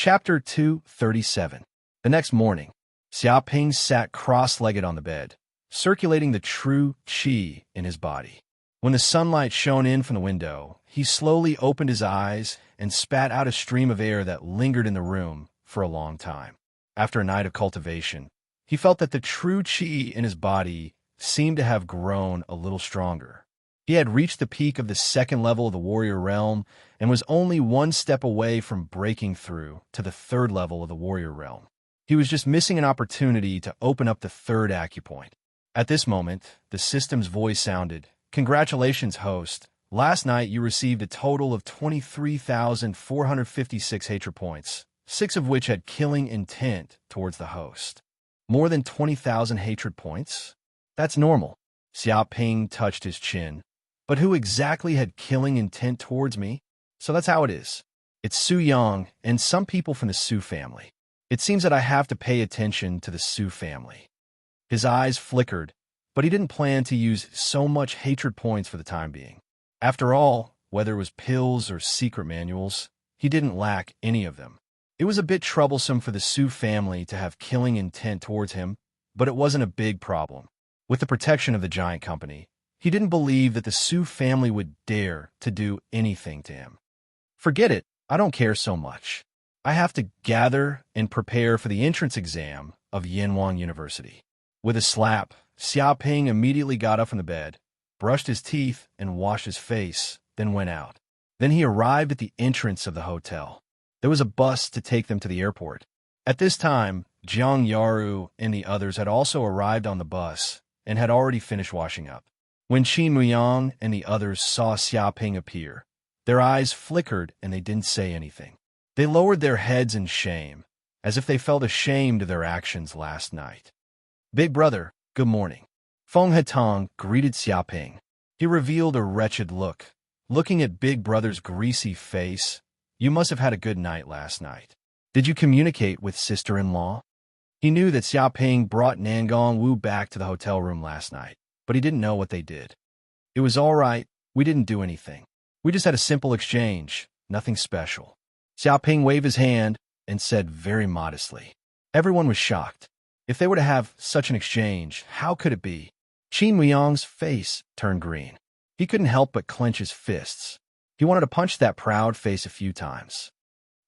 Chapter 237. The next morning, Xiaoping sat cross-legged on the bed, circulating the true qi in his body. When the sunlight shone in from the window, he slowly opened his eyes and spat out a stream of air that lingered in the room for a long time. After a night of cultivation, he felt that the true qi in his body seemed to have grown a little stronger. He had reached the peak of the second level of the warrior realm and was only one step away from breaking through to the third level of the warrior realm. He was just missing an opportunity to open up the third acupoint. At this moment, the system's voice sounded, "Congratulations, host. Last night you received a total of 23,456 hatred points, 6 of which had killing intent towards the host." More than 20,000 hatred points? That's normal. Xiaoping touched his chin. But who exactly had killing intent towards me? So that's how it is. It's Su Yang and some people from the Su family. It seems that I have to pay attention to the Su family. His eyes flickered, but he didn't plan to use so much hatred points for the time being. After all, whether it was pills or secret manuals, he didn't lack any of them. It was a bit troublesome for the Su family to have killing intent towards him, but it wasn't a big problem. With the protection of the giant company, he didn't believe that the Su family would dare to do anything to him. Forget it, I don't care so much. I have to gather and prepare for the entrance exam of Yanwang University. With a slap, Xiaoping immediately got up from the bed, brushed his teeth, and washed his face, then went out. Then he arrived at the entrance of the hotel. There was a bus to take them to the airport. At this time, Jiang Yaru and the others had also arrived on the bus and had already finished washing up. When Qin Muyang and the others saw Xiaoping appear, their eyes flickered and they didn't say anything. They lowered their heads in shame, as if they felt ashamed of their actions last night. "Big brother, good morning." Feng Hetong greeted Xiaoping. He revealed a wretched look. Looking at Big Brother's greasy face, "You must have had a good night last night. Did you communicate with sister-in-law?" He knew that Xiaoping brought Nangong Wu back to the hotel room last night, but he didn't know what they did. "It was all right. We didn't do anything. We just had a simple exchange, nothing special." Xiaoping waved his hand and said very modestly. Everyone was shocked. If they were to have such an exchange, how could it be? Qin Muyang's face turned green. He couldn't help but clench his fists. He wanted to punch that proud face a few times.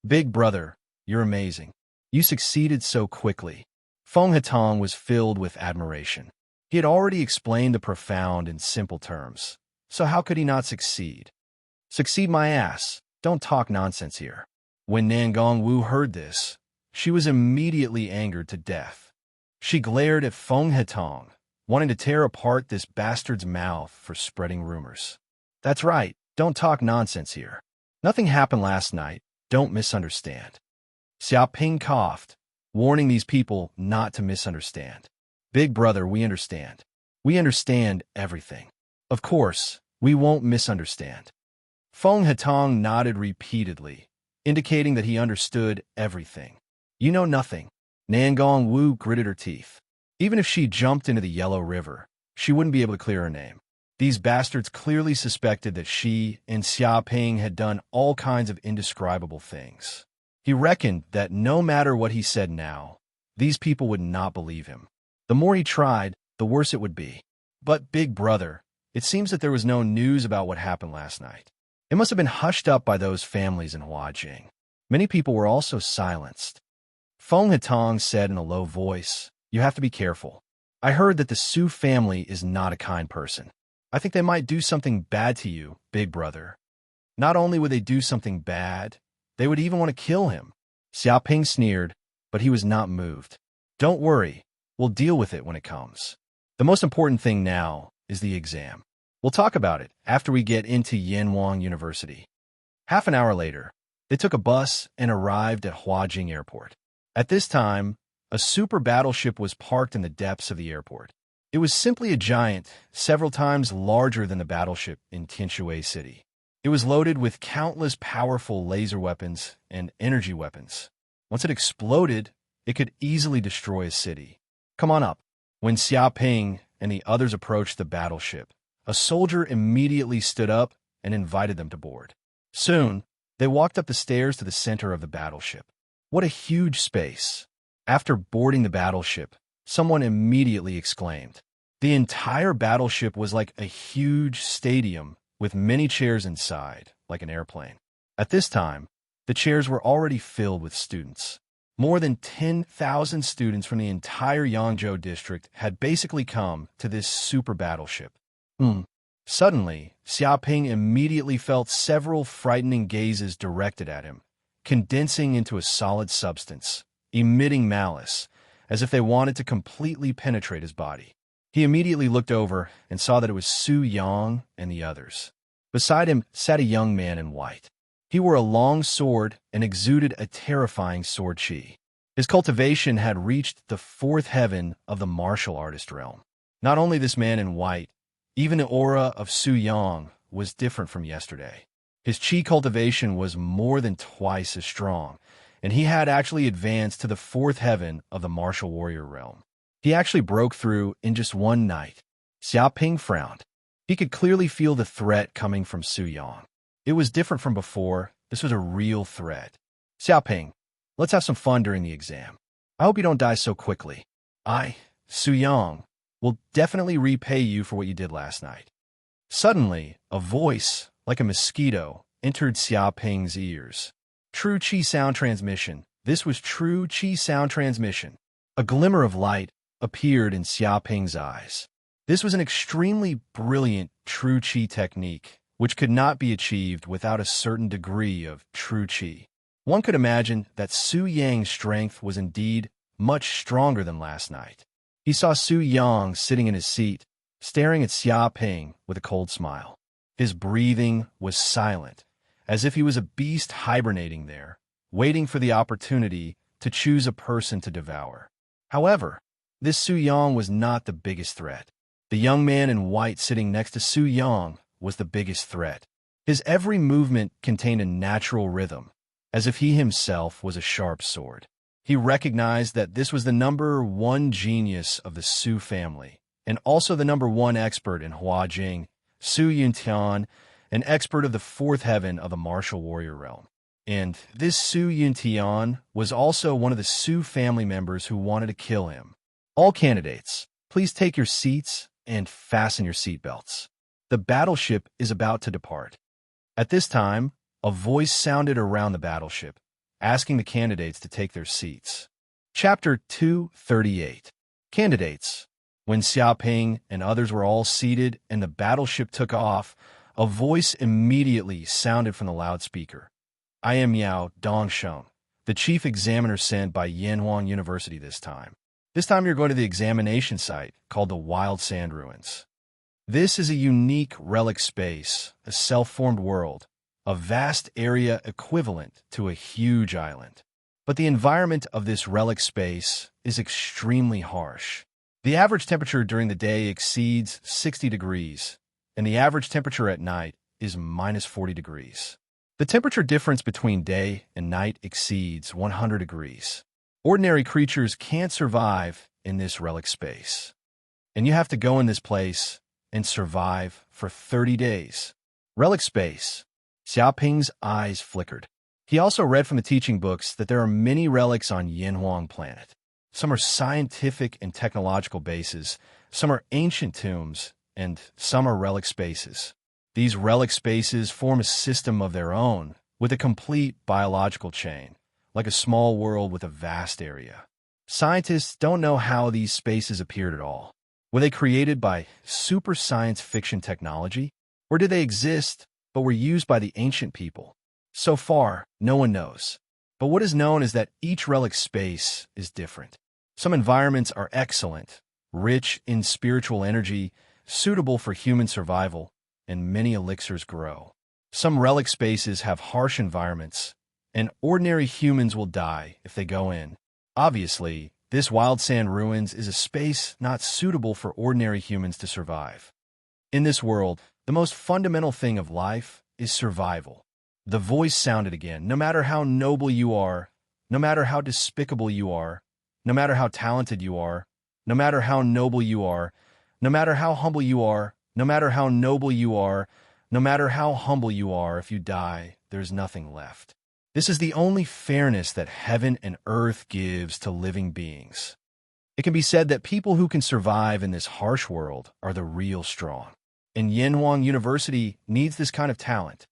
"Big brother, you're amazing. You succeeded so quickly." Feng Hetong was filled with admiration. He had already explained the profound in simple terms, so how could he not succeed? "Succeed my ass. Don't talk nonsense here." When Nangong Wu heard this, she was immediately angered to death. She glared at Feng Hetong, wanting to tear apart this bastard's mouth for spreading rumors. "That's right, don't talk nonsense here. Nothing happened last night, don't misunderstand." Xiaoping coughed, warning these people not to misunderstand. "Big brother, we understand. We understand everything. Of course, we won't misunderstand." Feng Hetong nodded repeatedly, indicating that he understood everything. "You know nothing." Nangong Wu gritted her teeth. Even if she jumped into the Yellow River, she wouldn't be able to clear her name. These bastards clearly suspected that she and Xiaoping had done all kinds of indescribable things. He reckoned that no matter what he said now, these people would not believe him. The more he tried, the worse it would be. "But big brother, it seems that there was no news about what happened last night. It must have been hushed up by those families in Huajing. Many people were also silenced." Feng Hetong said in a low voice, "You have to be careful. I heard that the Su family is not a kind person. I think they might do something bad to you, big brother. Not only would they do something bad, they would even want to kill him." Xiaoping sneered, but he was not moved. "Don't worry, we'll deal with it when it comes. The most important thing now is the exam. We'll talk about it after we get into Yanwang University." Half an hour later, they took a bus and arrived at Huajing Airport. At this time, a super battleship was parked in the depths of the airport. It was simply a giant, several times larger than the battleship in Tianshui City. It was loaded with countless powerful laser weapons and energy weapons. Once it exploded, it could easily destroy a city. "Come on up." When Xiaoping and the others approached the battleship, a soldier immediately stood up and invited them to board. Soon, they walked up the stairs to the center of the battleship. What a huge space! After boarding the battleship, someone immediately exclaimed. The entire battleship was like a huge stadium with many chairs inside, like an airplane. At this time, the chairs were already filled with students. More than 10,000 students from the entire Yangzhou district had basically come to this super battleship. Suddenly, Xiaoping immediately felt several frightening gazes directed at him, condensing into a solid substance, emitting malice, as if they wanted to completely penetrate his body. He immediately looked over and saw that it was Su Yang and the others. Beside him sat a young man in white. He wore a long sword and exuded a terrifying sword chi. His cultivation had reached the fourth heaven of the martial artist realm. Not only this man in white, even the aura of Su Yang was different from yesterday. His chi cultivation was more than twice as strong, and he had actually advanced to the fourth heaven of the martial warrior realm. He actually broke through in just one night. Xiaoping frowned. He could clearly feel the threat coming from Su Yang. It was different from before. This was a real threat. Xiaoping, let's have some fun during the exam. I hope you don't die so quickly. Su Yang, will definitely repay you for what you did last night. Suddenly, a voice, like a mosquito, entered Xiaoping's ears. True Qi sound transmission. This was true Qi sound transmission. A glimmer of light appeared in Xiaoping's eyes. This was an extremely brilliant true Qi technique, which could not be achieved without a certain degree of true Qi. One could imagine that Su Yang's strength was indeed much stronger than last night. He saw Su Yang sitting in his seat, staring at Xiaoping with a cold smile. His breathing was silent, as if he was a beast hibernating there, waiting for the opportunity to choose a person to devour. However, this Su Yang was not the biggest threat. The young man in white sitting next to Su Yang was the biggest threat. His every movement contained a natural rhythm, as if he himself was a sharp sword. He recognized that this was the number one genius of the Su family, and also the number one expert in Hua Jing, Su Yuntian, an expert of the fourth heaven of the martial warrior realm. And this Su Yuntian was also one of the Su family members who wanted to kill him. All candidates, please take your seats and fasten your seatbelts. The battleship is about to depart. At this time, a voice sounded around the battleship, asking the candidates to take their seats. Chapter 238. Candidates. When Xiaoping and others were all seated and the battleship took off, a voice immediately sounded from the loudspeaker. I am Yao Dongsheng, the chief examiner sent by Yanhuang University this time. This time you're going to the examination site called the Wild Sand Ruins. This is a unique relic space, a self-formed world, a vast area equivalent to a huge island. But the environment of this relic space is extremely harsh. The average temperature during the day exceeds 60 degrees, and the average temperature at night is minus 40 degrees. The temperature difference between day and night exceeds 100 degrees. Ordinary creatures can't survive in this relic space. And you have to go in this place and survive for 30 days. Relic space. Xiaoping's eyes flickered. He also read from the teaching books that there are many relics on Yanhuang planet. Some are scientific and technological bases, some are ancient tombs, and some are relic spaces. These relic spaces form a system of their own, with a complete biological chain, like a small world with a vast area. Scientists don't know how these spaces appeared at all. Were they created by super science fiction technology? Or did they exist, but were used by the ancient people? So far, no one knows. But what is known is that each relic space is different. Some environments are excellent, rich in spiritual energy, suitable for human survival, and many elixirs grow. Some relic spaces have harsh environments, and ordinary humans will die if they go in. Obviously, this Wild Sand Ruins is a space not suitable for ordinary humans to survive. In this world, the most fundamental thing of life is survival. The voice sounded again. No matter how noble you are, no matter how despicable you are, no matter how talented you are, no matter how noble you are, no matter how humble you are, no matter how noble you are, no matter how humble you are, if you die, there's nothing left. This is the only fairness that heaven and earth gives to living beings. It can be said that people who can survive in this harsh world are the real strong. And Yanhuang University needs this kind of talent.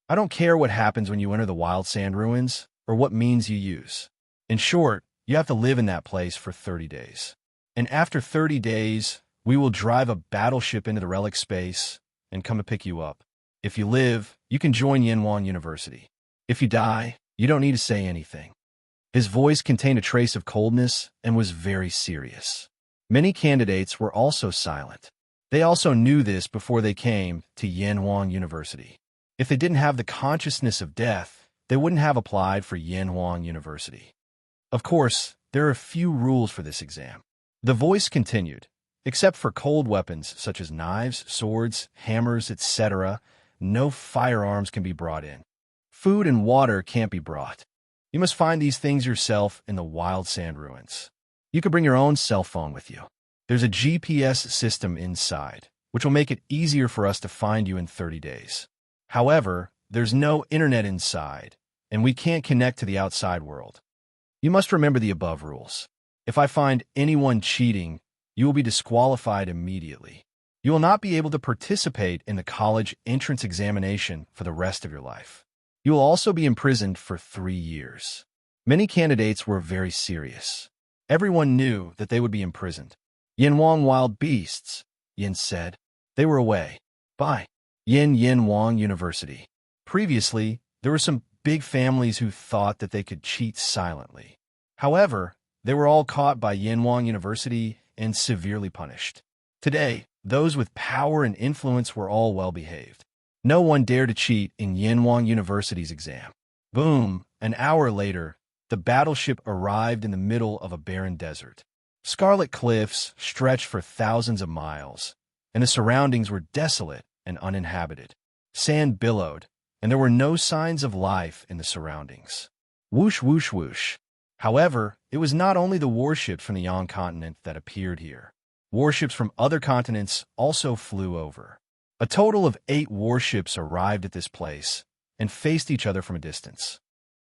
I don't care what happens when you enter the wild sand ruins or what means you use. In short, you have to live in that place for 30 days. And after 30 days, we will drive a battleship into the relic space and come to pick you up. If you live, you can join Yanhuang University. If you die, you don't need to say anything. His voice contained a trace of coldness and was very serious. Many candidates were also silent. They also knew this before they came to Yanhuang University. If they didn't have the consciousness of death, they wouldn't have applied for Yanhuang University. Of course, there are a few rules for this exam. The voice continued. Except for cold weapons such as knives, swords, hammers, etc., no firearms can be brought in. Food and water can't be brought. You must find these things yourself in the wild sand ruins. You can bring your own cell phone with you. There's a GPS system inside, which will make it easier for us to find you in 30 days. However, there's no internet inside, and we can't connect to the outside world. You must remember the above rules. If I find anyone cheating, you will be disqualified immediately. You will not be able to participate in the college entrance examination for the rest of your life. You will also be imprisoned for 3 years. Many candidates were very serious. Everyone knew that they would be imprisoned. Yanhuang wild beasts, Yin said. They were away. By Yanhuang University. Previously, there were some big families who thought that they could cheat silently. However, they were all caught by Yanhuang University and severely punished. Today, those with power and influence were all well-behaved. No one dared to cheat in Yanhuang University's exam. Boom! An hour later, the battleship arrived in the middle of a barren desert. Scarlet cliffs stretched for thousands of miles, and the surroundings were desolate and uninhabited. Sand billowed, and there were no signs of life in the surroundings. Whoosh, whoosh, whoosh. However, it was not only the warships from the Yang continent that appeared here. Warships from other continents also flew over. A total of 8 warships arrived at this place and faced each other from a distance.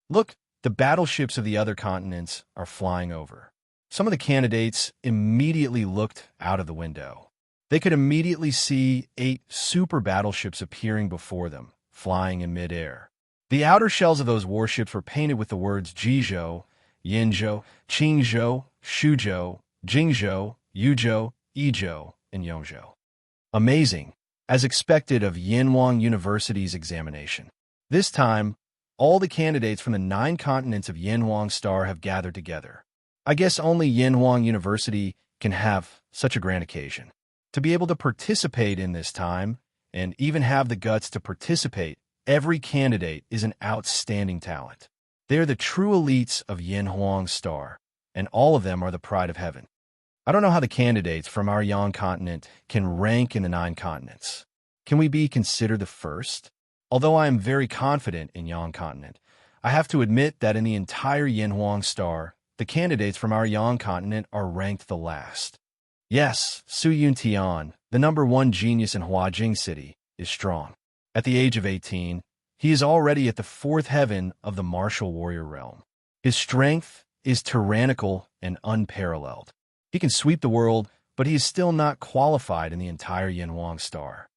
Look, the battleships of the other continents are flying over. Some of the candidates immediately looked out of the window. They could immediately see 8 super battleships appearing before them, flying in midair. The outer shells of those warships were painted with the words Jizhou, Yinzhou, Qingzhou, Shuzhou, Jingzhou, Yuzhou, Yizhou, and Yongzhou. Amazing, as expected of Yanhuang University's examination. This time, all the candidates from the 9 continents of Yanhuang Star have gathered together. I guess only Yanhuang University can have such a grand occasion. To be able to participate in this time, and even have the guts to participate, every candidate is an outstanding talent. They are the true elites of Yanhuang Star, and all of them are the pride of heaven. I don't know how the candidates from our Yang continent can rank in the 9 continents. Can we be considered the first? Although I am very confident in Yang continent, I have to admit that in the entire Yanhuang Star, the candidates from our Yang continent are ranked the last. Yes, Su Yuntian, the #1 genius in Huajing City, is strong. At the age of 18, he is already at the 4th heaven of the martial warrior realm. His strength is tyrannical and unparalleled. He can sweep the world, but he is still not qualified in the entire Yanhuang Star.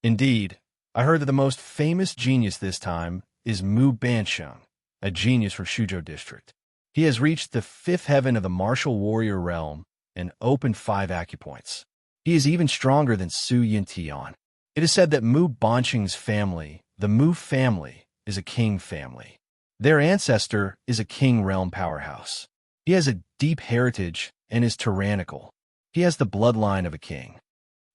Indeed, I heard that the most famous genius this time is Mu Bansheng, a genius from Shuzhou District. He has reached the 5th heaven of the martial warrior realm and opened 5 acupoints. He is even stronger than Su Yintian. It is said that Mu Bansheng's family, the Mu family, is a king family. Their ancestor is a king realm powerhouse. He has a deep heritage and is tyrannical. He has the bloodline of a king.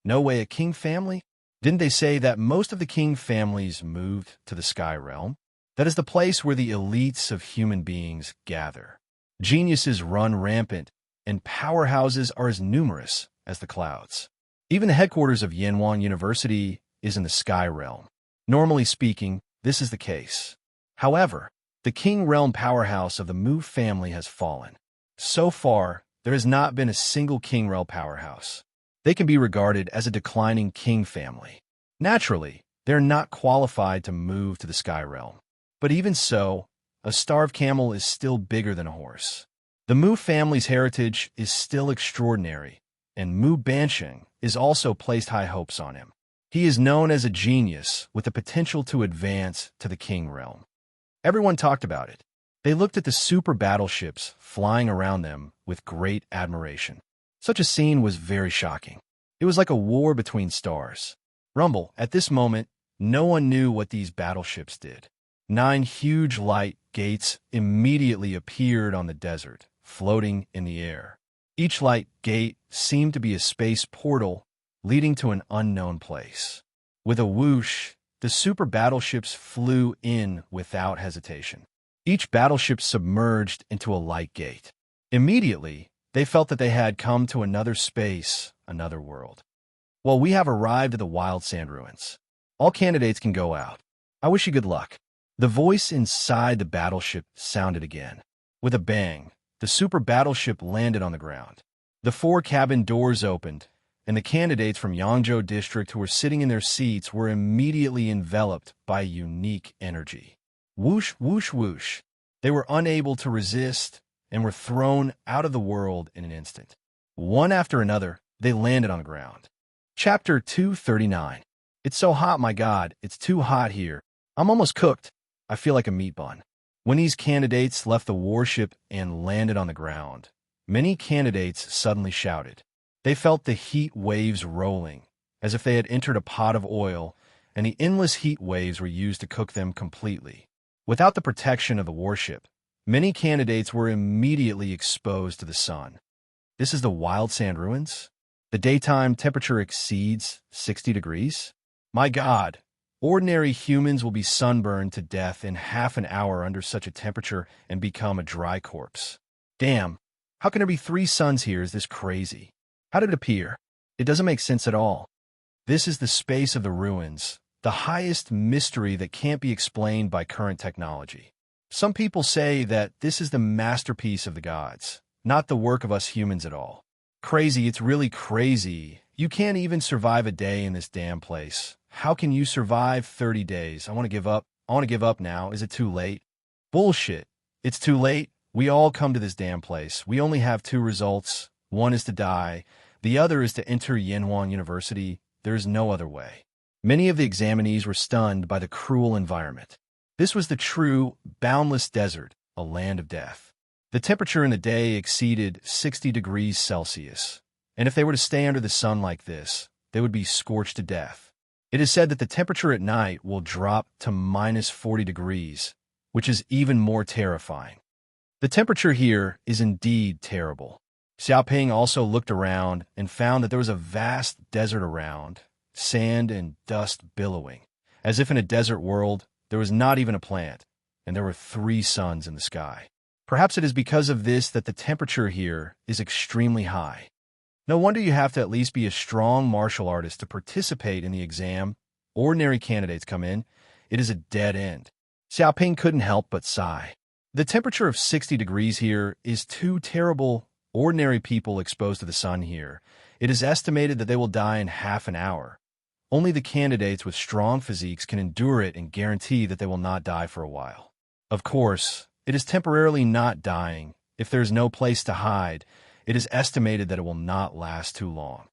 No way, a king family? Didn't they say that most of the king families moved to the sky realm? That is the place where the elites of human beings gather. Geniuses run rampant, and powerhouses are as numerous as the clouds. Even the headquarters of Yanhuang University is in the sky realm. Normally speaking, this is the case. However, the king realm powerhouse of the Mu family has fallen. So far, there has not been a single king realm powerhouse. They can be regarded as a declining king family. Naturally, they're not qualified to move to the sky realm. But even so, a starved camel is still bigger than a horse. The Mu family's heritage is still extraordinary, and Mu Bansheng is also placed high hopes on him. He is known as a genius with the potential to advance to the king realm. Everyone talked about it. They looked at the super battleships flying around them with great admiration. Such a scene was very shocking. It was like a war between stars. Rumble, at this moment, no one knew what these battleships did. 9 huge light gates immediately appeared on the desert, floating in the air. Each light gate seemed to be a space portal leading to an unknown place. With a whoosh, the super battleships flew in without hesitation. Each battleship submerged into a light gate. Immediately, they felt that they had come to another space, another world. Well, we have arrived at the Wild Sand Ruins. All candidates can go out. I wish you good luck. The voice inside the battleship sounded again. With a bang, the super battleship landed on the ground. The 4 cabin doors opened, and the candidates from Yangzhou District who were sitting in their seats were immediately enveloped by unique energy. Whoosh, whoosh, whoosh. They were unable to resist and were thrown out of the world in an instant. One after another, they landed on the ground. Chapter 239. It's so hot, my God. It's too hot here. I'm almost cooked. I feel like a meat bun. When these candidates left the warship and landed on the ground, many candidates suddenly shouted. They felt the heat waves rolling, as if they had entered a pot of oil, and the endless heat waves were used to cook them completely. Without the protection of the warship, many candidates were immediately exposed to the sun. This is the Wild Sand Ruins? The daytime temperature exceeds 60 degrees? My God, ordinary humans will be sunburned to death in half an hour under such a temperature and become a dry corpse. Damn, how can there be 3 suns here? Is this crazy? How did it appear? It doesn't make sense at all. This is the space of the ruins, the highest mystery that can't be explained by current technology. Some people say that this is the masterpiece of the gods, not the work of us humans at all. Crazy, it's really crazy. You can't even survive a day in this damn place. How can you survive 30 days? I want to give up. I want to give up now. Is it too late? Bullshit. It's too late. We all come to this damn place. We only have 2 results. One is to die. The other is to enter Yanhuang University. There is no other way. Many of the examinees were stunned by the cruel environment. This was the true, boundless desert, a land of death. The temperature in the day exceeded 60 degrees Celsius, and if they were to stay under the sun like this, they would be scorched to death. It is said that the temperature at night will drop to minus 40 degrees, which is even more terrifying. The temperature here is indeed terrible. Xiaoping also looked around and found that there was a vast desert around, sand and dust billowing. As if in a desert world, there was not even a plant, and there were 3 suns in the sky. Perhaps it is because of this that the temperature here is extremely high. No wonder you have to at least be a strong martial artist to participate in the exam. Ordinary candidates come in. It is a dead end. Xiaoping couldn't help but sigh. The temperature of 60 degrees here is too terrible. Ordinary people exposed to the sun here, it is estimated that they will die in half an hour. Only the candidates with strong physiques can endure it and guarantee that they will not die for a while. Of course, it is temporarily not dying. If there is no place to hide, it is estimated that it will not last too long.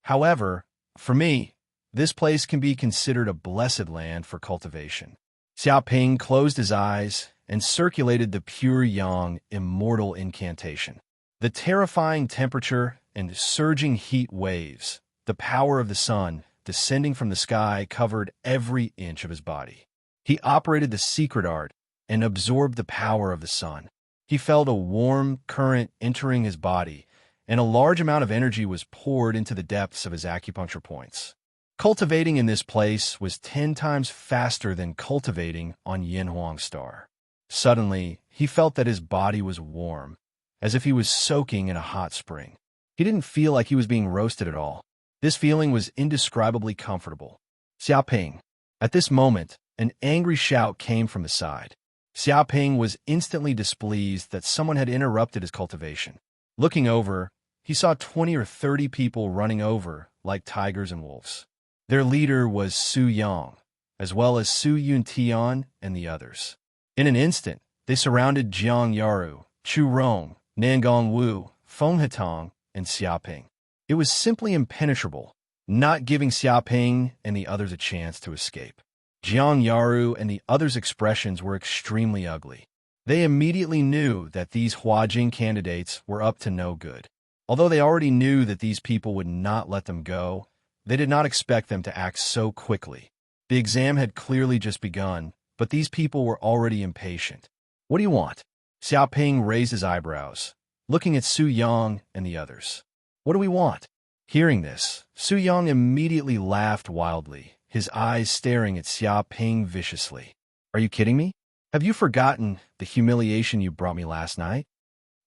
However, for me, this place can be considered a blessed land for cultivation. Xiaoping closed his eyes and circulated the pure yang immortal incantation. The terrifying temperature and surging heat waves, the power of the sun descending from the sky covered every inch of his body. He operated the secret art and absorbed the power of the sun. He felt a warm current entering his body, and a large amount of energy was poured into the depths of his acupuncture points. Cultivating in this place was 10 times faster than cultivating on Yanhuang Star. Suddenly, he felt that his body was warm, as if he was soaking in a hot spring. He didn't feel like he was being roasted at all. This feeling was indescribably comfortable. Xiaoping. At this moment, an angry shout came from the side. Xiaoping was instantly displeased that someone had interrupted his cultivation. Looking over, he saw 20 or 30 people running over like tigers and wolves. Their leader was Su Yang, as well as Su Yuntian and the others. In an instant, They surrounded Jiang Yaru, Chu Rong, Nangong Wu, Feng Hetong, and Xiaoping. It was simply impenetrable, not giving Xiaoping and the others a chance to escape. Jiang Yaru and the others' expressions were extremely ugly. They immediately knew that these Huajing candidates were up to no good. Although they already knew that these people would not let them go, they did not expect them to act so quickly. The exam had clearly just begun, but these people were already impatient. What do you want? Xiaoping raised his eyebrows, looking at Su Yang and the others. What do we want? Hearing this, Su Yang immediately laughed wildly, his eyes staring at Xiaoping viciously. Are you kidding me? Have you forgotten the humiliation you brought me last night?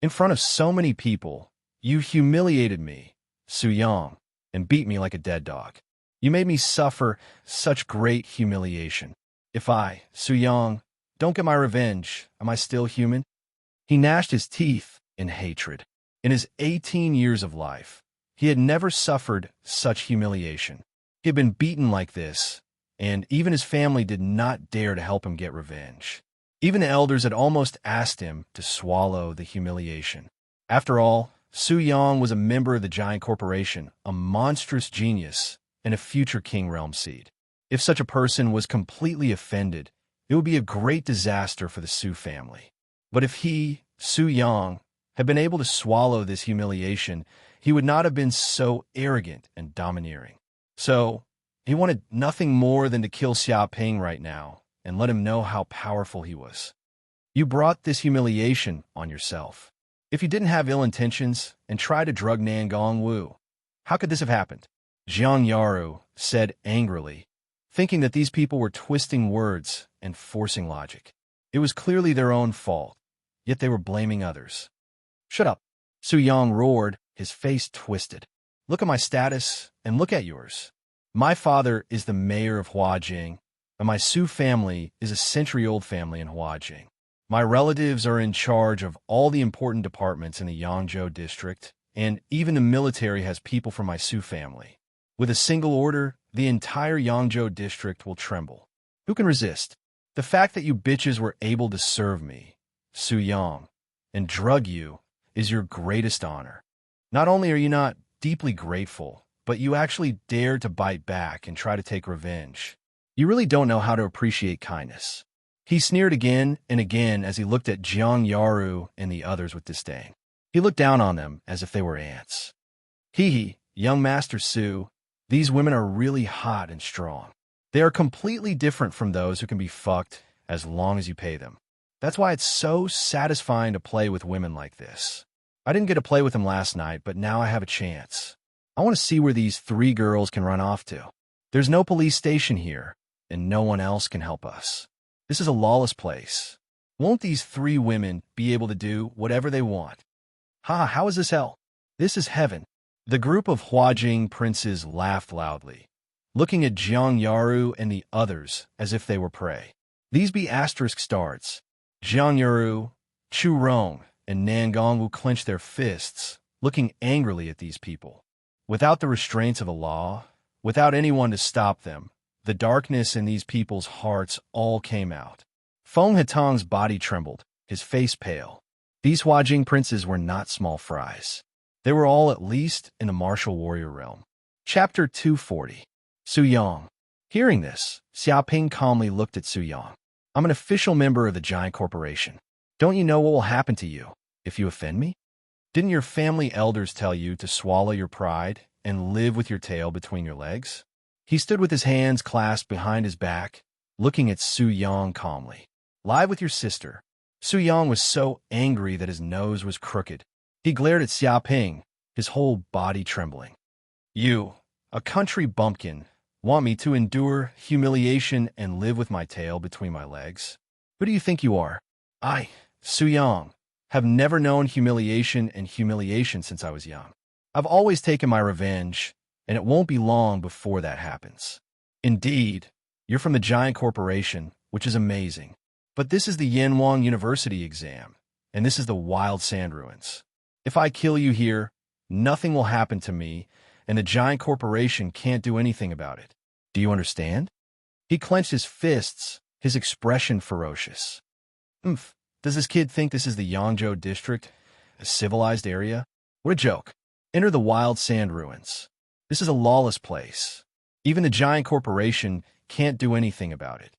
In front of so many people, you humiliated me, Su Yang, and beat me like a dead dog. You made me suffer such great humiliation. If I, Su Yang, don't get my revenge, am I still human? He gnashed his teeth in hatred. In his 18 years of life, he had never suffered such humiliation. He had been beaten like this, and even his family did not dare to help him get revenge. Even the elders had almost asked him to swallow the humiliation. After all, Su Yang was a member of the giant corporation, a monstrous genius, and a future king realm seed. If such a person was completely offended, it would be a great disaster for the Su family. But if he, Su Yang, had been able to swallow this humiliation, he would not have been so arrogant and domineering. So, he wanted nothing more than to kill Xiaoping right now and let him know how powerful he was. You brought this humiliation on yourself. If you didn't have ill intentions and tried to drug Nangong Wu, how could this have happened? Jiang Yaru said angrily, thinking that these people were twisting words and forcing logic. It was clearly their own fault, yet they were blaming others. Shut up, Su Yang roared, his face twisted. Look at my status and look at yours. My father is the mayor of Huajing, and my Su family is a century-old family in Huajing. My relatives are in charge of all the important departments in the Yangzhou district, and even the military has people from my Su family. With a single order, the entire Yangzhou district will tremble. Who can resist? The fact that you bitches were able to serve me, Su Yang, and drug you is your greatest honor. Not only are you not deeply grateful, but you actually dared to bite back and try to take revenge. You really don't know how to appreciate kindness. He sneered again and again as he looked at Jiang Yaru and the others with disdain. He looked down on them as if they were ants. Hee, young Master Su, these women are really hot and strong. They are completely different from those who can be fucked as long as you pay them. That's why it's so satisfying to play with women like this. I didn't get to play with them last night, but now I have a chance. I want to see where these 3 girls can run off to. There's no police station here, and no one else can help us. This is a lawless place. Won't these 3 women be able to do whatever they want? How is this hell? This is heaven. The group of Huajing princes laughed loudly, looking at Jiang Yaru and the others as if they were prey. These be asterisk starts. Jiang Yaru, Chu Rong, and Nangong will clench their fists, looking angrily at these people. Without the restraints of the law, without anyone to stop them, the darkness in these people's hearts all came out. Feng Hetong's body trembled, his face pale. These Huajing princes were not small fries. They were all at least in the martial warrior realm. Chapter 240. Su Yang. Hearing this, Xiaoping calmly looked at Su Yang. I'm an official member of the giant corporation. Don't you know what will happen to you if you offend me? Didn't your family elders tell you to swallow your pride and live with your tail between your legs? He stood with his hands clasped behind his back, looking at Su Yang calmly. Lie with your sister. Su Yang was so angry that his nose was crooked. He glared at Xiaoping, his whole body trembling. You, a country bumpkin, want me to endure humiliation and live with my tail between my legs? Who do you think you are? I, Su Yang, have never known humiliation since I was young. I've always taken my revenge, and it won't be long before that happens. Indeed, you're from the giant corporation, which is amazing. But this is the Yanwang University exam, and this is the Wild Sand Ruins. If I kill you here, nothing will happen to me, and the giant corporation can't do anything about it. Do you understand? He clenched his fists, his expression ferocious. Does this kid think this is the Yangzhou district, a civilized area? What a joke. Enter the wild sand ruins. This is a lawless place. Even the giant corporation can't do anything about it.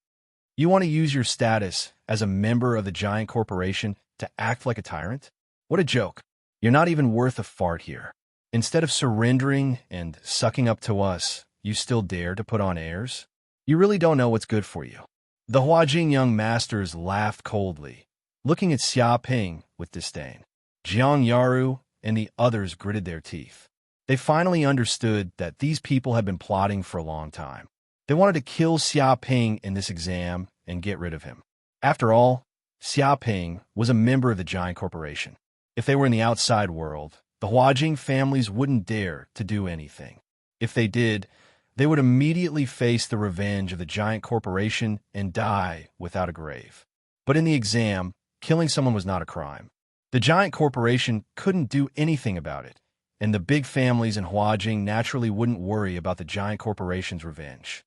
You want to use your status as a member of the giant corporation to act like a tyrant? What a joke. You're not even worth a fart here. Instead of surrendering and sucking up to us, you still dare to put on airs? You really don't know what's good for you. The Huajing young masters laughed coldly, looking at Xia Ping with disdain. Jiang Yaru and the others gritted their teeth. They finally understood that these people had been plotting for a long time. They wanted to kill Xia Ping in this exam and get rid of him. After all, Xia Ping was a member of the giant corporation. If they were in the outside world, the Huajing families wouldn't dare to do anything. If they did, they would immediately face the revenge of the giant corporation and die without a grave. But in the exam, killing someone was not a crime. The giant corporation couldn't do anything about it, and the big families in Huajing naturally wouldn't worry about the giant corporation's revenge.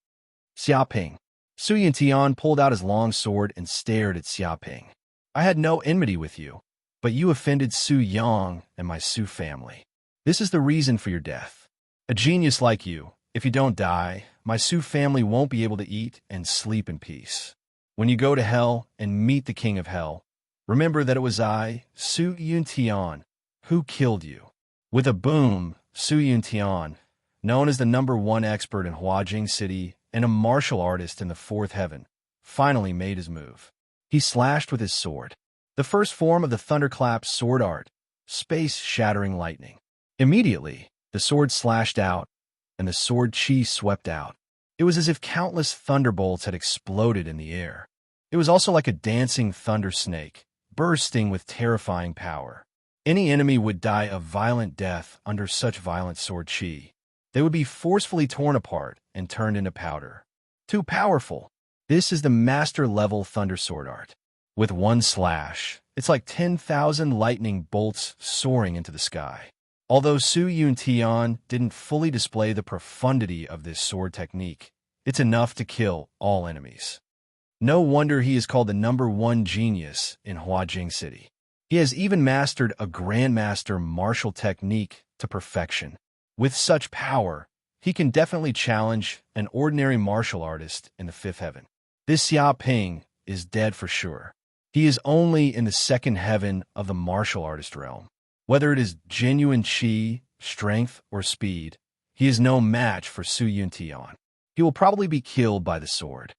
Xia Ping. Su Yintian pulled out his long sword and stared at Xia Ping. I had no enmity with you, but you offended Su Yang and my Su family. This is the reason for your death. A genius like you, if you don't die, my Su family won't be able to eat and sleep in peace. When you go to hell and meet the king of hell, remember that it was I, Su Yuntian, who killed you. With a boom, Su Yuntian, known as the #1 expert in Huajing City and a martial artist in the fourth heaven, finally made his move. He slashed with his sword, the first form of the thunderclap sword art, space-shattering lightning. Immediately, the sword slashed out, and the sword chi swept out. It was as if countless thunderbolts had exploded in the air. It was also like a dancing thunder snake, bursting with terrifying power. Any enemy would die a violent death under such violent sword chi. They would be forcefully torn apart and turned into powder. Too powerful. This is the master-level thunder sword art. With one slash, it's like 10,000 lightning bolts soaring into the sky. Although Su Yuntian didn't fully display the profundity of this sword technique, it's enough to kill all enemies. No wonder he is called the #1 genius in Huajing City. He has even mastered a grandmaster martial technique to perfection. With such power, he can definitely challenge an ordinary martial artist in the fifth heaven. This Xia Ping is dead for sure. He is only in the second heaven of the martial artist realm. Whether it is genuine chi, strength, or speed, he is no match for Su Yuntian. He will probably be killed by the sword.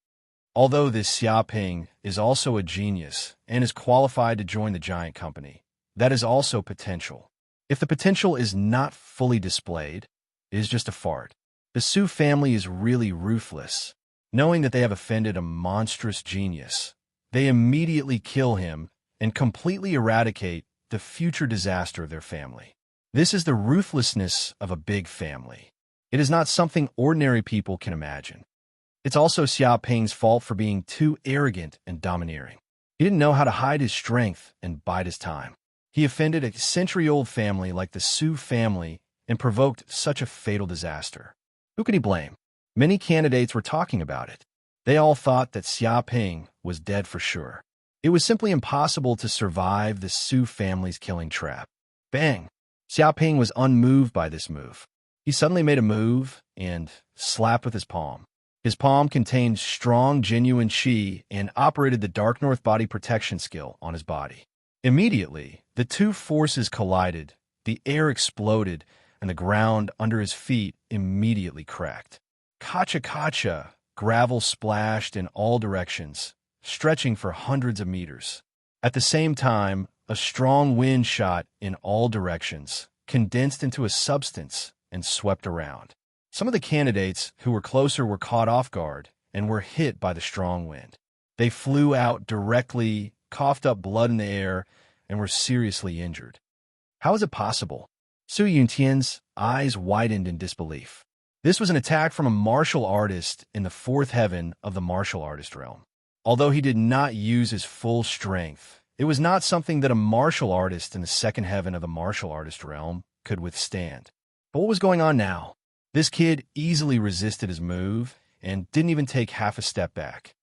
Although this Xia Ping is also a genius and is qualified to join the giant company, that is also potential. If the potential is not fully displayed, it is just a fart. The Su family is really ruthless. Knowing that they have offended a monstrous genius, they immediately kill him and completely eradicate the future disaster of their family. This is the ruthlessness of a big family. It is not something ordinary people can imagine. It's also Xia Ping's fault for being too arrogant and domineering. He didn't know how to hide his strength and bide his time. He offended a century-old family like the Su family and provoked such a fatal disaster. Who can he blame? Many candidates were talking about it. They all thought that Xia Ping was dead for sure. It was simply impossible to survive the Su family's killing trap. Bang! Xia Ping was unmoved by this move. He suddenly made a move and slapped with his palm. His palm contained strong, genuine chi and operated the Dark North body protection skill on his body. Immediately, the two forces collided, the air exploded, and the ground under his feet immediately cracked. Kacha-kacha, gravel splashed in all directions, stretching for hundreds of meters. At the same time, a strong wind shot in all directions, condensed into a substance, and swept around. Some of the candidates who were closer were caught off guard and were hit by the strong wind. They flew out directly, coughed up blood in the air, and were seriously injured. How is it possible? Su Yuntian's eyes widened in disbelief. This was an attack from a martial artist in the fourth heaven of the martial artist realm. Although he did not use his full strength, it was not something that a martial artist in the second heaven of the martial artist realm could withstand. But what was going on now? This kid easily resisted his move and didn't even take half a step back.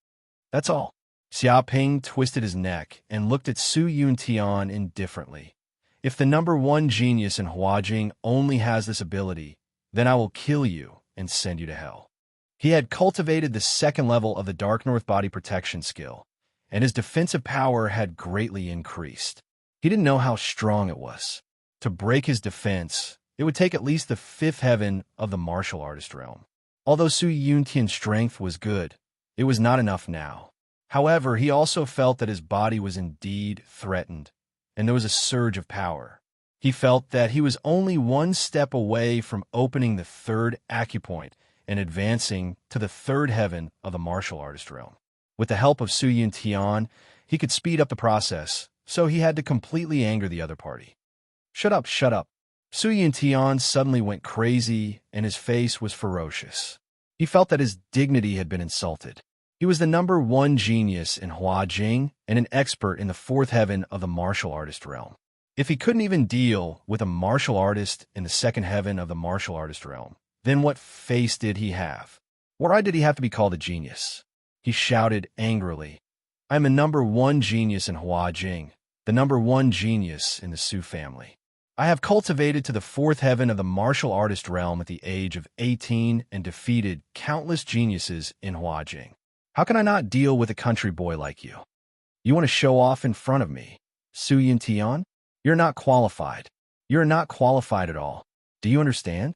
That's all. Xiaoping twisted his neck and looked at Su Yuntian indifferently. If the #1 genius in Huajing only has this ability, then I will kill you and send you to hell. He had cultivated the second level of the Dark North body protection skill, and his defensive power had greatly increased. He didn't know how strong it was. To break his defense, it would take at least the 5th heaven of the martial artist realm. Although Su Yuntian's strength was good, it was not enough now. However, he also felt that his body was indeed threatened, and there was a surge of power. He felt that he was only one step away from opening the 3rd acupoint and advancing to the 3rd heaven of the martial artist realm. With the help of Su Yuntian, he could speed up the process, so he had to completely anger the other party. Shut up, shut up. Su Yuntian suddenly went crazy, and his face was ferocious. He felt that his dignity had been insulted. He was the #1 genius in Huajing and an expert in the 4th heaven of the martial artist realm. If he couldn't even deal with a martial artist in the 2nd heaven of the martial artist realm, then what face did he have? Why did he have to be called a genius? He shouted angrily, I am a #1 genius in Huajing, the #1 genius in the Su family. I have cultivated to the 4th heaven of the martial artist realm at the age of 18 and defeated countless geniuses in Huajing. How can I not deal with a country boy like you? You want to show off in front of me, Su Yuntian? You're not qualified. You're not qualified at all. Do you understand?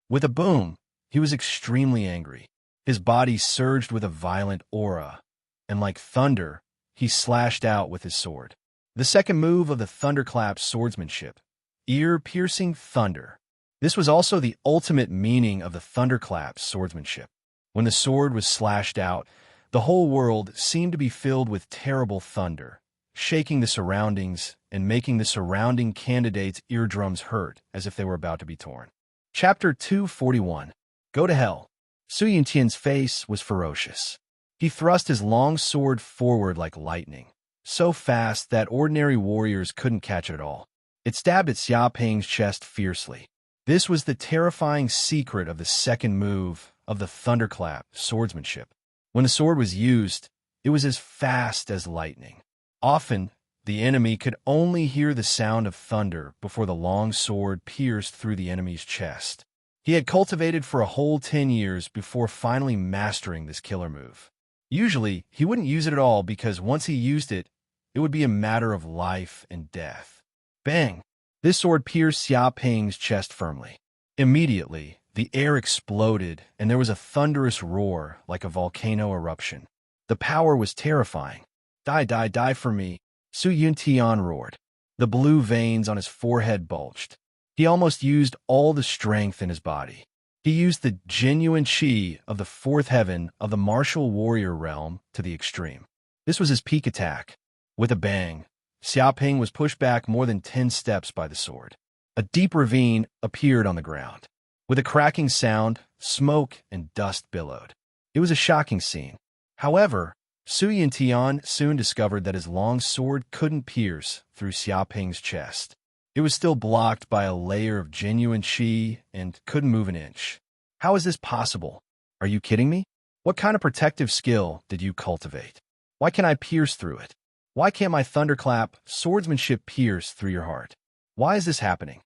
With a boom, he was extremely angry. His body surged with a violent aura, and like thunder, he slashed out with his sword. The second move of the thunderclap swordsmanship, ear-piercing thunder. This was also the ultimate meaning of the thunderclap swordsmanship. When the sword was slashed out, the whole world seemed to be filled with terrible thunder, shaking the surroundings and making the surrounding candidates' eardrums hurt as if they were about to be torn. Chapter 241. Go to hell. Su Yuntian's face was ferocious. He thrust his long sword forward like lightning, so fast that ordinary warriors couldn't catch it at all. It stabbed at Xiaoping's chest fiercely. This was the terrifying secret of the second move of the thunderclap swordsmanship. When the sword was used, it was as fast as lightning. Often, the enemy could only hear the sound of thunder before the long sword pierced through the enemy's chest. He had cultivated for a whole 10 years before finally mastering this killer move. Usually, he wouldn't use it at all because once he used it, it would be a matter of life and death. Bang! This sword pierced Xiaoping's chest firmly. Immediately, the air exploded and there was a thunderous roar like a volcano eruption. The power was terrifying. Die, die, die for me, Su Yuntian roared. The blue veins on his forehead bulged. He almost used all the strength in his body. He used the genuine chi of the 4th heaven of the martial warrior realm to the extreme. This was his peak attack. With a bang, Xiaoping was pushed back more than 10 steps by the sword. A deep ravine appeared on the ground. With a cracking sound, smoke and dust billowed. It was a shocking scene. However, Su Yuntian soon discovered that his long sword couldn't pierce through Xiaoping's chest. It was still blocked by a layer of genuine chi and couldn't move an inch. How is this possible? Are you kidding me? What kind of protective skill did you cultivate? Why can't I pierce through it? Why can't my thunderclap swordsmanship pierce through your heart? Why is this happening?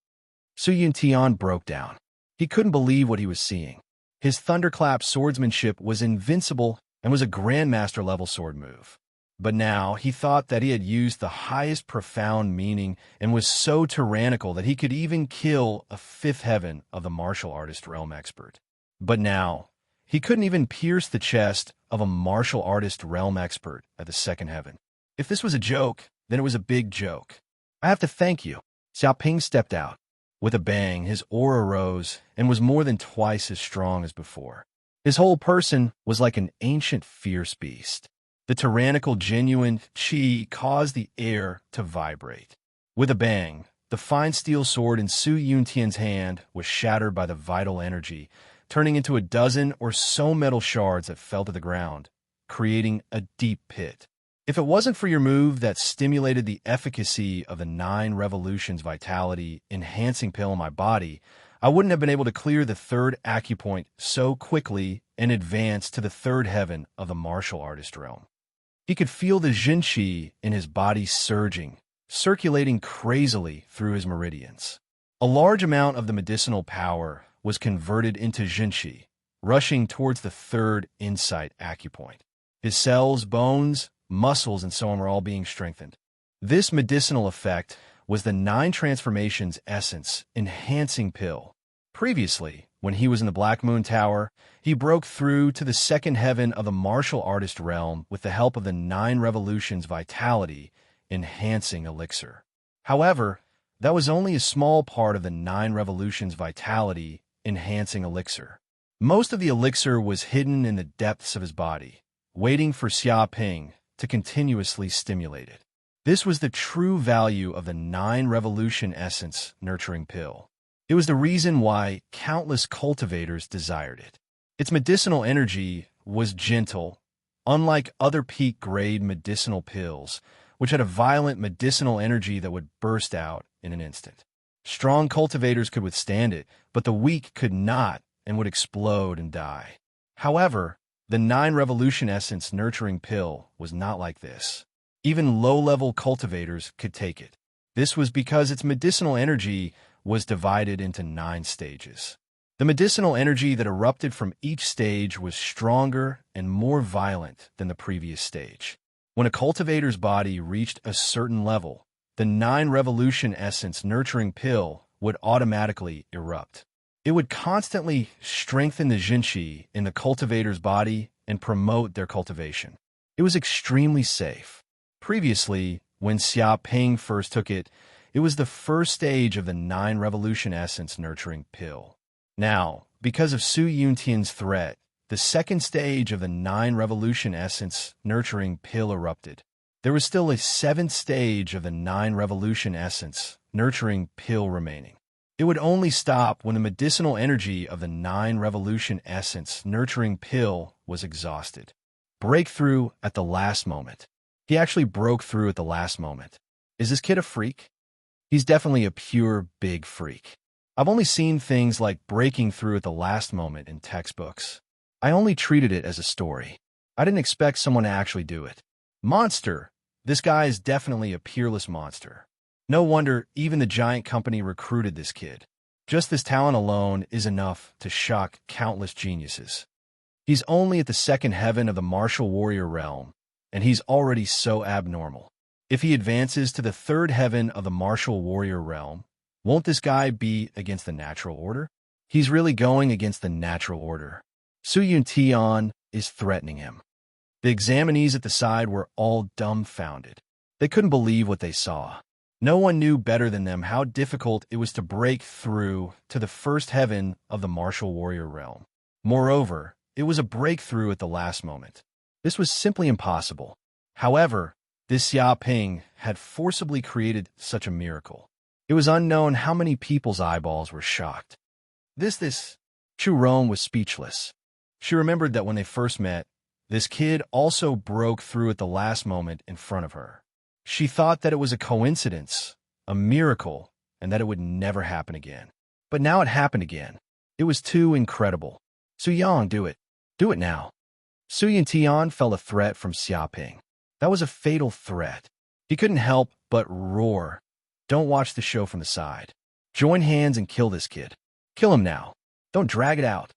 Su Yuntian broke down. He couldn't believe what he was seeing. His thunderclap swordsmanship was invincible and was a grandmaster-level sword move. But now he thought that he had used the highest profound meaning and was so tyrannical that he could even kill a 5th heaven of the martial artist realm expert. But now, he couldn't even pierce the chest of a martial artist realm expert at the 2nd heaven. If this was a joke, then it was a big joke. I have to thank you. Xiaoping stepped out. With a bang, his aura rose and was more than twice as strong as before. His whole person was like an ancient fierce beast. The tyrannical genuine chi caused the air to vibrate. With a bang, the fine steel sword in Su Yuntian's hand was shattered by the vital energy, turning into a dozen or so metal shards that fell to the ground, creating a deep pit. If it wasn't for your move that stimulated the efficacy of the 9 revolutions vitality enhancing pill in my body, I wouldn't have been able to clear the 3rd acupoint so quickly and advance to the 3rd heaven of the martial artist realm. He could feel the Jin qi in his body surging, circulating crazily through his meridians. A large amount of the medicinal power was converted into Jin qi, rushing towards the third insight acupoint. His cells, bones, muscles, and so on were all being strengthened. This medicinal effect was the 9 transformations essence enhancing pill. Previously, when he was in the Black Moon Tower, he broke through to the second heaven of the martial artist realm with the help of the 9 revolutions vitality enhancing elixir. However, that was only a small part of the 9 revolutions vitality enhancing elixir. Most of the elixir was hidden in the depths of his body, waiting for Xia Ping to continuously stimulate it. This was the true value of the 9 revolution essence nurturing pill. It was the reason why countless cultivators desired it. Its medicinal energy was gentle, unlike other peak-grade medicinal pills, which had a violent medicinal energy that would burst out in an instant. Strong cultivators could withstand it, but the weak could not and would explode and die. However, the 9 revolution essence nurturing pill was not like this. Even low-level cultivators could take it. This was because its medicinal energy was divided into 9 stages. The medicinal energy that erupted from each stage was stronger and more violent than the previous stage. When a cultivator's body reached a certain level, the 9 revolution essence nurturing pill would automatically erupt. It would constantly strengthen the Jin qi in the cultivator's body and promote their cultivation. It was extremely safe. Previously, when Xia Ping first took it, it was the first stage of the 9 revolution essence nurturing pill. Now, because of Su Yuntian's threat, the second stage of the 9 revolution essence nurturing pill erupted. There was still a 7th stage of the 9 revolution essence nurturing pill remaining. It would only stop when the medicinal energy of the 9 revolution essence nurturing pill was exhausted. Breakthrough at the last moment. He actually broke through at the last moment. Is this kid a freak? He's definitely a pure big freak. I've only seen things like breaking through at the last moment in textbooks. I only treated it as a story. I didn't expect someone to actually do it. Monster! This guy is definitely a peerless monster. No wonder even the giant company recruited this kid. Just this talent alone is enough to shock countless geniuses. He's only at the second heaven of the martial warrior realm, and he's already so abnormal. If he advances to the third heaven of the martial warrior realm, won't this guy be against the natural order? He's really going against the natural order. Su Yuntian is threatening him. The examinees at the side were all dumbfounded. They couldn't believe what they saw. No one knew better than them how difficult it was to break through to the first heaven of the martial warrior realm. Moreover, it was a breakthrough at the last moment. This was simply impossible. However, this Xia Ping had forcibly created such a miracle. It was unknown how many people's eyeballs were shocked. Chu Rong was speechless. She remembered that when they first met, this kid also broke through at the last moment in front of her. She thought that it was a coincidence, a miracle, and that it would never happen again. But now it happened again. It was too incredible. Su Yang, do it. Do it now. Su Yuntian felt a threat from Xia Ping. That was a fatal threat. He couldn't help but roar. Don't watch the show from the side. Join hands and kill this kid. Kill him now. Don't drag it out.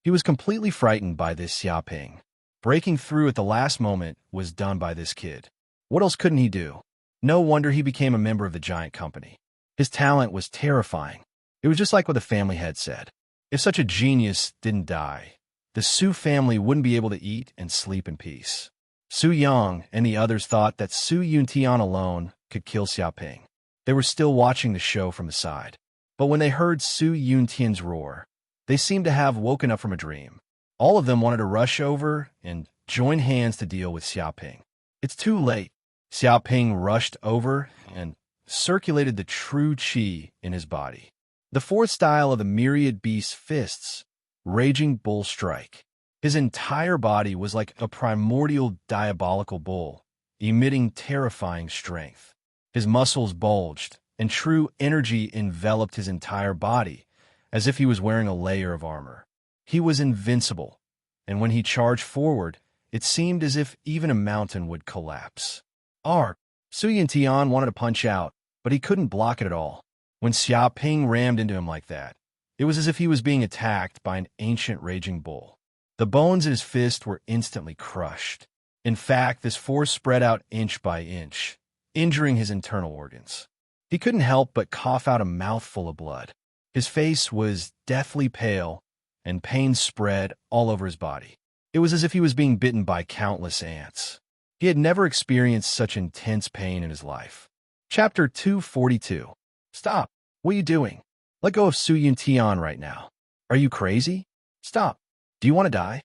He was completely frightened by this Xia Ping. Breaking through at the last moment was done by this kid. What else couldn't he do? No wonder he became a member of the giant company. His talent was terrifying. It was just like what the family had said. If such a genius didn't die, the Su family wouldn't be able to eat and sleep in peace. Su Yang and the others thought that Su Yuntian alone could kill Xia Ping. They were still watching the show from the side. But when they heard Su Yuntian's roar, they seemed to have woken up from a dream. All of them wanted to rush over and join hands to deal with Xia Ping. It's too late. Xia Ping rushed over and circulated the true qi in his body. The fourth style of the myriad beast's fists, Raging Bull Strike. His entire body was like a primordial diabolical bull, emitting terrifying strength. His muscles bulged, and true energy enveloped his entire body, as if he was wearing a layer of armor. He was invincible, and when he charged forward, It seemed as if even a mountain would collapse. Arg! Su Yuntian wanted to punch out, but he couldn't block it at all. When Xia Ping rammed into him like that, it was as if he was being attacked by an ancient raging bull. The bones in his fist were instantly crushed. In fact, this force spread out inch by inch, injuring his internal organs. He couldn't help but cough out a mouthful of blood. His face was deathly pale, and pain spread all over his body. It was as if he was being bitten by countless ants. He had never experienced such intense pain in his life. Chapter 242. Stop. What are you doing? Let go of Su Yuntian right now. Are you crazy? Stop. Do you want to die?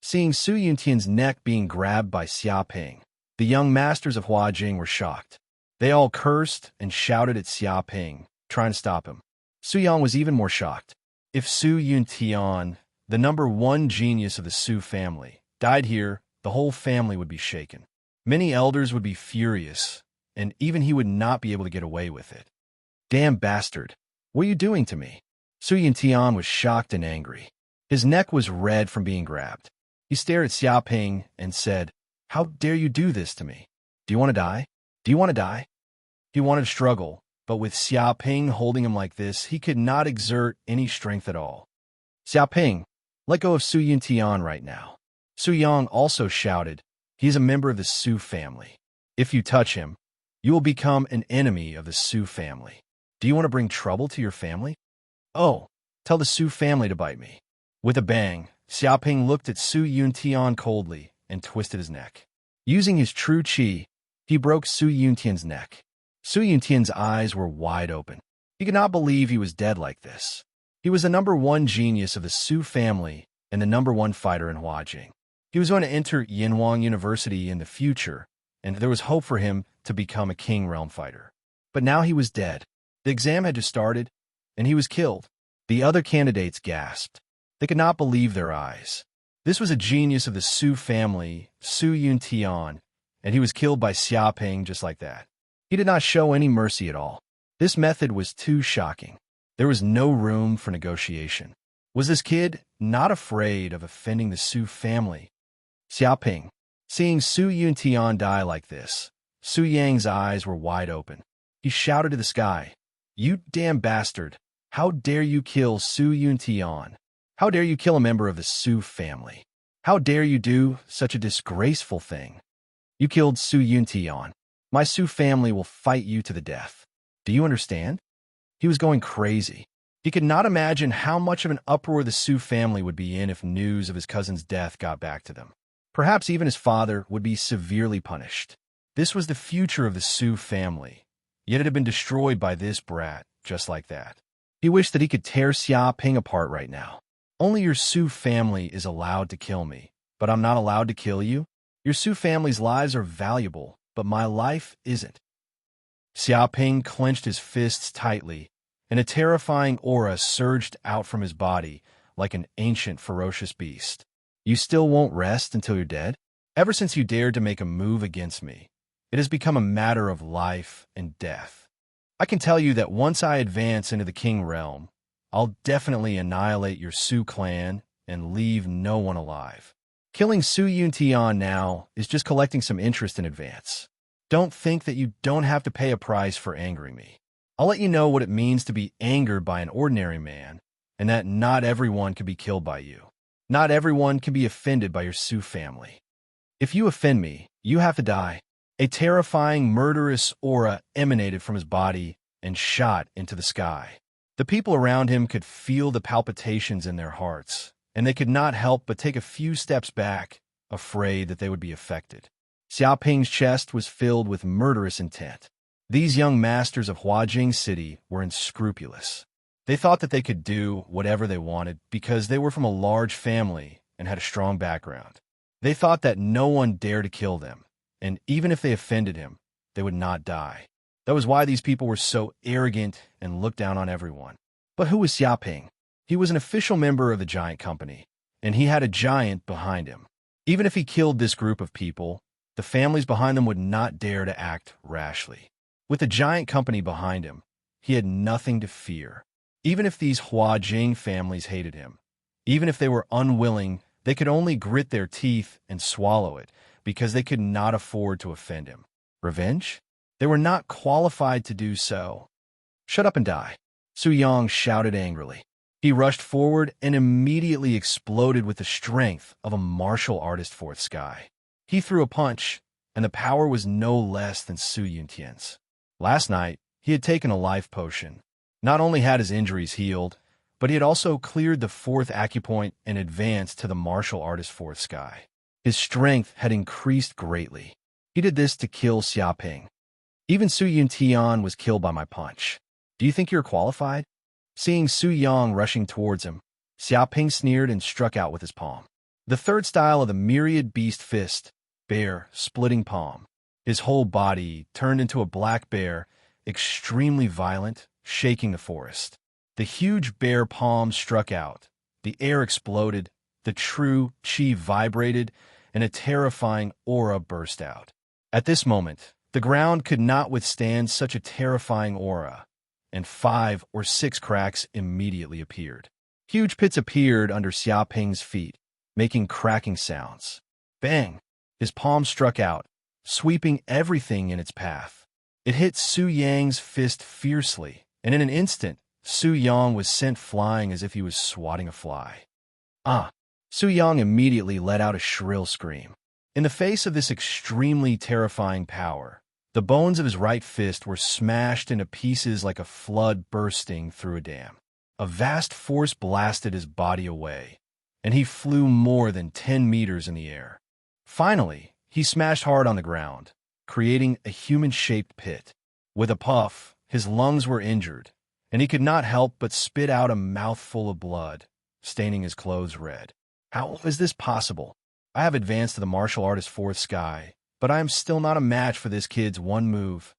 Seeing Su Yuntian's neck being grabbed by Xia Ping, the young masters of Huajing were shocked. They all cursed and shouted at Xia Ping, trying to stop him. Su Yang was even more shocked. If Su Yuntian, the #1 genius of the Su family, died here, the whole family would be shaken. Many elders would be furious, and even he would not be able to get away with it. Damn bastard. What are you doing to me? Su Yuntian was shocked and angry. His neck was red from being grabbed. He stared at Xia Ping and said, "How dare you do this to me? Do you want to die? Do you want to die?" He wanted to struggle, but with Xia Ping holding him like this, he could not exert any strength at all. "Xia Ping, let go of Su Yuntian right now." Su Yang also shouted, "He is a member of the Su family. If you touch him, you will become an enemy of the Su family. Do you want to bring trouble to your family? Oh, tell the Su family to bite me." With a bang, Xia Ping looked at Su Yuntian coldly and twisted his neck. Using his true qi, he broke Su Yuntian's neck. Su Yuntian's eyes were wide open. He could not believe he was dead like this. He was the #1 genius of the Su family and the #1 fighter in Huajing. He was going to enter Yinhuang University in the future, and there was hope for him to become a king realm fighter. But now he was dead. The exam had just started, and he was killed. The other candidates gasped. They could not believe their eyes. This was a genius of the Su family, Su Yuntian, and he was killed by Xia Ping just like that. He did not show any mercy at all. This method was too shocking. There was no room for negotiation. Was this kid not afraid of offending the Su family? Xia Ping, seeing Su Yuntian die like this, Su Yang's eyes were wide open. He shouted to the sky, "You damn bastard! How dare you kill Su Yuntian? How dare you kill a member of the Su family? How dare you do such a disgraceful thing? You killed Su Yuntian. My Su family will fight you to the death. Do you understand?" He was going crazy. He could not imagine how much of an uproar the Su family would be in if news of his cousin's death got back to them. Perhaps even his father would be severely punished. This was the future of the Su family, yet it had been destroyed by this brat, just like that. He wished that he could tear Xia Ping apart right now. "Only your Su family is allowed to kill me, but I'm not allowed to kill you? Your Su family's lives are valuable, but my life isn't." Xia Ping clenched his fists tightly, and a terrifying aura surged out from his body like an ancient ferocious beast. "You still won't rest until you're dead? Ever since you dared to make a move against me, it has become a matter of life and death. I can tell you that once I advance into the King Realm, I'll definitely annihilate your Su clan and leave no one alive. Killing Su Yuntian now is just collecting some interest in advance. Don't think that you don't have to pay a price for angering me. I'll let you know what it means to be angered by an ordinary man, and that not everyone can be killed by you. Not everyone can be offended by your Su family. If you offend me, you have to die." A terrifying, murderous aura emanated from his body and shot into the sky. The people around him could feel the palpitations in their hearts, and they could not help but take a few steps back, afraid that they would be affected. Xia Ping's chest was filled with murderous intent. These young masters of Huajing City were unscrupulous. They thought that they could do whatever they wanted because they were from a large family and had a strong background. They thought that no one dared to kill them, and even if they offended him, they would not die. That was why these people were so arrogant and looked down on everyone. But who was Xia Ping? He was an official member of the giant company, and he had a giant behind him. Even if he killed this group of people, the families behind them would not dare to act rashly. With a giant company behind him, he had nothing to fear. Even if these Huajing families hated him, even if they were unwilling They could only grit their teeth and swallow it because they could not afford to offend him. Revenge? They were not qualified to do so. Shut up and die, Su Yang shouted angrily. He rushed forward and immediately exploded with the strength of a martial artist fourth sky. He threw a punch, and the power was no less than Su Yuntian's. Last night, he had taken a life potion. Not only had his injuries healed, but he had also cleared the fourth acupoint and advanced to the martial artist fourth sky. His strength had increased greatly. He did this to kill Xia Ping. Even Su Yuntian was killed by my punch. Do you think you're qualified? Seeing Su Yang rushing towards him, Xia Ping sneered and struck out with his palm. The third style of the myriad beast fist, bear, splitting palm. His whole body turned into a black bear, extremely violent, shaking the forest. The huge bear palm struck out. The air exploded, the true qi vibrated, and a terrifying aura burst out. At this moment, the ground could not withstand such a terrifying aura, and 5 or 6 cracks immediately appeared. Huge pits appeared under Xia Ping's feet, making cracking sounds. Bang! His palm struck out, sweeping everything in its path. It hit Su Yang's fist fiercely, and in an instant, Su Yang was sent flying as if he was swatting a fly. Ah! Su Yang immediately let out a shrill scream. In the face of this extremely terrifying power, the bones of his right fist were smashed into pieces like a flood bursting through a dam. A vast force blasted his body away, and he flew more than 10 meters in the air. Finally, he smashed hard on the ground, creating a human-shaped pit. With a puff, his lungs were injured, and he could not help but spit out a mouthful of blood, staining his clothes red. How is this possible? I have advanced to the martial artist fourth sky, but I am still not a match for this kid's one move.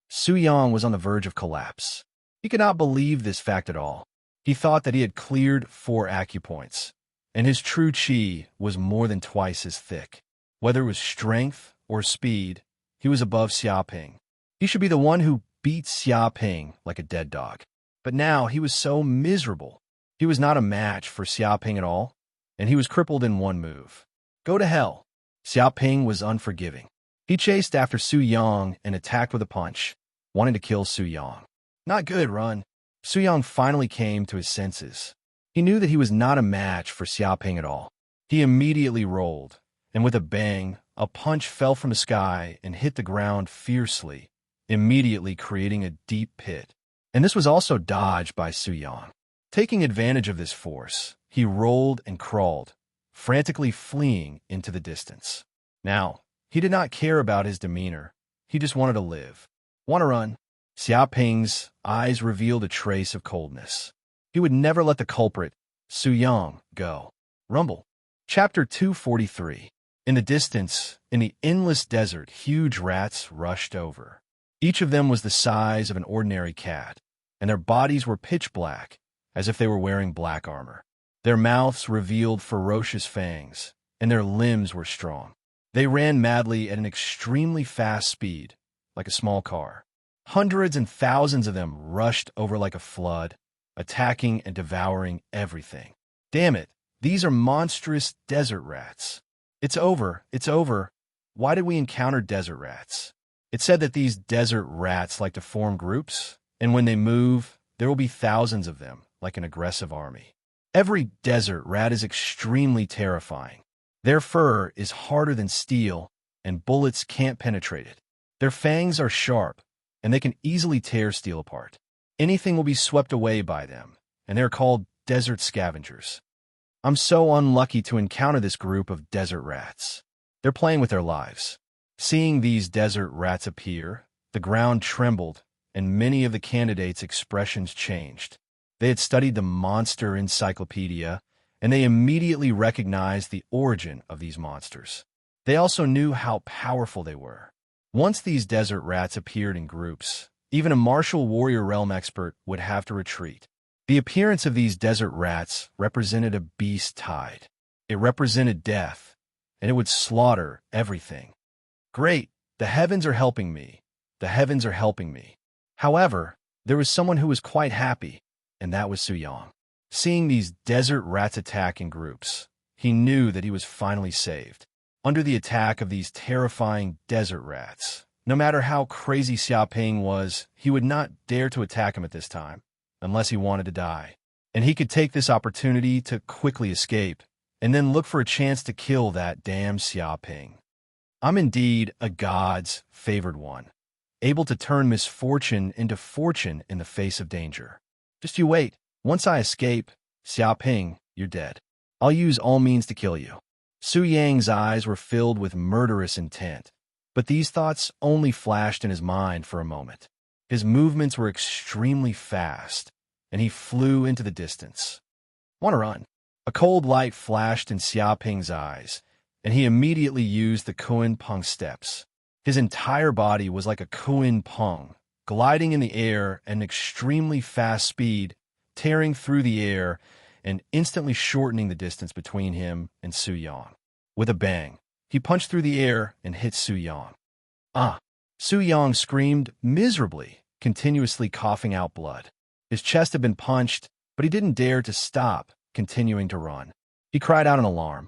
Su Yang was on the verge of collapse. He could not believe this fact at all. He thought that he had cleared 4 acupoints, and his true qi was more than twice as thick. Whether it was strength or speed, he was above Xia Ping. He should be the one who beat Xia Ping like a dead dog. But now he was so miserable. He was not a match for Xia Ping at all, and he was crippled in one move. Go to hell. Xia Ping was unforgiving. He chased after Su Yang and attacked with a punch, wanting to kill Su Yang. Not good, run. Su Yang finally came to his senses. He knew that he was not a match for Xia Ping at all. He immediately rolled, and with a bang, a punch fell from the sky and hit the ground fiercely, immediately creating a deep pit. And this was also dodged by Su Yang. Taking advantage of this force, he rolled and crawled, frantically fleeing into the distance. Now, he did not care about his demeanor. He just wanted to live. Want to run? Xia Ping's eyes revealed a trace of coldness. He would never let the culprit, Su Yang, go. Rumble. Chapter 243. In the distance, in the endless desert, huge rats rushed over. Each of them was the size of an ordinary cat, and their bodies were pitch black, as if they were wearing black armor. Their mouths revealed ferocious fangs, and their limbs were strong. They ran madly at an extremely fast speed, like a small car. Hundreds and thousands of them rushed over like a flood, attacking and devouring everything. Damn it, these are monstrous desert rats. It's over, it's over. Why did we encounter desert rats? It said that these desert rats like to form groups, and when they move, there will be thousands of them, like an aggressive army. Every desert rat is extremely terrifying. Their fur is harder than steel, and bullets can't penetrate it. Their fangs are sharp, and they can easily tear steel apart. Anything will be swept away by them, and they're called desert scavengers. I'm so unlucky to encounter this group of desert rats. They're playing with their lives. Seeing these desert rats appear, the ground trembled, and many of the candidates' expressions changed. They had studied the monster encyclopedia, and they immediately recognized the origin of these monsters. They also knew how powerful they were. Once these desert rats appeared in groups, even a martial warrior realm expert would have to retreat. The appearance of these desert rats represented a beast tide. It represented death, and it would slaughter everything. Great, the heavens are helping me. The heavens are helping me. However, there was someone who was quite happy, and that was Su Yang. Seeing these desert rats attack in groups, he knew that he was finally saved. Under the attack of these terrifying desert rats, no matter how crazy Xiaoping was, he would not dare to attack him at this time, unless he wanted to die. And he could take this opportunity to quickly escape, and then look for a chance to kill that damn Xiaoping. I'm indeed a god's favored one, able to turn misfortune into fortune in the face of danger. Just you wait. Once I escape, Xiaoping, you're dead. I'll use all means to kill you. Su Yang's eyes were filled with murderous intent, but these thoughts only flashed in his mind for a moment. His movements were extremely fast, and he flew into the distance. Want to run? A cold light flashed in Xiaoping's eyes, and he immediately used the Kuan Peng steps. His entire body was like a Kuan Peng, gliding in the air at an extremely fast speed, tearing through the air and instantly shortening the distance between him and Su Yang. With a bang, he punched through the air and hit Su Yang. Ah! Su Yang screamed miserably, continuously coughing out blood. His chest had been punched, but he didn't dare to stop, continuing to run. He cried out in alarm.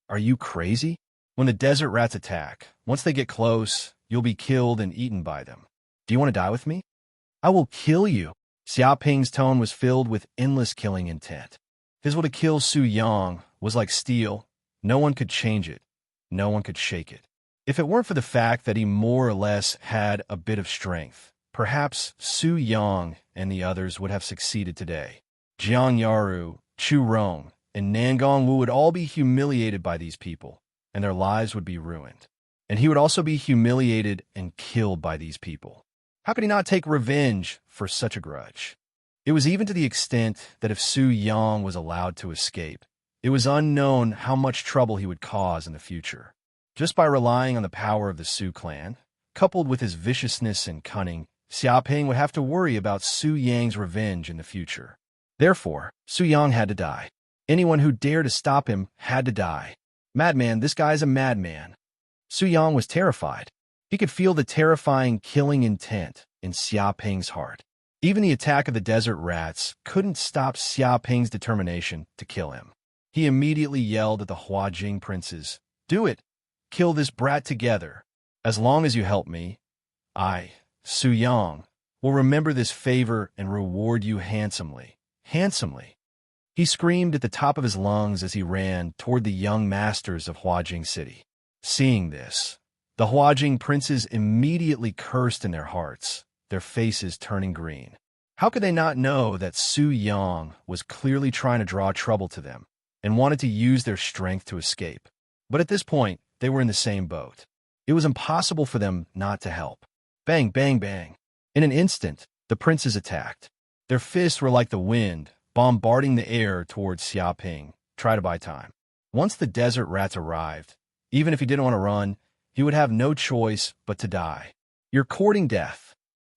Are you crazy? When the desert rats attack, once they get close, you'll be killed and eaten by them. Do you want to die with me? I will kill you. Xiaoping's tone was filled with endless killing intent. His will to kill Su Yang was like steel. No one could change it. No one could shake it. If it weren't for the fact that he more or less had a bit of strength, perhaps Su Yang and the others would have succeeded today. Jiang Yaru, Chu Rong, and Nangong Wu would all be humiliated by these people, and their lives would be ruined. And he would also be humiliated and killed by these people. How could he not take revenge for such a grudge? It was even to the extent that if Su Yang was allowed to escape, it was unknown how much trouble he would cause in the future. Just by relying on the power of the Su clan, coupled with his viciousness and cunning, Xiaoping would have to worry about Su Yang's revenge in the future. Therefore, Su Yang had to die. Anyone who dared to stop him had to die. Madman, this guy's a madman. Su Yang was terrified. He could feel the terrifying killing intent in Xiaoping's heart. Even the attack of the desert rats couldn't stop Xiaoping's determination to kill him. He immediately yelled at the Huajing princes, "Do it! Kill this brat together. As long as you help me, I, Su Yang, will remember this favor and reward you handsomely. Handsomely." He screamed at the top of his lungs as he ran toward the young masters of Huajing City. Seeing this, the Huajing princes immediately cursed in their hearts, their faces turning green. How could they not know that Su Yang was clearly trying to draw trouble to them and wanted to use their strength to escape? But at this point, they were in the same boat. It was impossible for them not to help. Bang, bang, bang. In an instant, the princes attacked. Their fists were like the wind, bombarding the air towards Xiaoping, try to buy time. Once the desert rats arrived, even if he didn't want to run, he would have no choice but to die. You're courting death.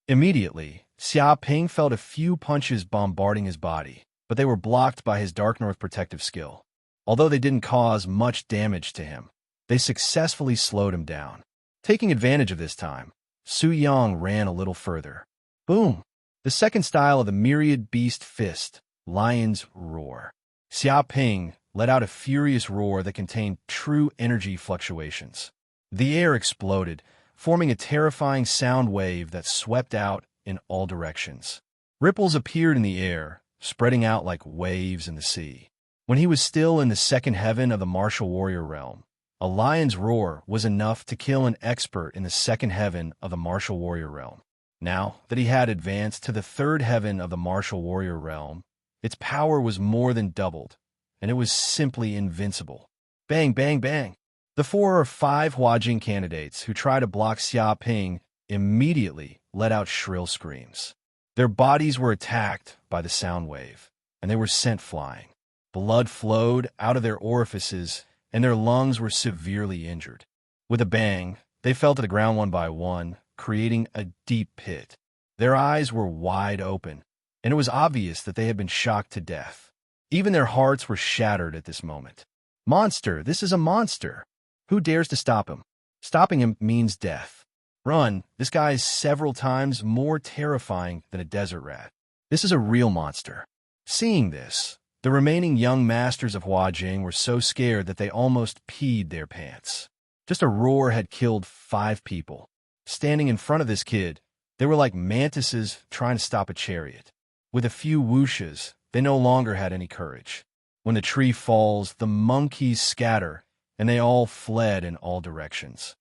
Immediately, Xiaoping felt a few punches bombarding his body, but they were blocked by his Dark North protective skill. Although they didn't cause much damage to him, they successfully slowed him down. Taking advantage of this time, Su Yang ran a little further. Boom! The second style of the myriad beast fist, Lion's Roar. Xiaoping let out a furious roar that contained true energy fluctuations. The air exploded, forming a terrifying sound wave that swept out in all directions. Ripples appeared in the air, spreading out like waves in the sea. When he was still in the second heaven of the martial warrior realm, a lion's roar was enough to kill an expert in the second heaven of the martial warrior realm. Now that he had advanced to the third heaven of the martial warrior realm, its power was more than doubled, and it was simply invincible. Bang, bang, bang. The 4 or 5 Huajing candidates who tried to block Xiaoping immediately let out shrill screams. Their bodies were attacked by the sound wave, and they were sent flying. Blood flowed out of their orifices, and their lungs were severely injured. With a bang, they fell to the ground one by one, creating a deep pit. Their eyes were wide open, and it was obvious that they had been shocked to death. Even their hearts were shattered at this moment. Monster! This is a monster! Who dares to stop him? Stopping him means death. Run! This guy is several times more terrifying than a desert rat. This is a real monster. Seeing this, The remaining young masters of Huajing were so scared that they almost peed their pants. Just a roar had killed 5 people. Standing in front of this kid, they were like mantises trying to stop a chariot. With a few whooshes, they no longer had any courage. When the tree falls, the monkeys scatter, and they all fled in all directions.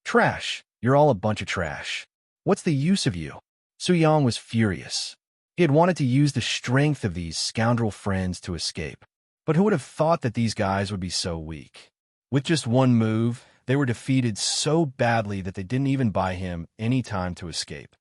Trash! You're all a bunch of trash. What's the use of you? Su Yang was furious. He had wanted to use the strength of these scoundrel friends to escape. But who would have thought that these guys would be so weak? With just one move, they were defeated so badly that they didn't even buy him any time to escape.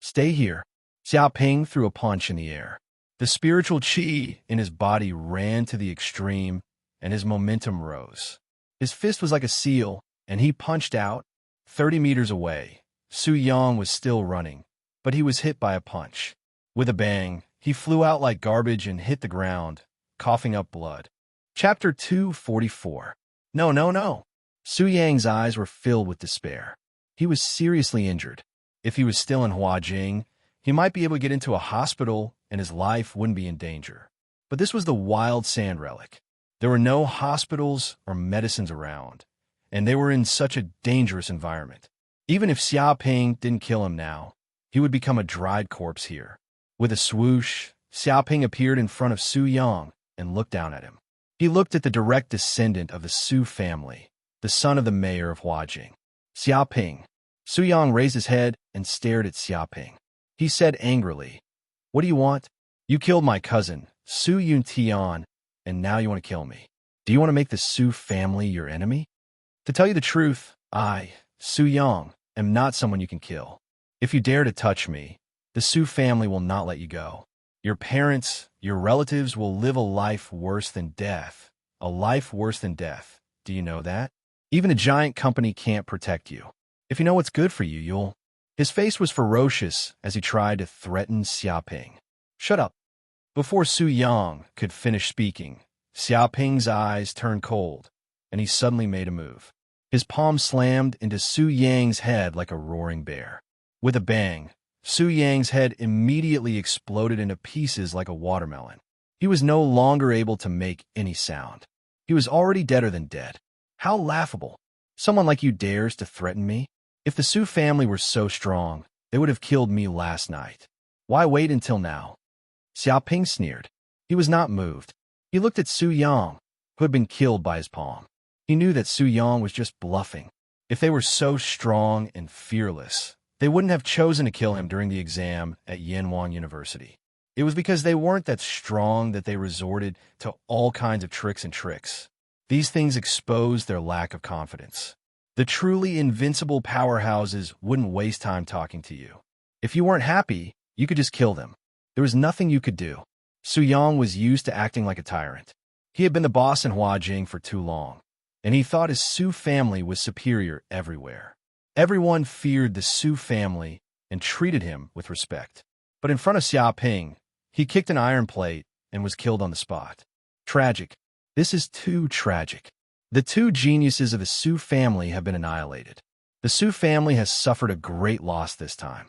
Stay here. Xiao Ping threw a punch in the air. The spiritual qi in his body ran to the extreme, and his momentum rose. His fist was like a seal, and he punched out. 30 meters away, Su Yang was still running, but he was hit by a punch. With a bang, he flew out like garbage and hit the ground, coughing up blood. Chapter 244. No. Su Yang's eyes were filled with despair. He was seriously injured. If he was still in Huajing, he might be able to get into a hospital and his life wouldn't be in danger. But this was the wild sand relic. There were no hospitals or medicines around, and they were in such a dangerous environment. Even if Xiao Ping didn't kill him now, he would become a dried corpse here. With a swoosh, Xiao Ping appeared in front of Su Yang and looked down at him. He looked at the direct descendant of the Su family, the son of the mayor of Huajing. Xiao Ping. Su Yang raised his head and stared at Xiao Ping. He said angrily, "What do you want? You killed my cousin, Su Yuntian, and now you want to kill me. Do you want to make the Su family your enemy? To tell you the truth, I, Su Yang, am not someone you can kill. If you dare to touch me, the Su family will not let you go. Your parents, your relatives will live a life worse than death. A life worse than death. Do you know that? Even a giant company can't protect you. If you know what's good for you, you'll..." His face was ferocious as he tried to threaten Xiao Ping. "Shut up." Before Su Yang could finish speaking, Xiao Ping's eyes turned cold, and he suddenly made a move. His palm slammed into Su Yang's head like a roaring bear. With a bang, Su Yang's head immediately exploded into pieces like a watermelon. He was no longer able to make any sound. He was already deader than dead. How laughable. Someone like you dares to threaten me? If the Su family were so strong, they would have killed me last night. Why wait until now? Xiao Ping sneered. He was not moved. He looked at Su Yang, who had been killed by his palm. He knew that Su Yang was just bluffing. If they were so strong and fearless, they wouldn't have chosen to kill him during the exam at Yanwang University. It was because they weren't that strong that they resorted to all kinds of tricks. These things exposed their lack of confidence. The truly invincible powerhouses wouldn't waste time talking to you. If you weren't happy, you could just kill them. There was nothing you could do. Su Yang was used to acting like a tyrant. He had been the boss in Huajing for too long, and he thought his Su family was superior everywhere. Everyone feared the Su family and treated him with respect. But in front of Xiao Ping, he kicked an iron plate and was killed on the spot. Tragic. This is too tragic. The 2 geniuses of the Su family have been annihilated. The Su family has suffered a great loss this time.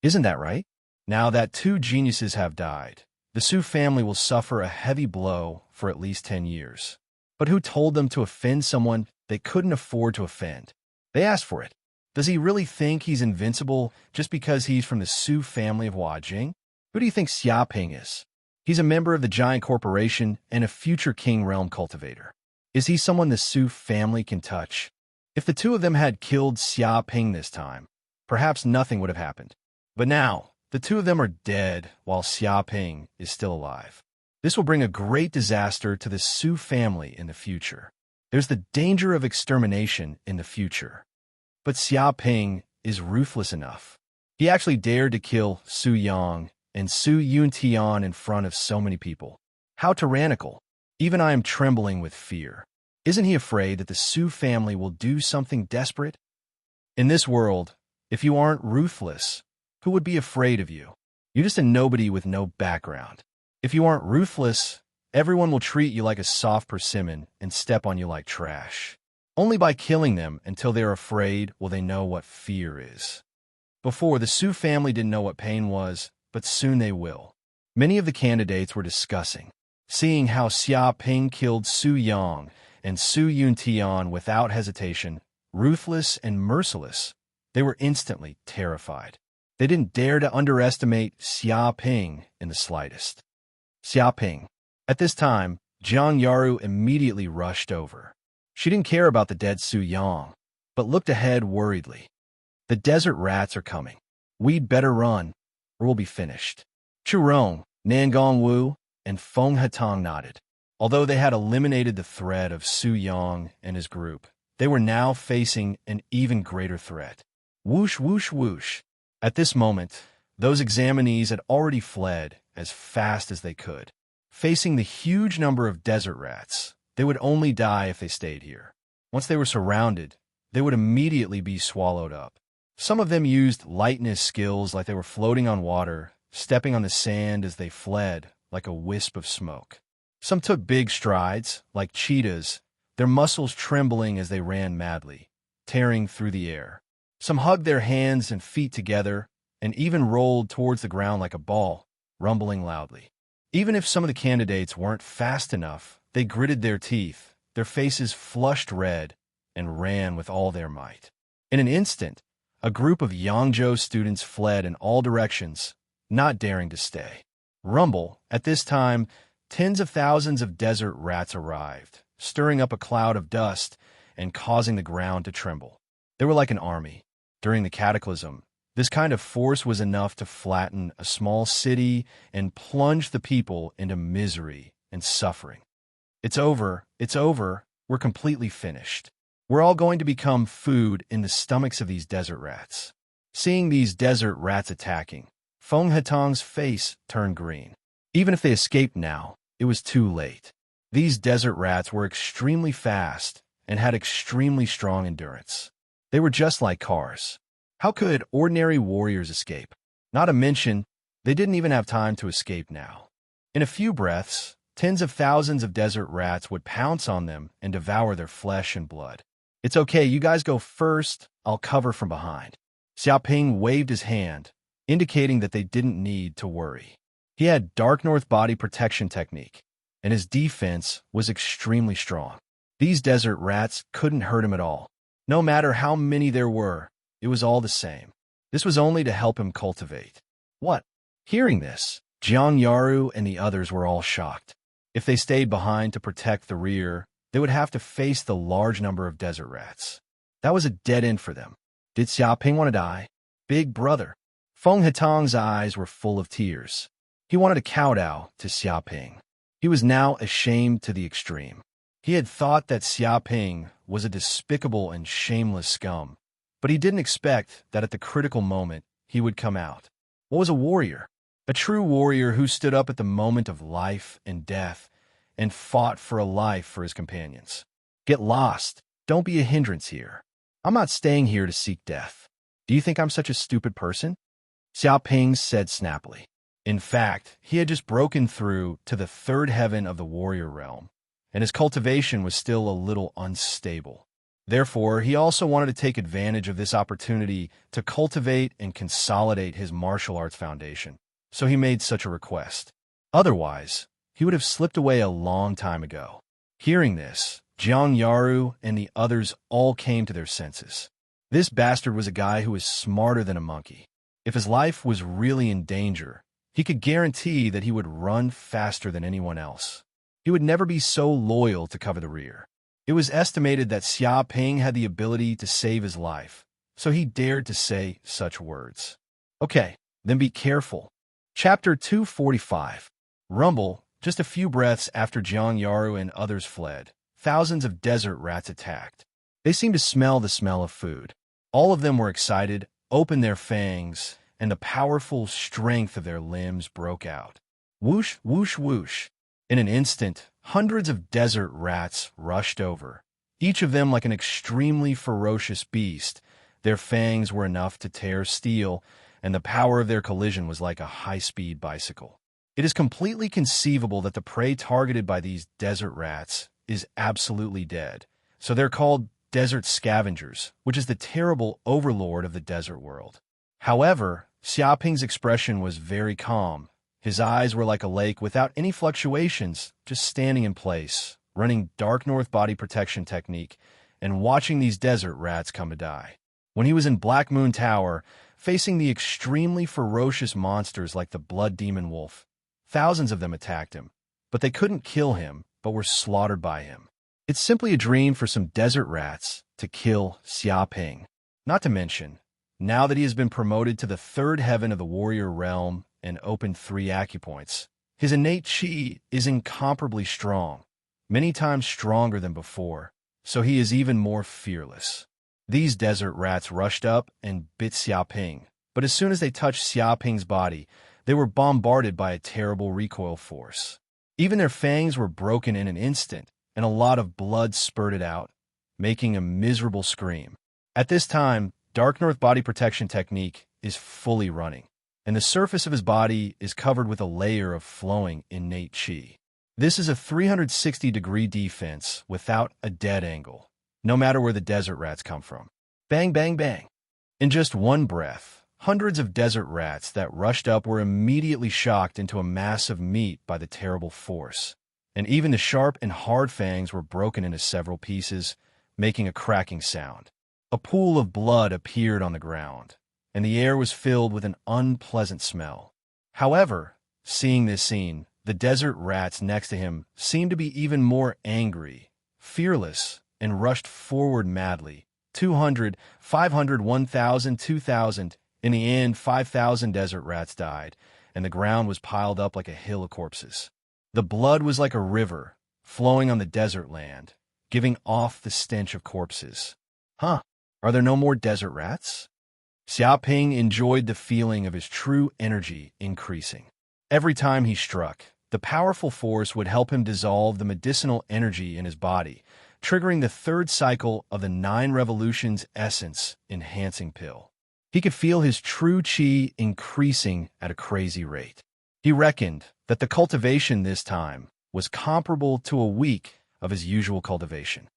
Isn't that right? Now that 2 geniuses have died, the Su family will suffer a heavy blow for at least 10 years. But who told them to offend someone they couldn't afford to offend? They asked for it. Does he really think he's invincible just because he's from the Su family of Huajing? Who do you think Xiao Ping is? He's a member of the giant corporation and a future king realm cultivator. Is he someone the Su family can touch? If the 2 of them had killed Xiao Ping this time, perhaps nothing would have happened. But now, the 2 of them are dead while Xiao Ping is still alive. This will bring a great disaster to the Su family in the future. There's the danger of extermination in the future. But Xiao Ping is ruthless enough. He actually dared to kill Su Yang and Su Yuntian in front of so many people. How tyrannical. Even I am trembling with fear. Isn't he afraid that the Su family will do something desperate? In this world, if you aren't ruthless, who would be afraid of you? You're just a nobody with no background. If you aren't ruthless, everyone will treat you like a soft persimmon and step on you like trash. Only by killing them until they're afraid will they know what fear is. Before, the Su family didn't know what pain was, but soon they will. Many of the candidates were discussing. Seeing how Xia Ping killed Su Yang and Su Yuntian without hesitation, ruthless and merciless, they were instantly terrified. They didn't dare to underestimate Xia Ping in the slightest. Xia Ping. At this time, Jiang Yaru immediately rushed over. She didn't care about the dead Su Yang, but looked ahead worriedly. The desert rats are coming. We'd better run, or we'll be finished. Chu Rong, Nangong Wu, and Feng Hatong nodded. Although they had eliminated the threat of Su Yang and his group, they were now facing an even greater threat. Whoosh, whoosh, whoosh. At this moment, those examinees had already fled as fast as they could. Facing the huge number of desert rats, they would only die if they stayed here. Once they were surrounded, they would immediately be swallowed up. Some of them used lightness skills like they were floating on water, stepping on the sand as they fled like a wisp of smoke. Some took big strides, like cheetahs, their muscles trembling as they ran madly, tearing through the air. Some hugged their hands and feet together and even rolled towards the ground like a ball, rumbling loudly. Even if some of the candidates weren't fast enough, they gritted their teeth, their faces flushed red, and ran with all their might. In an instant, a group of Yangzhou students fled in all directions, not daring to stay. Rumble, at this time, tens of thousands of desert rats arrived, stirring up a cloud of dust and causing the ground to tremble. They were like an army. During the cataclysm, this kind of force was enough to flatten a small city and plunge the people into misery and suffering. It's over, we're completely finished. We're all going to become food in the stomachs of these desert rats. Seeing these desert rats attacking, Feng Hatong's face turned green. Even if they escaped now, it was too late. These desert rats were extremely fast and had extremely strong endurance. They were just like cars. How could ordinary warriors escape? Not to mention, they didn't even have time to escape now. In a few breaths, tens of thousands of desert rats would pounce on them and devour their flesh and blood. It's okay, you guys go first, I'll cover from behind. Xiaoping waved his hand, indicating that they didn't need to worry. He had Dark North body protection technique, and his defense was extremely strong. These desert rats couldn't hurt him at all. No matter how many there were, it was all the same. This was only to help him cultivate. What? Hearing this, Jiang Yaru and the others were all shocked. If they stayed behind to protect the rear, they would have to face the large number of desert rats. That was a dead end for them. Did Xiaoping want to die? Big brother. Feng Hatong's eyes were full of tears. He wanted to kowtow to Xiaoping. He was now ashamed to the extreme. He had thought that Xiaoping was a despicable and shameless scum, but he didn't expect that at the critical moment he would come out. What was a warrior? A true warrior who stood up at the moment of life and death and fought for a life for his companions. Get lost. Don't be a hindrance here. I'm not staying here to seek death. Do you think I'm such a stupid person? Xiaoping said snappily. In fact, he had just broken through to the third heaven of the warrior realm, and his cultivation was still a little unstable. Therefore, he also wanted to take advantage of this opportunity to cultivate and consolidate his martial arts foundation, so he made such a request. Otherwise, he would have slipped away a long time ago. Hearing this, Jiang Yaru and the others all came to their senses. This bastard was a guy who was smarter than a monkey. If his life was really in danger, he could guarantee that he would run faster than anyone else. He would never be so loyal to cover the rear. It was estimated that Xiaoping had the ability to save his life, so he dared to say such words. Okay, then be careful. Chapter 245. Rumble. Just a few breaths after Jiang Yaru and others fled, thousands of desert rats attacked. They seemed to smell the smell of food. All of them were excited, opened their fangs, and the powerful strength of their limbs broke out. Whoosh, whoosh, whoosh. In an instant, hundreds of desert rats rushed over, each of them like an extremely ferocious beast. Their fangs were enough to tear steel, and the power of their collision was like a high-speed bicycle. It is completely conceivable that the prey targeted by these desert rats is absolutely dead, so they're called desert scavengers, which is the terrible overlord of the desert world. However, Xiaoping's expression was very calm. His eyes were like a lake without any fluctuations, just standing in place, running dark north body protection technique, and watching these desert rats come to die. When he was in Black Moon Tower, facing the extremely ferocious monsters like the blood demon wolf, thousands of them attacked him, but they couldn't kill him, but were slaughtered by him. It's simply a dream for some desert rats to kill Xia Ping. Not to mention, now that he has been promoted to the third heaven of the warrior realm and opened 3 acupoints, his innate chi is incomparably strong, many times stronger than before, so he is even more fearless. These desert rats rushed up and bit Xia Ping, but as soon as they touched Xia Ping's body, they were bombarded by a terrible recoil force. Even their fangs were broken in an instant, and a lot of blood spurted out, making a miserable scream. At this time, Dark North Body Protection Technique is fully running, and the surface of his body is covered with a layer of flowing innate chi. This is a 360-degree defense without a dead angle, no matter where the desert rats come from. Bang, bang, bang. In just one breath, hundreds of desert rats that rushed up were immediately shocked into a mass of meat by the terrible force, and even the sharp and hard fangs were broken into several pieces, making a cracking sound. A pool of blood appeared on the ground, and the air was filled with an unpleasant smell. However, seeing this scene, the desert rats next to him seemed to be even more angry, fearless, and rushed forward madly. 200, 500, 1,000, 2,000. In the end, 5,000 desert rats died, and the ground was piled up like a hill of corpses. The blood was like a river, flowing on the desert land, giving off the stench of corpses. Huh, are there no more desert rats? Xia Ping enjoyed the feeling of his true energy increasing. Every time he struck, the powerful force would help him dissolve the medicinal energy in his body, triggering the third cycle of the 9 Revolutions Essence Enhancing Pill. He could feel his true chi increasing at a crazy rate. He reckoned that the cultivation this time was comparable to a week of his usual cultivation.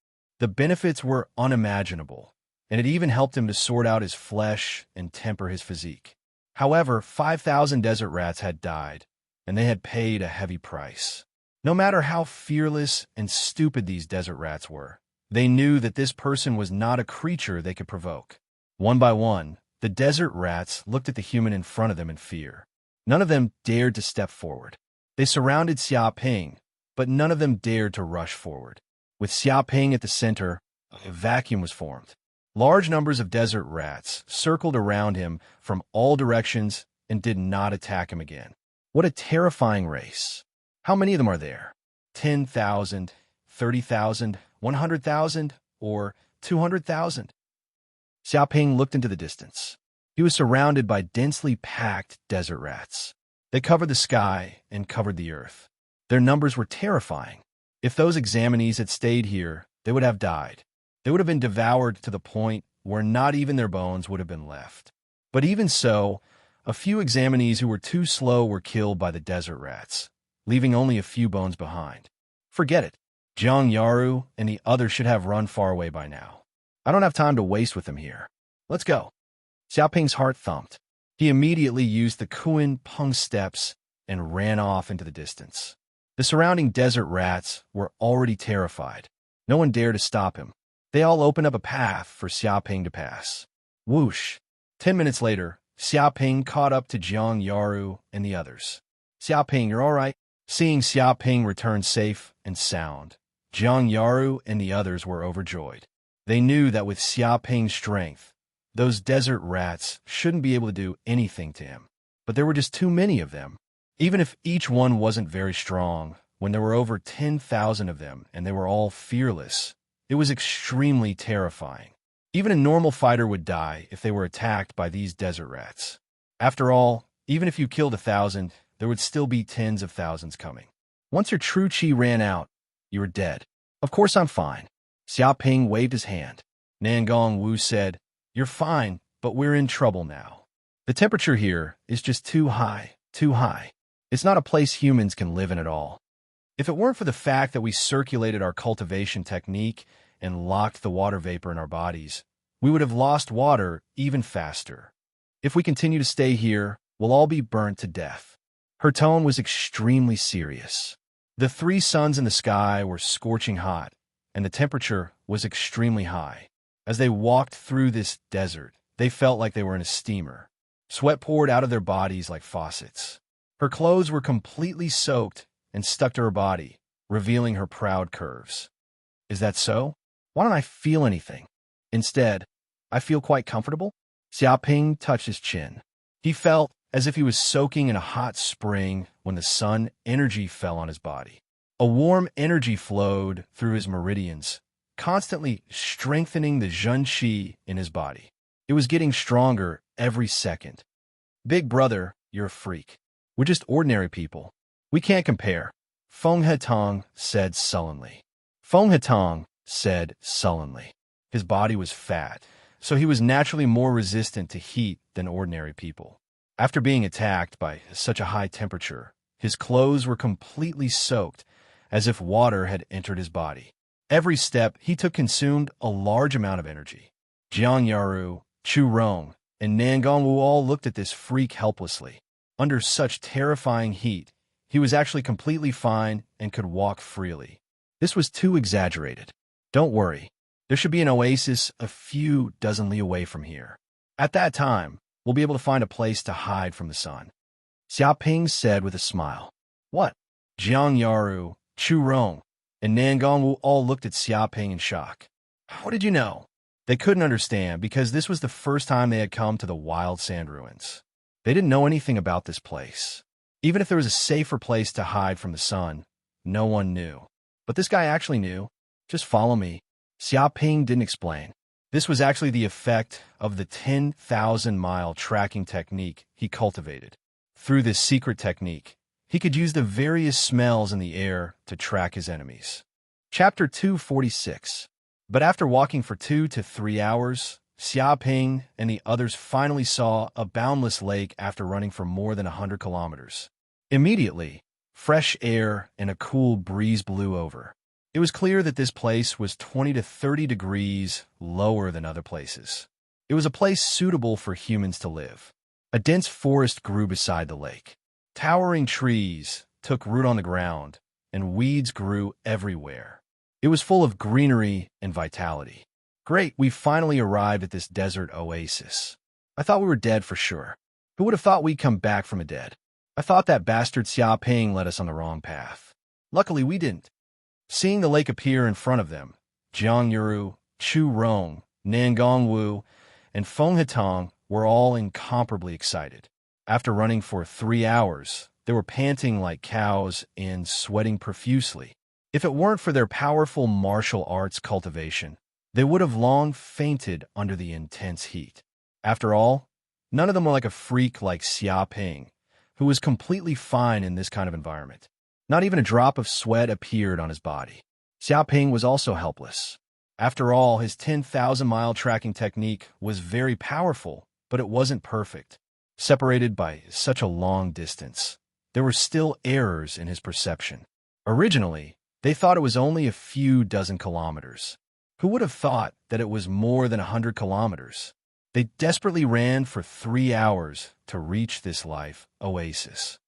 The benefits were unimaginable, and it even helped him to sort out his flesh and temper his physique. However, 5,000 desert rats had died, and they had paid a heavy price. No matter how fearless and stupid these desert rats were, they knew that this person was not a creature they could provoke. One by one, the desert rats looked at the human in front of them in fear. None of them dared to step forward. They surrounded Xia Ping, but none of them dared to rush forward. With Xia Ping at the center, a vacuum was formed. Large numbers of desert rats circled around him from all directions and did not attack him again. What a terrifying race. How many of them are there? 10,000, 30,000, 100,000, or 200,000? Xia Ping looked into the distance. He was surrounded by densely packed desert rats. They covered the sky and covered the earth. Their numbers were terrifying. If those examinees had stayed here, they would have died. They would have been devoured to the point where not even their bones would have been left. But even so, a few examinees who were too slow were killed by the desert rats, leaving only a few bones behind. Forget it. Jiang Yaru and the others should have run far away by now. I don't have time to waste with them here. Let's go. Xia Ping's heart thumped. He immediately used the Kuan Peng steps and ran off into the distance. The surrounding desert rats were already terrified. No one dared to stop him. They all opened up a path for Xia Ping to pass. Whoosh! 10 minutes later, Xia Ping caught up to Jiang Yaru and the others. Xia Ping, you're all right? Seeing Xia Ping return safe and sound, Jiang Yaru and the others were overjoyed. They knew that with Xia Ping's strength, those desert rats shouldn't be able to do anything to him. But there were just too many of them. Even if each one wasn't very strong, when there were over 10,000 of them and they were all fearless, it was extremely terrifying. Even a normal fighter would die if they were attacked by these desert rats. After all, even if you killed 1,000, there would still be tens of thousands coming. Once your true chi ran out, you were dead. Of course I'm fine. Xia Ping waved his hand. Nangong Wu said, "You're fine, but we're in trouble now. The temperature here is just too high, too high. It's not a place humans can live in at all. If it weren't for the fact that we circulated our cultivation technique and locked the water vapor in our bodies, we would have lost water even faster. If we continue to stay here, we'll all be burnt to death." Her tone was extremely serious. The three suns in the sky were scorching hot, and the temperature was extremely high. As they walked through this desert, they felt like they were in a steamer. Sweat poured out of their bodies like faucets. Her clothes were completely soaked and stuck to her body, revealing her proud curves. Is that so? Why don't I feel anything? Instead, I feel quite comfortable. Xiaoping touched his chin. He felt as if he was soaking in a hot spring when the sun energy fell on his body. A warm energy flowed through his meridians, constantly strengthening the Zhen Qi in his body. It was getting stronger every second. Big brother, you're a freak. We're just ordinary people. We can't compare, Feng Hetong said sullenly. His body was fat, so he was naturally more resistant to heat than ordinary people. After being attacked by such a high temperature, his clothes were completely soaked, as if water had entered his body. Every step he took consumed a large amount of energy. Jiang Yaru, Chu Rong, and Nangang Wu all looked at this freak helplessly. Under such terrifying heat, he was actually completely fine and could walk freely. This was too exaggerated. Don't worry. There should be an oasis a few dozen li away from here. At that time, we'll be able to find a place to hide from the sun. Xiaoping said with a smile. What? Jiang Yaru, Chu Rong, and Nangang Wu all looked at Xiaoping in shock. How did you know? They couldn't understand because this was the first time they had come to the wild sand ruins. They didn't know anything about this place. Even if there was a safer place to hide from the sun, no one knew. But this guy actually knew. Just follow me. Xiaoping didn't explain. This was actually the effect of the 10,000-mile tracking technique he cultivated. Through this secret technique, he could use the various smells in the air to track his enemies. Chapter 246. But after walking for 2 to 3 hours, Xiaoping and the others finally saw a boundless lake after running for more than 100 kilometers. Immediately, fresh air and a cool breeze blew over. It was clear that this place was 20 to 30 degrees lower than other places. It was a place suitable for humans to live. A dense forest grew beside the lake. Towering trees took root on the ground, and weeds grew everywhere. It was full of greenery and vitality. Great, we finally arrived at this desert oasis. I thought we were dead for sure. Who would have thought we'd come back from the dead? I thought that bastard Xiaoping led us on the wrong path. Luckily, we didn't. Seeing the lake appear in front of them, Jiang Yaru, Chu Rong, Nangang Wu, and Feng Hetong were all incomparably excited. After running for 3 hours, they were panting like cows and sweating profusely. If it weren't for their powerful martial arts cultivation, they would have long fainted under the intense heat. After all, none of them were like a freak like Xiaoping, who was completely fine in this kind of environment. Not even a drop of sweat appeared on his body. Xiaoping was also helpless. After all, his 10,000-mile tracking technique was very powerful, but it wasn't perfect. Separated by such a long distance, there were still errors in his perception. Originally, they thought it was only a few dozen kilometers. Who would have thought that it was more than 100 kilometers? They desperately ran for 3 hours to reach this life oasis.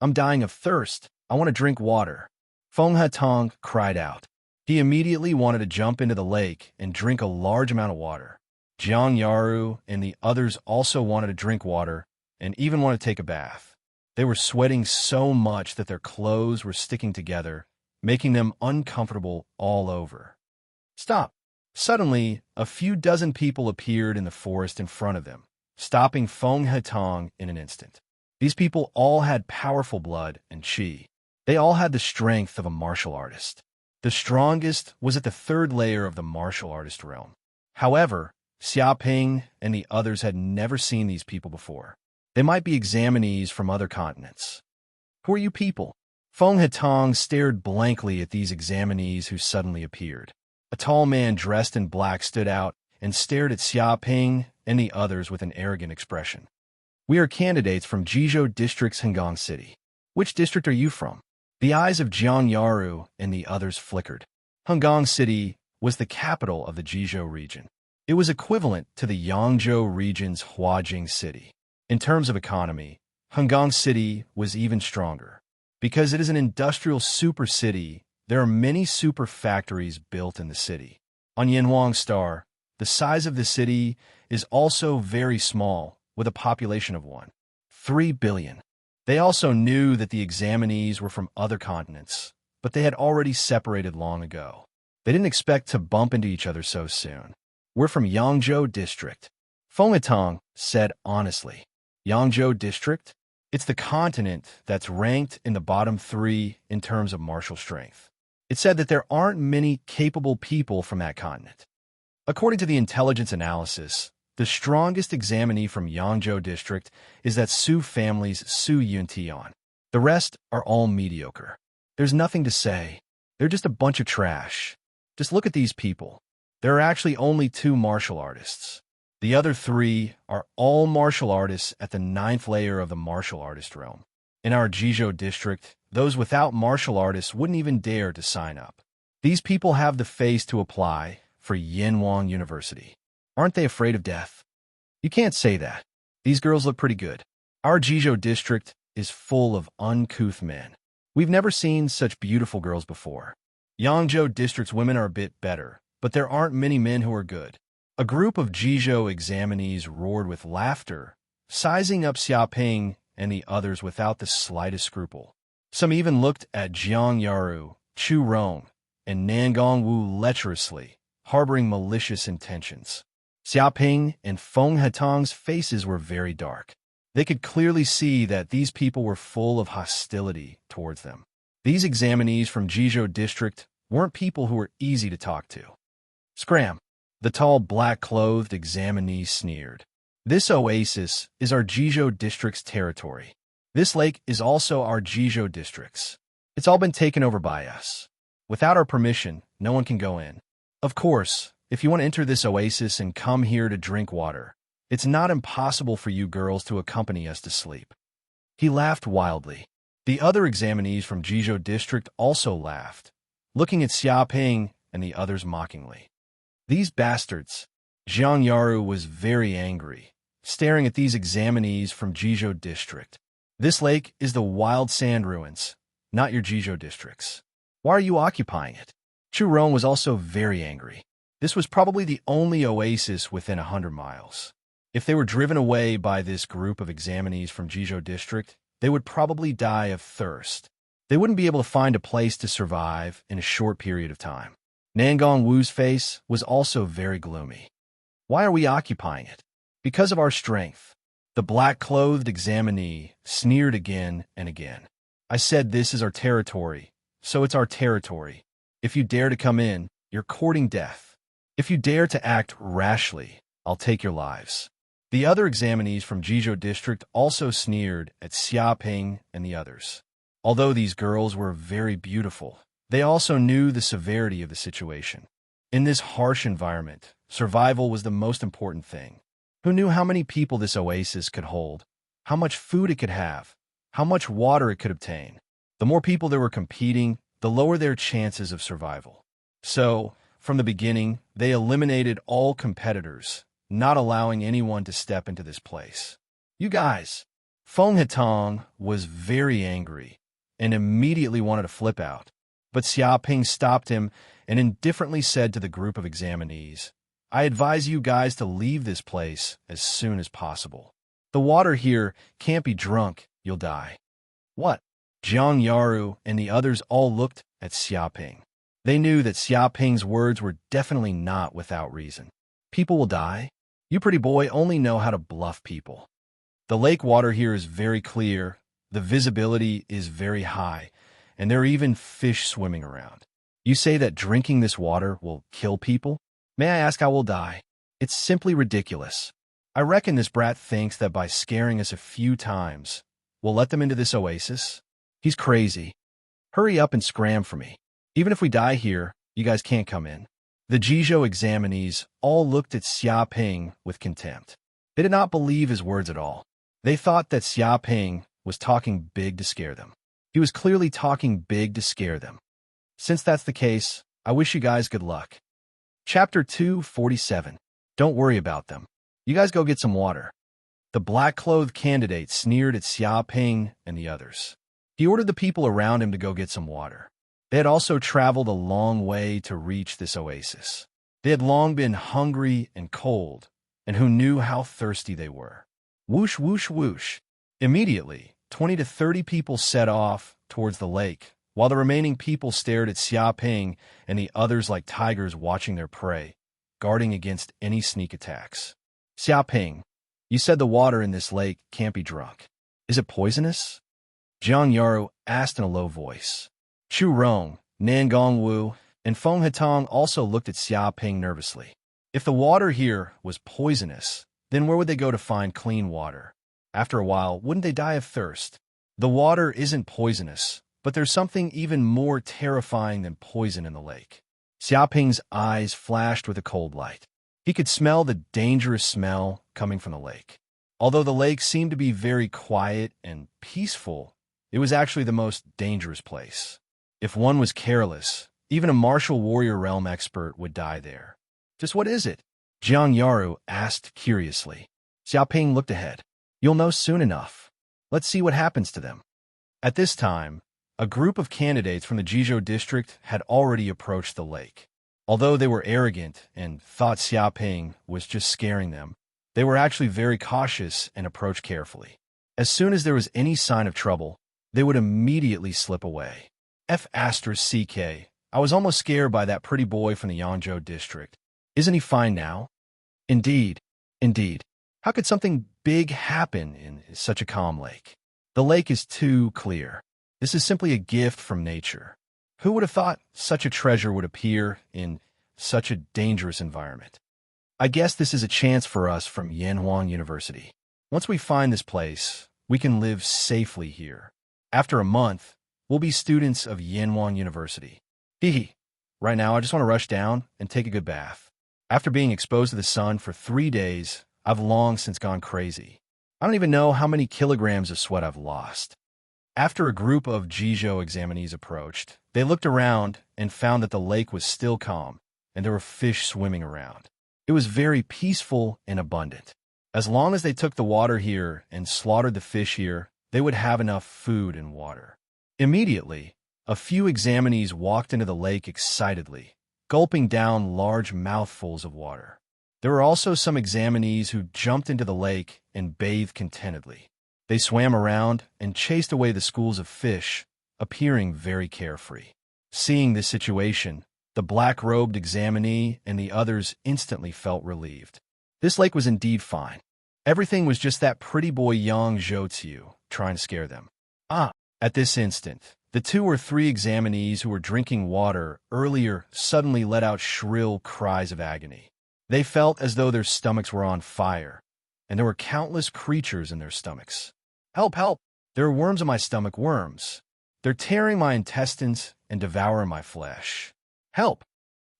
I'm dying of thirst. I want to drink water. Feng Hetong cried out. He immediately wanted to jump into the lake and drink a large amount of water. Jiang Yaru and the others also wanted to drink water and even want to take a bath. They were sweating so much that their clothes were sticking together, making them uncomfortable all over. Stop! Suddenly, a few dozen people appeared in the forest in front of them, stopping Feng Hetong in an instant. These people all had powerful blood and qi. They all had the strength of a martial artist. The strongest was at the third layer of the martial artist realm. However, Xiaoping and the others had never seen these people before. They might be examinees from other continents. Who are you people? Feng Hetong stared blankly at these examinees who suddenly appeared. A tall man dressed in black stood out and stared at Xiaoping and the others with an arrogant expression. We are candidates from Jizhou District's Henggang City. Which district are you from? The eyes of Jiang Yaru and the others flickered. Henggang City was the capital of the Jizhou region. It was equivalent to the Yangzhou region's Huajing City. In terms of economy, Hanggang City was even stronger. Because it is an industrial super city, there are many super factories built in the city. On Yanwang Star, the size of the city is also very small, with a population of 3 billion. They also knew that the examinees were from other continents, but they had already separated long ago. They didn't expect to bump into each other so soon. We're from Yangzhou District, Feng Yitong said honestly. Yangzhou District? It's the continent that's ranked in the bottom 3 in terms of martial strength. It said that there aren't many capable people from that continent. According to the intelligence analysis, the strongest examinee from Yangzhou District is that Su family's Su Yuntian. The rest are all mediocre. There's nothing to say. They're just a bunch of trash. Just look at these people. There are actually only 2 martial artists. The other 3 are all martial artists at the 9th layer of the martial artist realm. In our Jizhou district, those without martial artists wouldn't even dare to sign up. These people have the face to apply for Yanwang University. Aren't they afraid of death? You can't say that. These girls look pretty good. Our Jizhou district is full of uncouth men. We've never seen such beautiful girls before. Yangzhou district's women are a bit better, but there aren't many men who are good. A group of Jizhou examinees roared with laughter, sizing up Xiaoping and the others without the slightest scruple. Some even looked at Jiang Yaru, Chu Rong, and Nangong Wu lecherously, harboring malicious intentions. Xiaoping and Feng Hetong's faces were very dark. They could clearly see that these people were full of hostility towards them. These examinees from Jizhou district weren't people who were easy to talk to. Scram! The tall, black-clothed examinee sneered. This oasis is our Jizhou district's territory. This lake is also our Jizhou district's. It's all been taken over by us. Without our permission, no one can go in. Of course, if you want to enter this oasis and come here to drink water, it's not impossible for you girls to accompany us to sleep. He laughed wildly. The other examinees from Jizhou district also laughed, looking at Xiaoping and the others mockingly. These bastards! Jiang Yaru was very angry, staring at these examinees from Jizhou district. This lake is the wild sand ruins, not your Jizhou districts. Why are you occupying it? Chu Rong was also very angry. This was probably the only oasis within 100 miles. If they were driven away by this group of examinees from Jizhou district, they would probably die of thirst. They wouldn't be able to find a place to survive in a short period of time. Nangong Wu's face was also very gloomy. Why are we occupying it? Because of our strength. The black-clothed examinee sneered again and again. I said this is our territory, so it's our territory. If you dare to come in, you're courting death. If you dare to act rashly, I'll take your lives. The other examinees from Jizhou district also sneered at Xiaoping and the others. Although these girls were very beautiful, they also knew the severity of the situation. In this harsh environment, survival was the most important thing. Who knew how many people this oasis could hold, how much food it could have, how much water it could obtain? The more people there were competing, the lower their chances of survival. So, from the beginning, they eliminated all competitors, not allowing anyone to step into this place. You guys! Feng Hetong was very angry and immediately wanted to flip out. But Xiaoping stopped him and indifferently said to the group of examinees, I advise you guys to leave this place as soon as possible. The water here can't be drunk, you'll die. What? Jiang Yaru and the others all looked at Xiaoping. They knew that Xiaoping's words were definitely not without reason. People will die? You pretty boy only know how to bluff people. The lake water here is very clear, the visibility is very high, and there are even fish swimming around. You say that drinking this water will kill people? May I ask how we'll die? It's simply ridiculous. I reckon this brat thinks that by scaring us a few times, we'll let them into this oasis? He's crazy. Hurry up and scram for me. Even if we die here, you guys can't come in. The Jizhou examinees all looked at Xiaoping with contempt. They did not believe his words at all. They thought that Xiaoping was talking big to scare them. He was clearly talking big to scare them. Since that's the case, I wish you guys good luck. Chapter 247. Don't worry about them. You guys go get some water. The black-clothed candidate sneered at Xia Ping and the others. He ordered the people around him to go get some water. They had also traveled a long way to reach this oasis. They had long been hungry and cold, and who knew how thirsty they were. Whoosh, whoosh, whoosh. Immediately, 20 to 30 people set off towards the lake, while the remaining people stared at Xia Ping and the others like tigers watching their prey, guarding against any sneak attacks. Xia Ping, you said the water in this lake can't be drunk. Is it poisonous? Jiang Yaru asked in a low voice. Chu Rong, Nan Gongwu, and Feng Hetong also looked at Xia Ping nervously. If the water here was poisonous, then where would they go to find clean water? After a while, wouldn't they die of thirst? The water isn't poisonous, but there's something even more terrifying than poison in the lake. Xia Ping's eyes flashed with a cold light. He could smell the dangerous smell coming from the lake. Although the lake seemed to be very quiet and peaceful, it was actually the most dangerous place. If one was careless, even a martial warrior realm expert would die there. Just what is it? Jiang Yaru asked curiously. Xia Ping looked ahead. You'll know soon enough. Let's see what happens to them. At this time, a group of candidates from the Jizhou district had already approached the lake. Although they were arrogant and thought Xia Ping was just scaring them, they were actually very cautious and approached carefully. As soon as there was any sign of trouble, they would immediately slip away. F***CK, I was almost scared by that pretty boy from the Yangzhou district. Isn't he fine now? Indeed, indeed. How could something big happen in such a calm lake? The lake is too clear. This is simply a gift from nature. Who would have thought such a treasure would appear in such a dangerous environment? I guess this is a chance for us from Yanhuang University. Once we find this place, we can live safely here. After a month, we'll be students of Yanhuang University. Hee. Right now, I just want to rush down and take a good bath. After being exposed to the sun for 3 days, I've long since gone crazy. I don't even know how many kilograms of sweat I've lost. After a group of Jizhou examinees approached, they looked around and found that the lake was still calm, and there were fish swimming around. It was very peaceful and abundant. As long as they took the water here and slaughtered the fish here, they would have enough food and water. Immediately, a few examinees walked into the lake excitedly, gulping down large mouthfuls of water. There were also some examinees who jumped into the lake and bathed contentedly. They swam around and chased away the schools of fish, appearing very carefree. Seeing this situation, the black-robed examinee and the others instantly felt relieved. This lake was indeed fine. Everything was just that pretty boy Yang Zhoutiu trying to scare them. At this instant, the 2 or 3 examinees who were drinking water earlier suddenly let out shrill cries of agony. They felt as though their stomachs were on fire, and there were countless creatures in their stomachs. Help, help! There are worms in my stomach, worms. They're tearing my intestines and devouring my flesh. Help!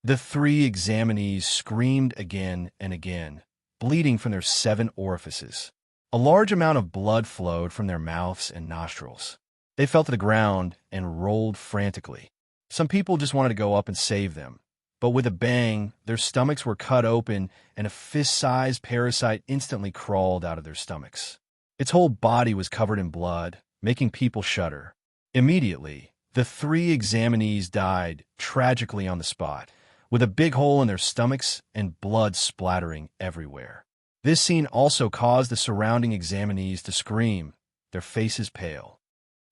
The 3 examinees screamed again and again, bleeding from their 7 orifices. A large amount of blood flowed from their mouths and nostrils. They fell to the ground and rolled frantically. Some people just wanted to go up and save them, but with a bang, their stomachs were cut open and a fist-sized parasite instantly crawled out of their stomachs. Its whole body was covered in blood, making people shudder. Immediately, the 3 examinees died tragically on the spot, with a big hole in their stomachs and blood splattering everywhere. This scene also caused the surrounding examinees to scream, their faces pale.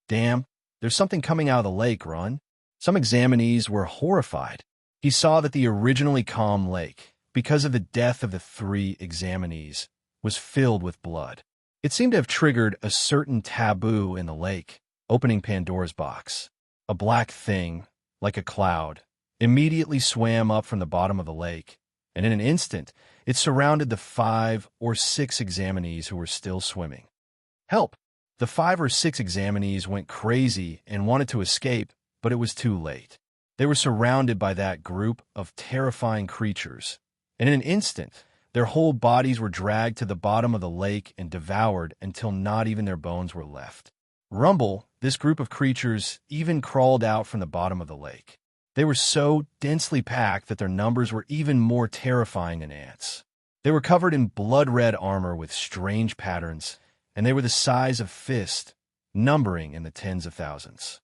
Damn, there's something coming out of the lake, Run. Some examinees were horrified. He saw that the originally calm lake, because of the death of the 3 examinees, was filled with blood. It seemed to have triggered a certain taboo in the lake, opening Pandora's box. A black thing, like a cloud, immediately swam up from the bottom of the lake, and in an instant, it surrounded the 5 or 6 examinees who were still swimming. Help! The 5 or 6 examinees went crazy and wanted to escape, but it was too late. They were surrounded by that group of terrifying creatures, and in an instant, their whole bodies were dragged to the bottom of the lake and devoured until not even their bones were left. Rumble, this group of creatures, even crawled out from the bottom of the lake. They were so densely packed that their numbers were even more terrifying than ants. They were covered in blood-red armor with strange patterns, and they were the size of fists, numbering in the tens of thousands.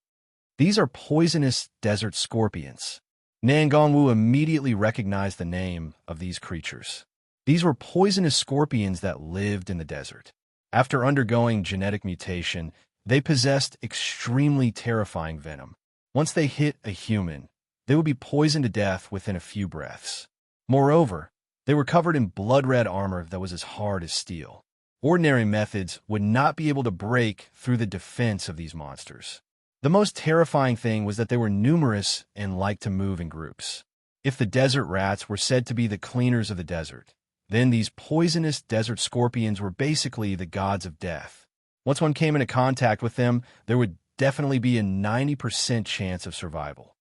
These are poisonous desert scorpions. Nangongwu immediately recognized the name of these creatures. These were poisonous scorpions that lived in the desert. After undergoing genetic mutation, they possessed extremely terrifying venom. Once they hit a human, they would be poisoned to death within a few breaths. Moreover, they were covered in blood-red armor that was as hard as steel. Ordinary methods would not be able to break through the defense of these monsters. The most terrifying thing was that they were numerous and liked to move in groups. If the desert rats were said to be the cleaners of the desert, then these poisonous desert scorpions were basically the gods of death. Once one came into contact with them, there would definitely be a 90% chance of survival.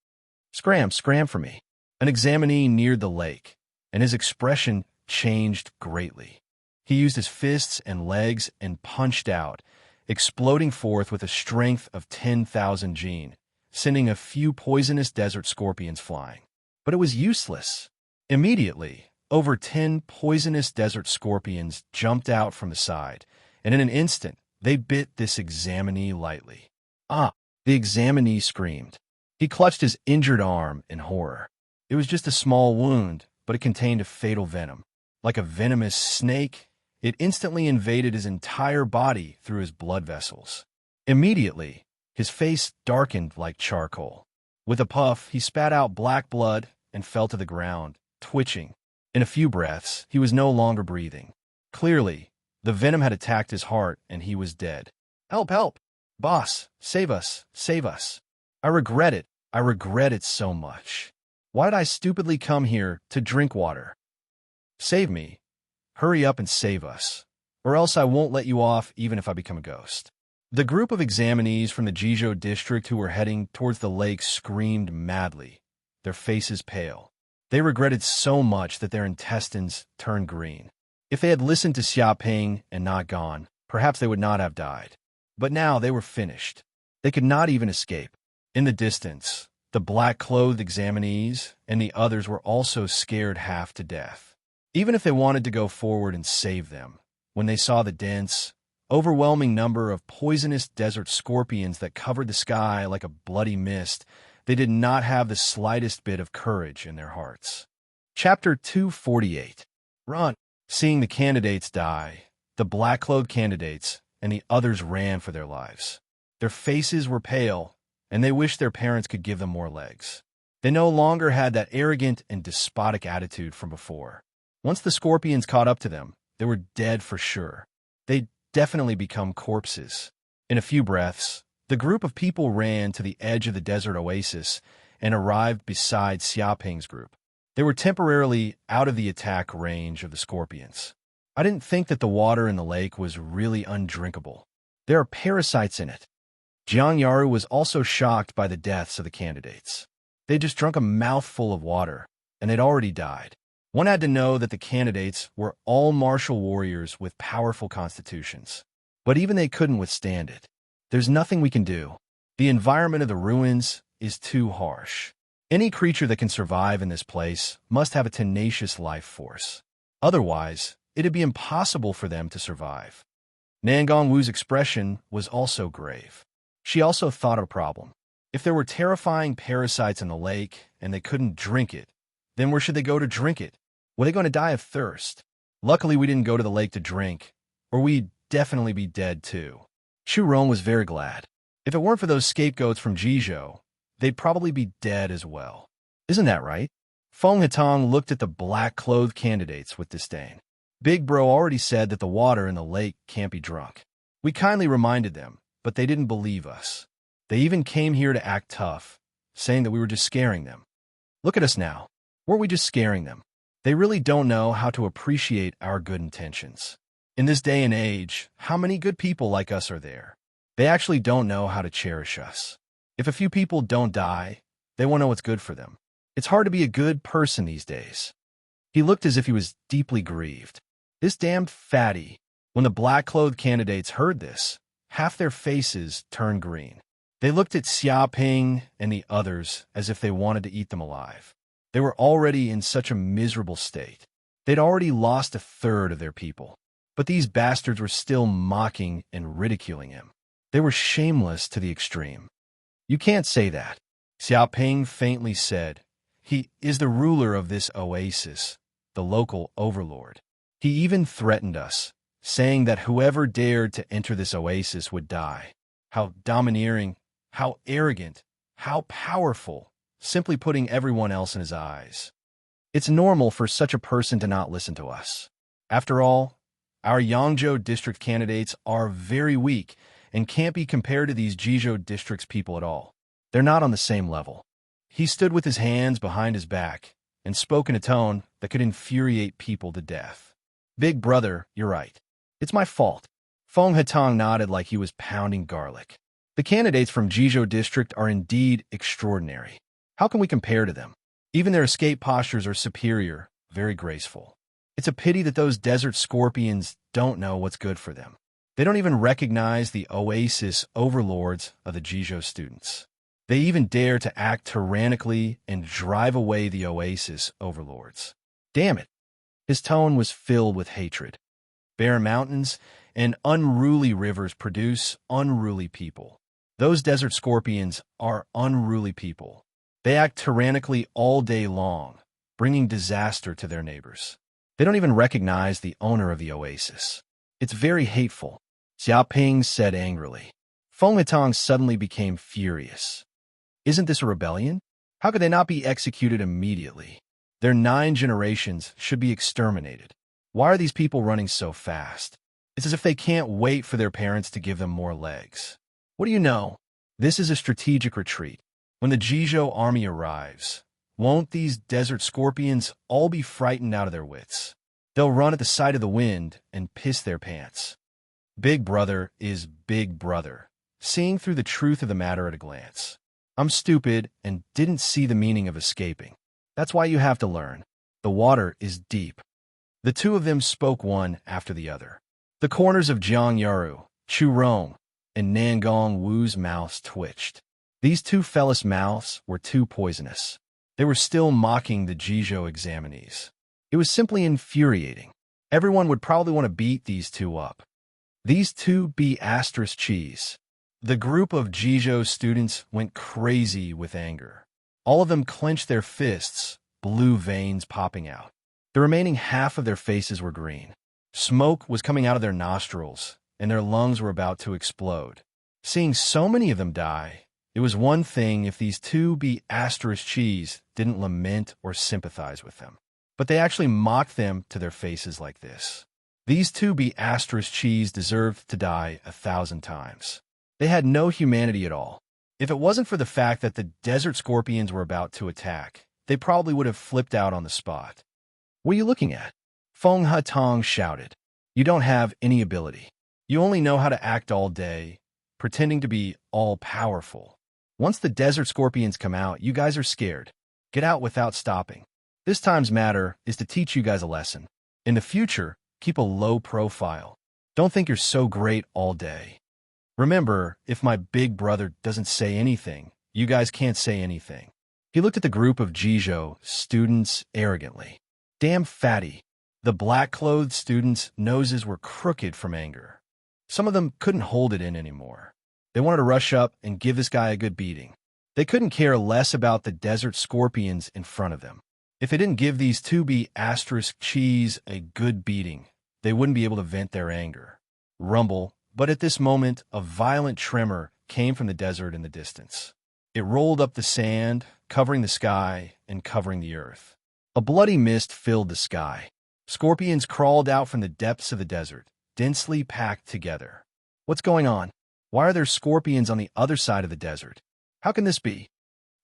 Scram for me. An examinee neared the lake, and his expression changed greatly. He used his fists and legs and punched out, exploding forth with a strength of 10,000 Jin, sending a few poisonous desert scorpions flying. But it was useless. Immediately, over 10 poisonous desert scorpions jumped out from the side, and in an instant, they bit this examinee lightly. Ah! The examinee screamed. He clutched his injured arm in horror. It was just a small wound, but it contained a fatal venom. Like a venomous snake, it instantly invaded his entire body through his blood vessels. Immediately, his face darkened like charcoal. With a puff, he spat out black blood and fell to the ground, twitching. In a few breaths, he was no longer breathing. Clearly, the venom had attacked his heart and he was dead. Help, help! Boss, save us, save us. I regret it so much. Why did I stupidly come here to drink water? Save me. Hurry up and save us, or else I won't let you off even if I become a ghost. The group of examinees from the Jizhou district who were heading towards the lake screamed madly, their faces pale. They regretted so much that their intestines turned green. If they had listened to Xiaoping and not gone, perhaps they would not have died. But now they were finished. They could not even escape. In the distance, the black-clothed examinees and the others were also scared half to death. Even if they wanted to go forward and save them, when they saw the dense, overwhelming number of poisonous desert scorpions that covered the sky like a bloody mist, they did not have the slightest bit of courage in their hearts. Chapter 248. Run! Seeing the candidates die, the black-clothed candidates and the others ran for their lives. Their faces were pale, and they wished their parents could give them more legs. They no longer had that arrogant and despotic attitude from before. Once the scorpions caught up to them, they were dead for sure. They'd definitely become corpses. In a few breaths, the group of people ran to the edge of the desert oasis and arrived beside Xiaoping's group. They were temporarily out of the attack range of the scorpions. I didn't think that the water in the lake was really undrinkable. There are parasites in it. Jiang Yaru was also shocked by the deaths of the candidates. They just drunk a mouthful of water, and they'd already died. One had to know that the candidates were all martial warriors with powerful constitutions. But even they couldn't withstand it. There's nothing we can do. The environment of the ruins is too harsh. Any creature that can survive in this place must have a tenacious life force. Otherwise, it'd be impossible for them to survive. Nangongwu's expression was also grave. She also thought of a problem. If there were terrifying parasites in the lake and they couldn't drink it, then where should they go to drink it? Were they going to die of thirst? Luckily, we didn't go to the lake to drink, or we'd definitely be dead too. Shu Rong was very glad. If it weren't for those scapegoats from Jizhou, they'd probably be dead as well. Isn't that right? Feng Hetong looked at the black-clothed candidates with disdain. Big Bro already said that the water in the lake can't be drunk. We kindly reminded them, but they didn't believe us. They even came here to act tough, saying that we were just scaring them. Look at us now. Weren't we just scaring them? They really don't know how to appreciate our good intentions. In this day and age, how many good people like us are there? They actually don't know how to cherish us. If a few people don't die, they won't know what's good for them. It's hard to be a good person these days. He looked as if he was deeply grieved. This damned fatty. When the black-clothed candidates heard this, half their faces turned green. They looked at Xiaoping and the others as if they wanted to eat them alive. They were already in such a miserable state. They'd already lost a third of their people. But these bastards were still mocking and ridiculing him. They were shameless to the extreme. You can't say that, Xiaoping faintly said. He is the ruler of this oasis, the local overlord. He even threatened us, saying that whoever dared to enter this oasis would die. How domineering, how arrogant, how powerful, simply putting everyone else in his eyes. It's normal for such a person to not listen to us. After all, our Yangzhou district candidates are very weak and can't be compared to these Jizhou district's people at all. They're not on the same level. He stood with his hands behind his back and spoke in a tone that could infuriate people to death. Big brother, you're right. It's my fault. Feng Hatong nodded like he was pounding garlic. The candidates from Jizhou district are indeed extraordinary. How can we compare to them? Even their escape postures are superior, very graceful. It's a pity that those desert scorpions don't know what's good for them. They don't even recognize the oasis overlords of the Jizhou students. They even dare to act tyrannically and drive away the oasis overlords. Damn it! His tone was filled with hatred. Barren mountains and unruly rivers produce unruly people. Those desert scorpions are unruly people. They act tyrannically all day long, bringing disaster to their neighbors. They don't even recognize the owner of the oasis. It's very hateful, Xiaoping said angrily. Feng Hatong suddenly became furious. Isn't this a rebellion? How could they not be executed immediately? Their 9 generations should be exterminated. Why are these people running so fast? It's as if they can't wait for their parents to give them more legs. What do you know? This is a strategic retreat. When the Jizhou army arrives, won't these desert scorpions all be frightened out of their wits? They'll run at the sight of the wind and piss their pants. Big brother is big brother, seeing through the truth of the matter at a glance. I'm stupid and didn't see the meaning of escaping. That's why you have to learn. The water is deep. The two of them spoke one after the other. The corners of Jiang Yaru, Chu Rong, and Nangong Wu's mouths twitched. These two fellas' mouths were too poisonous. They were still mocking the Jizhou examinees. It was simply infuriating. Everyone would probably want to beat these two up. These two be asterisk cheese. The group of Jizhou students went crazy with anger. All of them clenched their fists, blue veins popping out. The remaining half of their faces were green. Smoke was coming out of their nostrils, and their lungs were about to explode. Seeing so many of them die, it was one thing if these two be asterisk cheese didn't lament or sympathize with them. But they actually mocked them to their faces like this. These two be asterisk cheese deserved to die 1,000 times. They had no humanity at all. If it wasn't for the fact that the desert scorpions were about to attack, they probably would have flipped out on the spot. What are you looking at? Feng Hatong shouted. You don't have any ability. You only know how to act all day, pretending to be all-powerful. Once the desert scorpions come out, you guys are scared. Get out without stopping. This time's matter is to teach you guys a lesson. In the future, keep a low profile. Don't think you're so great all day. Remember, if my big brother doesn't say anything, you guys can't say anything. He looked at the group of Jizhou students arrogantly. Damn fatty. The black-clothed students' noses were crooked from anger. Some of them couldn't hold it in anymore. They wanted to rush up and give this guy a good beating. They couldn't care less about the desert scorpions in front of them. If they didn't give these two be asterisk cheese a good beating, they wouldn't be able to vent their anger. Rumble, but at this moment, a violent tremor came from the desert in the distance. It rolled up the sand, covering the sky and covering the earth. A bloody mist filled the sky. Scorpions crawled out from the depths of the desert, densely packed together. What's going on? Why are there scorpions on the other side of the desert? How can this be?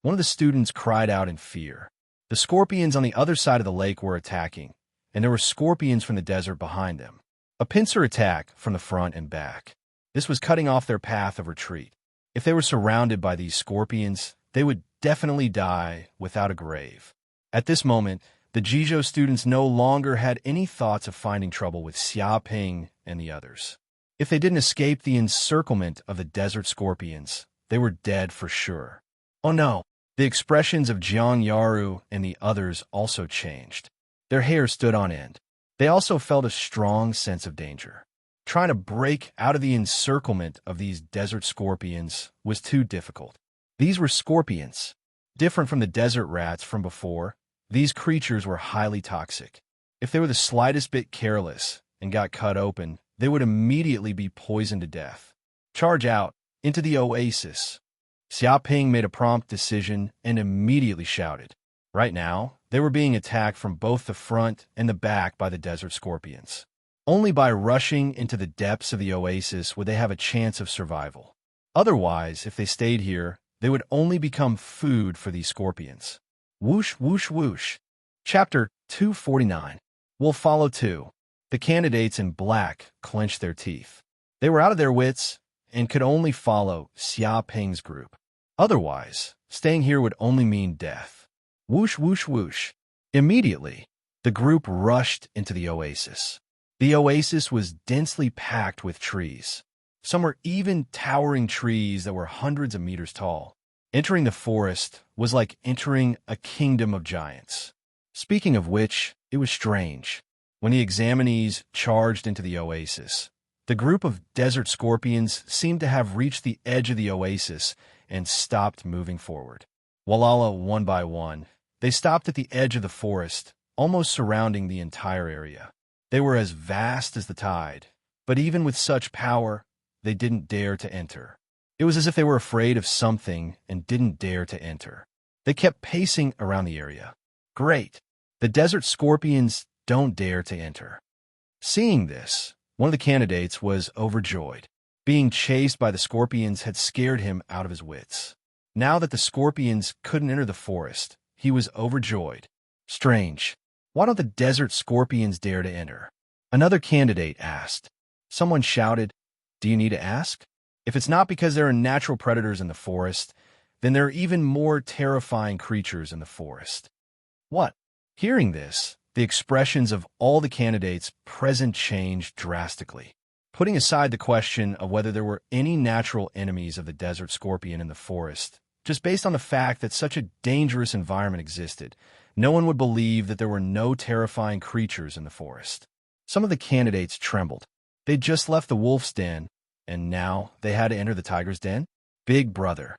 One of the students cried out in fear. The scorpions on the other side of the lake were attacking, and there were scorpions from the desert behind them. A pincer attack from the front and back. This was cutting off their path of retreat. If they were surrounded by these scorpions, they would definitely die without a grave. At this moment, the Jizhou students no longer had any thoughts of finding trouble with Xiaoping and the others. If they didn't escape the encirclement of the desert scorpions, they were dead for sure. Oh no! The expressions of Jiang Yaru and the others also changed. Their hair stood on end. They also felt a strong sense of danger. Trying to break out of the encirclement of these desert scorpions was too difficult. These were scorpions. Different from the desert rats from before, these creatures were highly toxic. If they were the slightest bit careless and got cut open, they would immediately be poisoned to death. Charge out into the oasis. Xiaoping made a prompt decision and immediately shouted. Right now, they were being attacked from both the front and the back by the desert scorpions. Only by rushing into the depths of the oasis would they have a chance of survival. Otherwise, if they stayed here, they would only become food for these scorpions. Whoosh, whoosh, whoosh. Chapter 249. Will follow too. The candidates in black clenched their teeth. They were out of their wits and could only follow Xiaoping's group. Otherwise, staying here would only mean death. Whoosh, whoosh, whoosh. Immediately, the group rushed into the oasis. The oasis was densely packed with trees. Some were even towering trees that were hundreds of meters tall. Entering the forest was like entering a kingdom of giants. Speaking of which, it was strange. When the examinees charged into the oasis, the group of desert scorpions seemed to have reached the edge of the oasis and stopped moving forward. Walala, one by one, they stopped at the edge of the forest, almost surrounding the entire area. They were as vast as the tide, but even with such power, they didn't dare to enter. It was as if they were afraid of something and didn't dare to enter. They kept pacing around the area. Great! The desert scorpions don't dare to enter. Seeing this, one of the candidates was overjoyed. Being chased by the scorpions had scared him out of his wits. Now that the scorpions couldn't enter the forest, he was overjoyed. Strange. Why don't the desert scorpions dare to enter? Another candidate asked. Someone shouted, "Do you need to ask?" If it's not because there are natural predators in the forest, then there are even more terrifying creatures in the forest. What? Hearing this, the expressions of all the candidates present changed drastically. Putting aside the question of whether there were any natural enemies of the desert scorpion in the forest, just based on the fact that such a dangerous environment existed, no one would believe that there were no terrifying creatures in the forest. Some of the candidates trembled. They'd just left the wolf's den, and now they had to enter the tiger's den? Big brother.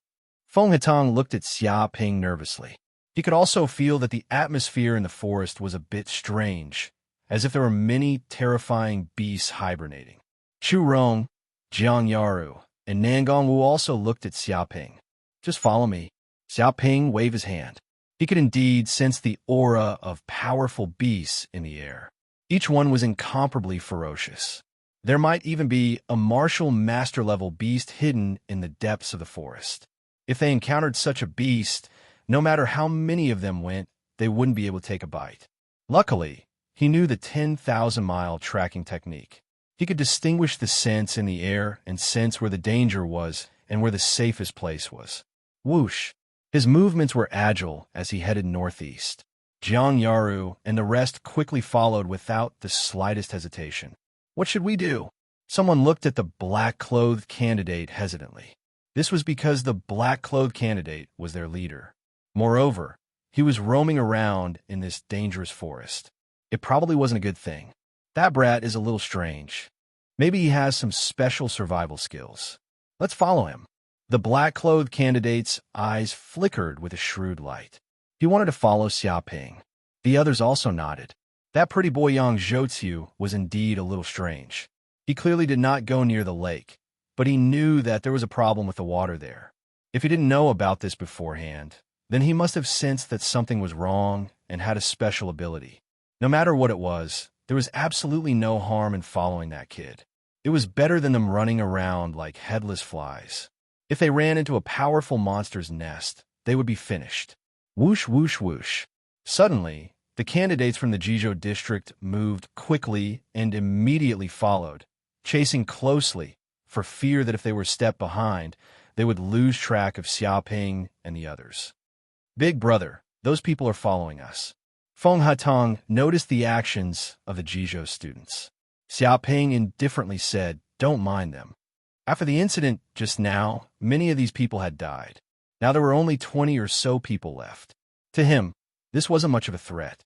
Feng Hatong looked at Xiaoping nervously. He could also feel that the atmosphere in the forest was a bit strange, as if there were many terrifying beasts hibernating. Chu Rong, Jiang Yaru, and Nangong Wu also looked at Xiaoping. Just follow me. Xiaoping waved his hand. He could indeed sense the aura of powerful beasts in the air. Each one was incomparably ferocious. There might even be a martial master-level beast hidden in the depths of the forest. If they encountered such a beast, no matter how many of them went, they wouldn't be able to take a bite. Luckily, he knew the 10,000-mile tracking technique. He could distinguish the scents in the air and sense where the danger was and where the safest place was. Whoosh! His movements were agile as he headed northeast. Jiang Yaru and the rest quickly followed without the slightest hesitation. What should we do? Someone looked at the black-clothed candidate hesitantly. This was because the black-clothed candidate was their leader. Moreover, he was roaming around in this dangerous forest. It probably wasn't a good thing. That brat is a little strange. Maybe he has some special survival skills. Let's follow him. The black-clothed candidate's eyes flickered with a shrewd light. He wanted to follow Xiaoping. The others also nodded. That pretty boy Yang Zhoutiu was indeed a little strange. He clearly did not go near the lake, but he knew that there was a problem with the water there. If he didn't know about this beforehand, then he must have sensed that something was wrong and had a special ability. No matter what it was, there was absolutely no harm in following that kid. It was better than them running around like headless flies. If they ran into a powerful monster's nest, they would be finished. Whoosh, whoosh, whoosh. Suddenly, the candidates from the Jizhou district moved quickly and immediately followed, chasing closely for fear that if they were a step behind, they would lose track of Xiaoping and the others. Big brother, those people are following us. Feng Hatong noticed the actions of the Jizhou students. Xiaoping indifferently said, "Don't mind them." After the incident just now, many of these people had died. Now there were only 20 or so people left. To him, this wasn't much of a threat.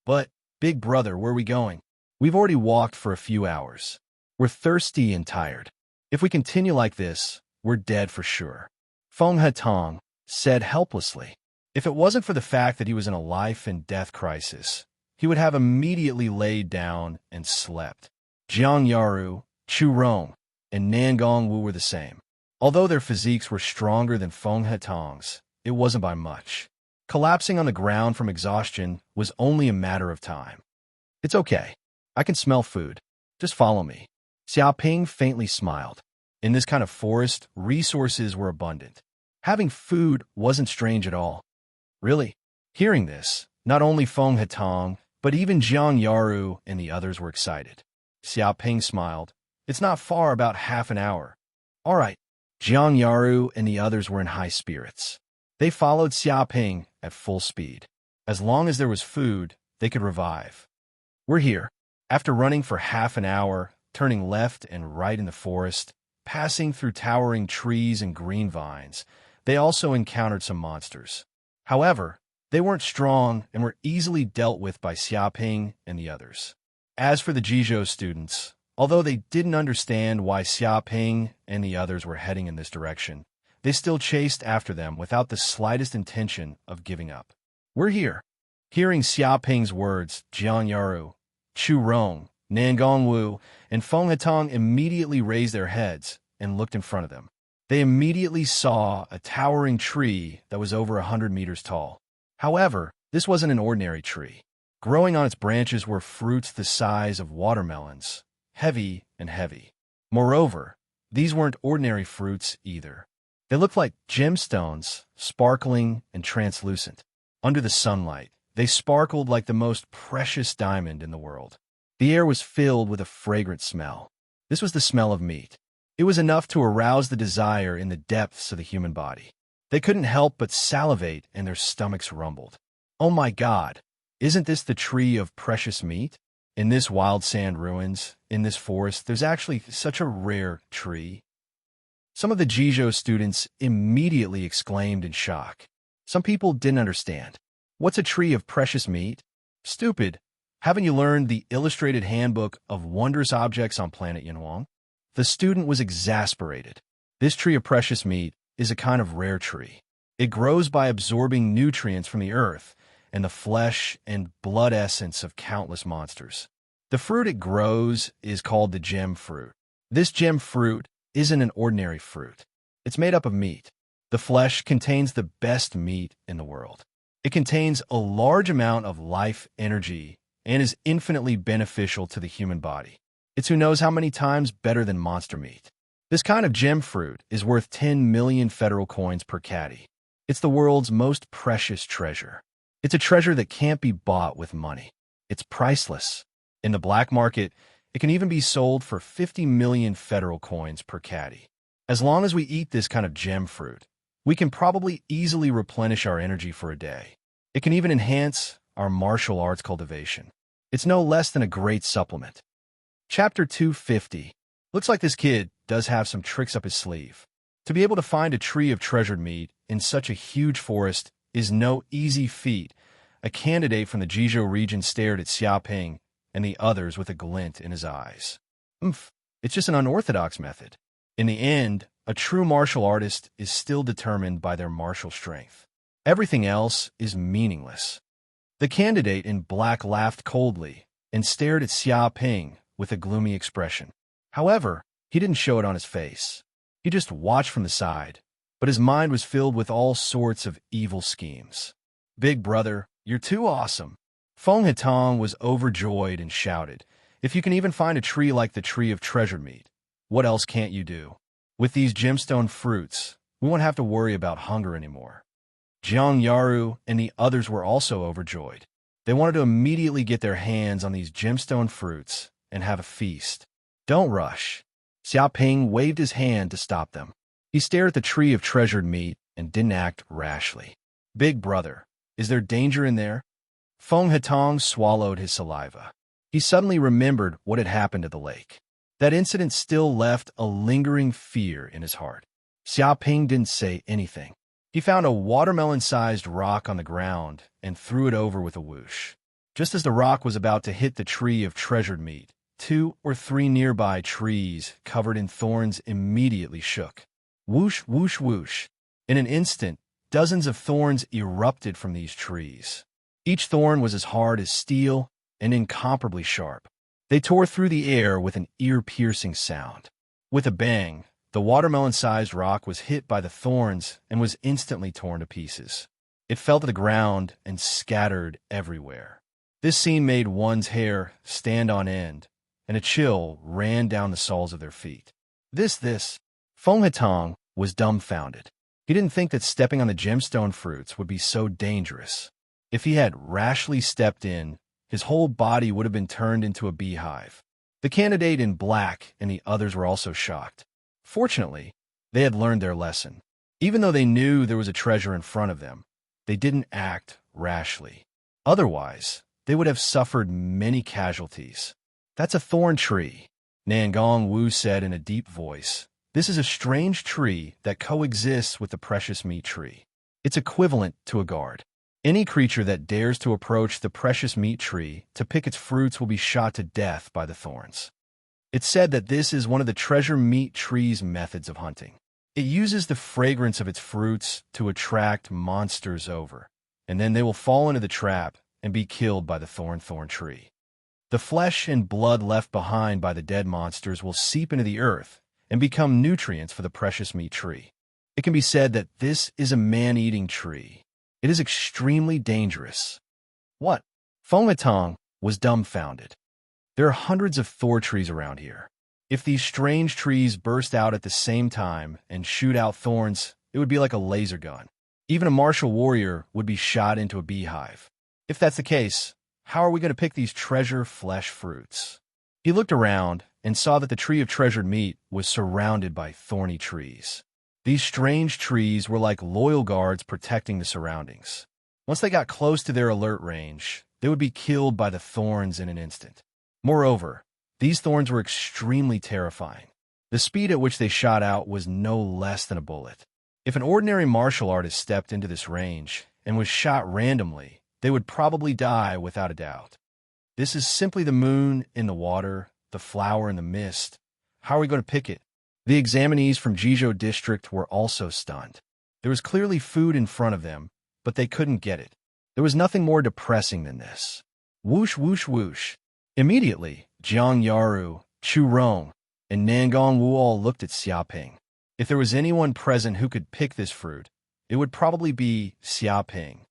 But Big brother, where are we going? We've already walked for a few hours. We're thirsty and tired. If we continue like this, we're dead for sure. Feng Hetong said helplessly. If it wasn't for the fact that he was in a life-and-death crisis, he would have immediately laid down and slept. Jiang Yaru, Chu Rong, and Nangong Wu were the same. Although their physiques were stronger than Feng Hetong's, it wasn't by much. Collapsing on the ground from exhaustion was only a matter of time. It's okay. I can smell food. Just follow me. Xiaoping faintly smiled. In this kind of forest, resources were abundant. Having food wasn't strange at all. Really? Hearing this, not only Feng Hetong, but even Jiang Yaru and the others were excited. Xiaoping smiled. It's not far, about half an hour. All right. Jiang Yaru and the others were in high spirits. They followed Xiaoping at full speed. As long as there was food, they could revive. We're here. After running for half an hour, turning left and right in the forest, passing through towering trees and green vines, they also encountered some monsters. However, they weren't strong and were easily dealt with by Xiaoping and the others. As for the Jizhou students, although they didn't understand why Xiaoping and the others were heading in this direction, they still chased after them without the slightest intention of giving up. We're here. Hearing Xiaoping's words, Jiang Yaru, Chu Rong, Nangong Wu, and Feng Hetong immediately raised their heads and looked in front of them. They immediately saw a towering tree that was over 100 meters tall. However, this wasn't an ordinary tree. Growing on its branches were fruits the size of watermelons, heavy and heavy. Moreover, these weren't ordinary fruits either. They looked like gemstones, sparkling and translucent. Under the sunlight, they sparkled like the most precious diamond in the world. The air was filled with a fragrant smell. This was the smell of meat. It was enough to arouse the desire in the depths of the human body. They couldn't help but salivate, and their stomachs rumbled. Oh my God, isn't this the tree of precious meat? In this wild sand ruins, in this forest, there's actually such a rare tree. Some of the Jizhou students immediately exclaimed in shock. Some people didn't understand. What's a tree of precious meat? Stupid. Haven't you learned the illustrated handbook of wondrous objects on planet Yanwang? The student was exasperated. This tree of precious meat is a kind of rare tree. It grows by absorbing nutrients from the earth and the flesh and blood essence of countless monsters. The fruit it grows is called the gem fruit. This gem fruit isn't an ordinary fruit. It's made up of meat. The flesh contains the best meat in the world. It contains a large amount of life energy and is infinitely beneficial to the human body. It's who knows how many times better than monster meat. This kind of gem fruit is worth 10 million federal coins per caddy. It's the world's most precious treasure. It's a treasure that can't be bought with money. It's priceless. In the black market, it can even be sold for 50 million federal coins per caddy. As long as we eat this kind of gem fruit, we can probably easily replenish our energy for a day. It can even enhance our martial arts cultivation. It's no less than a great supplement. Chapter 250. Looks like this kid does have some tricks up his sleeve. To be able to find a tree of treasured meat in such a huge forest is no easy feat. A candidate from the Jizhou region stared at Xiaoping and the others with a glint in his eyes. It's just an unorthodox method. In the end, a true martial artist is still determined by their martial strength. Everything else is meaningless. The candidate in black laughed coldly and stared at Xiaoping with a gloomy expression. However, he didn't show it on his face. He just watched from the side, but his mind was filled with all sorts of evil schemes. Big brother, you're too awesome. Feng Hetong was overjoyed and shouted, if you can even find a tree like the tree of treasured meat, what else can't you do? With these gemstone fruits, we won't have to worry about hunger anymore. Jiang Yaru and the others were also overjoyed. They wanted to immediately get their hands on these gemstone fruits and have a feast. Don't rush. Xiaoping waved his hand to stop them. He stared at the tree of treasured meat and didn't act rashly. Big brother, is there danger in there? Feng Hetong swallowed his saliva. He suddenly remembered what had happened at the lake. That incident still left a lingering fear in his heart. Xiaoping didn't say anything. He found a watermelon-sized rock on the ground and threw it over with a whoosh. Just as the rock was about to hit the tree of treasured meat, 2 or 3 nearby trees covered in thorns immediately shook. Whoosh, whoosh, whoosh. In an instant, dozens of thorns erupted from these trees. Each thorn was as hard as steel and incomparably sharp. They tore through the air with an ear-piercing sound. With a bang, the watermelon-sized rock was hit by the thorns and was instantly torn to pieces. It fell to the ground and scattered everywhere. This scene made one's hair stand on end, and a chill ran down the soles of their feet. Feng Hetong was dumbfounded. He didn't think that stepping on the gemstone fruits would be so dangerous. If he had rashly stepped in, his whole body would have been turned into a beehive. The candidate in black and the others were also shocked. Fortunately, they had learned their lesson. Even though they knew there was a treasure in front of them, they didn't act rashly. Otherwise, they would have suffered many casualties. "That's a thorn tree," Nangong Wu said in a deep voice. "This is a strange tree that coexists with the precious meat tree. It's equivalent to a guard. Any creature that dares to approach the precious meat tree to pick its fruits will be shot to death by the thorns." It's said that this is one of the treasure meat tree's methods of hunting. It uses the fragrance of its fruits to attract monsters over, and then they will fall into the trap and be killed by the thorn tree. The flesh and blood left behind by the dead monsters will seep into the earth and become nutrients for the precious meat tree. It can be said that this is a man-eating tree. It is extremely dangerous. What? Feng Hetong was dumbfounded. There are hundreds of thor trees around here. If these strange trees burst out at the same time and shoot out thorns, it would be like a laser gun. Even a martial warrior would be shot into a beehive. If that's the case, how are we going to pick these treasure flesh fruits? He looked around and saw that the tree of treasured meat was surrounded by thorny trees. These strange trees were like loyal guards protecting the surroundings. Once they got close to their alert range, they would be killed by the thorns in an instant. Moreover, these thorns were extremely terrifying. The speed at which they shot out was no less than a bullet. If an ordinary martial artist stepped into this range and was shot randomly, they would probably die without a doubt. This is simply the moon in the water, the flower in the mist. How are we going to pick it? The examinees from Jizhou district were also stunned. There was clearly food in front of them, but they couldn't get it. There was nothing more depressing than this. Whoosh, whoosh, whoosh. Immediately, Jiang Yaru, Chu Rong, and Nangong Wu all looked at Xiaoping. If there was anyone present who could pick this fruit, it would probably be Xiaoping.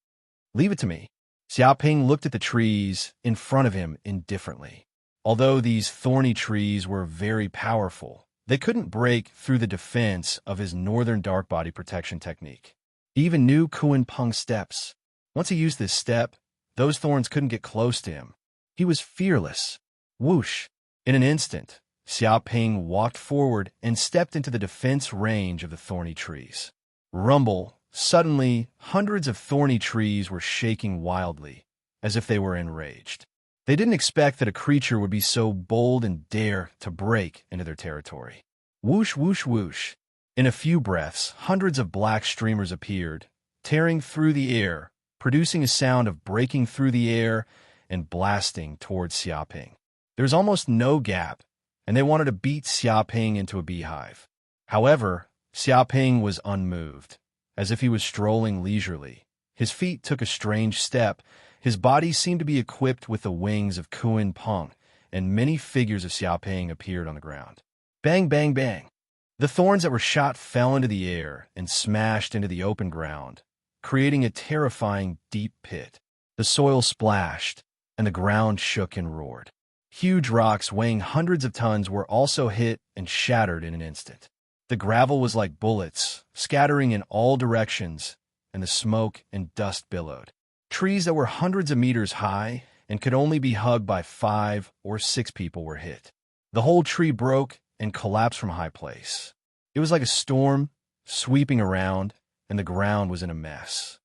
"Leave it to me." Xiaoping looked at the trees in front of him indifferently. Although these thorny trees were very powerful, they couldn't break through the defense of his northern dark body protection technique. He even knew Kuan Peng's steps. Once he used this step, those thorns couldn't get close to him. He was fearless. Whoosh! In an instant, Xiaoping walked forward and stepped into the defense range of the thorny trees. Rumble! Suddenly, hundreds of thorny trees were shaking wildly, as if they were enraged. They didn't expect that a creature would be so bold and dare to break into their territory. Whoosh, whoosh, whoosh. In a few breaths, hundreds of black streamers appeared, tearing through the air, producing a sound of breaking through the air and blasting towards Xiaoping. There was almost no gap, and they wanted to beat Xiaoping into a beehive. However, Xiaoping was unmoved, as if he was strolling leisurely. His feet took a strange step. His body seemed to be equipped with the wings of Kuan Peng, and many figures of Xiaoping appeared on the ground. Bang, bang, bang. The thorns that were shot fell into the air and smashed into the open ground, creating a terrifying deep pit. The soil splashed, and the ground shook and roared. Huge rocks weighing hundreds of tons were also hit and shattered in an instant. The gravel was like bullets, scattering in all directions, and the smoke and dust billowed. Trees that were hundreds of meters high and could only be hugged by 5 or 6 people were hit. The whole tree broke and collapsed from a high place. It was like a storm sweeping around, and the ground was in a mess.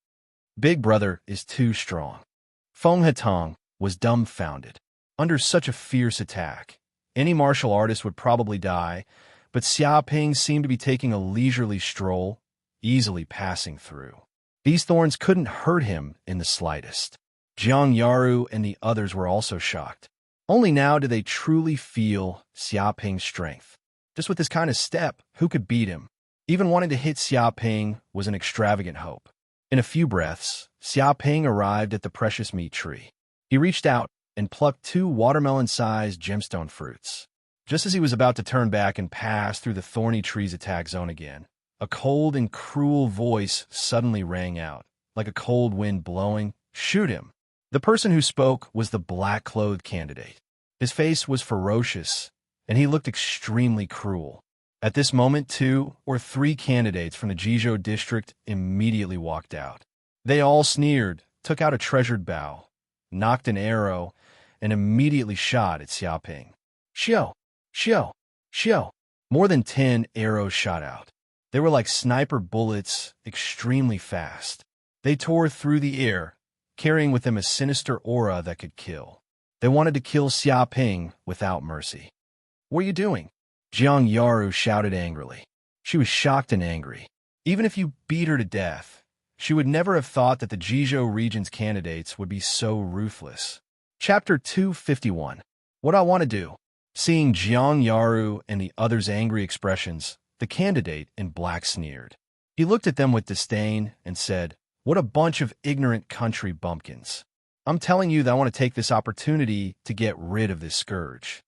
Big Brother is too strong. Feng Hetong was dumbfounded. Under such a fierce attack, any martial artist would probably die, but Xiaoping seemed to be taking a leisurely stroll, easily passing through. These thorns couldn't hurt him in the slightest. Jiang Yaru and the others were also shocked. Only now did they truly feel Xiaoping's strength. Just with this kind of step, who could beat him? Even wanting to hit Xiaoping was an extravagant hope. In a few breaths, Xiaoping arrived at the precious meat tree. He reached out and plucked 2 watermelon-sized gemstone fruits. Just as he was about to turn back and pass through the thorny tree's attack zone again, a cold and cruel voice suddenly rang out, like a cold wind blowing. "Shoot him!" The person who spoke was the black-clothed candidate. His face was ferocious, and he looked extremely cruel. At this moment, 2 or 3 candidates from the Jizhou district immediately walked out. They all sneered, took out a treasured bow, knocked an arrow, and immediately shot at Xiaoping. Xiao! Xiao! Xiao! More than 10 arrows shot out. They were like sniper bullets, extremely fast. They tore through the air, carrying with them a sinister aura that could kill. They wanted to kill Xiaoping without mercy. "What are you doing?" Jiang Yaru shouted angrily. She was shocked and angry. Even if you beat her to death, she would never have thought that the Jizhou region's candidates would be so ruthless. Chapter 251. What I Want to Do. Seeing Jiang Yaru and the others' angry expressions, the candidate in black sneered. He looked at them with disdain and said, "What a bunch of ignorant country bumpkins. I'm telling you that I want to take this opportunity to get rid of this scourge.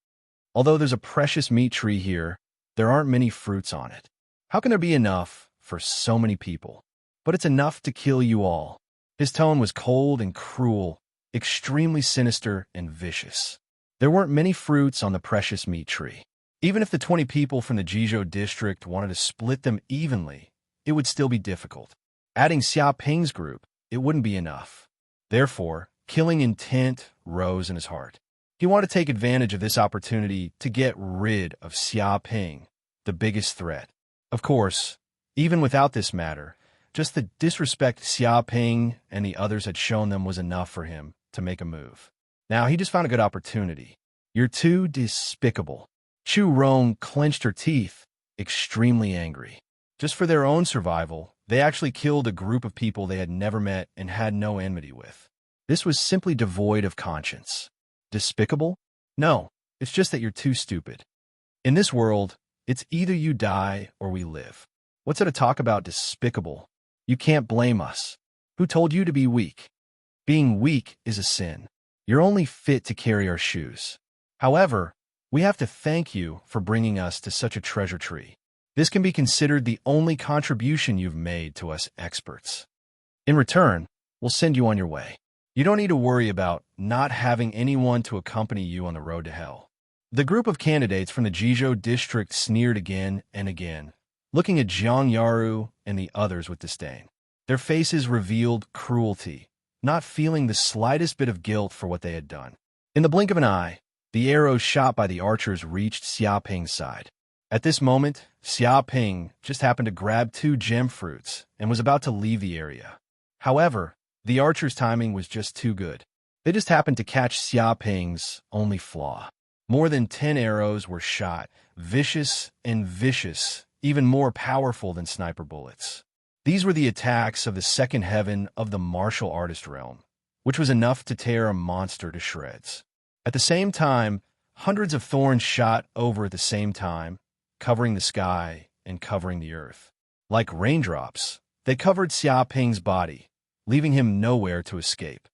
Although there's a precious meat tree here, there aren't many fruits on it. How can there be enough for so many people? But it's enough to kill you all." His tone was cold and cruel, extremely sinister and vicious. There weren't many fruits on the precious meat tree. Even if the 20 people from the Jizhou district wanted to split them evenly, it would still be difficult. Adding Xiaoping's group, it wouldn't be enough. Therefore, killing intent rose in his heart. He wanted to take advantage of this opportunity to get rid of Xiaoping, the biggest threat. Of course, even without this matter, just the disrespect Xiaoping and the others had shown them was enough for him to make a move. Now he just found a good opportunity. "You're too despicable." Chu Rong clenched her teeth, extremely angry. Just for their own survival, they actually killed a group of people they had never met and had no enmity with. This was simply devoid of conscience. Despicable? No, it's just that you're too stupid. In this world, it's either you die or we live. What's there to talk about despicable? You can't blame us. Who told you to be weak? Being weak is a sin. You're only fit to carry our shoes. However, we have to thank you for bringing us to such a treasure tree. This can be considered the only contribution you've made to us experts. In return, we'll send you on your way. You don't need to worry about not having anyone to accompany you on the road to hell." The group of candidates from the Jizhou district sneered again and again, looking at Jiang Yaru and the others with disdain. Their faces revealed cruelty, not feeling the slightest bit of guilt for what they had done. In the blink of an eye, the arrows shot by the archers reached Xiaoping's side. At this moment, Xiaoping just happened to grab 2 gem fruits and was about to leave the area. However, the archer's timing was just too good. They just happened to catch Xiaoping's only flaw. More than 10 arrows were shot, vicious and vicious, even more powerful than sniper bullets. These were the attacks of the second heaven of the martial artist realm, which was enough to tear a monster to shreds. At the same time, hundreds of thorns shot over at the same time, covering the sky and covering the earth. Like raindrops, they covered Xiaoping's body, leaving him nowhere to escape.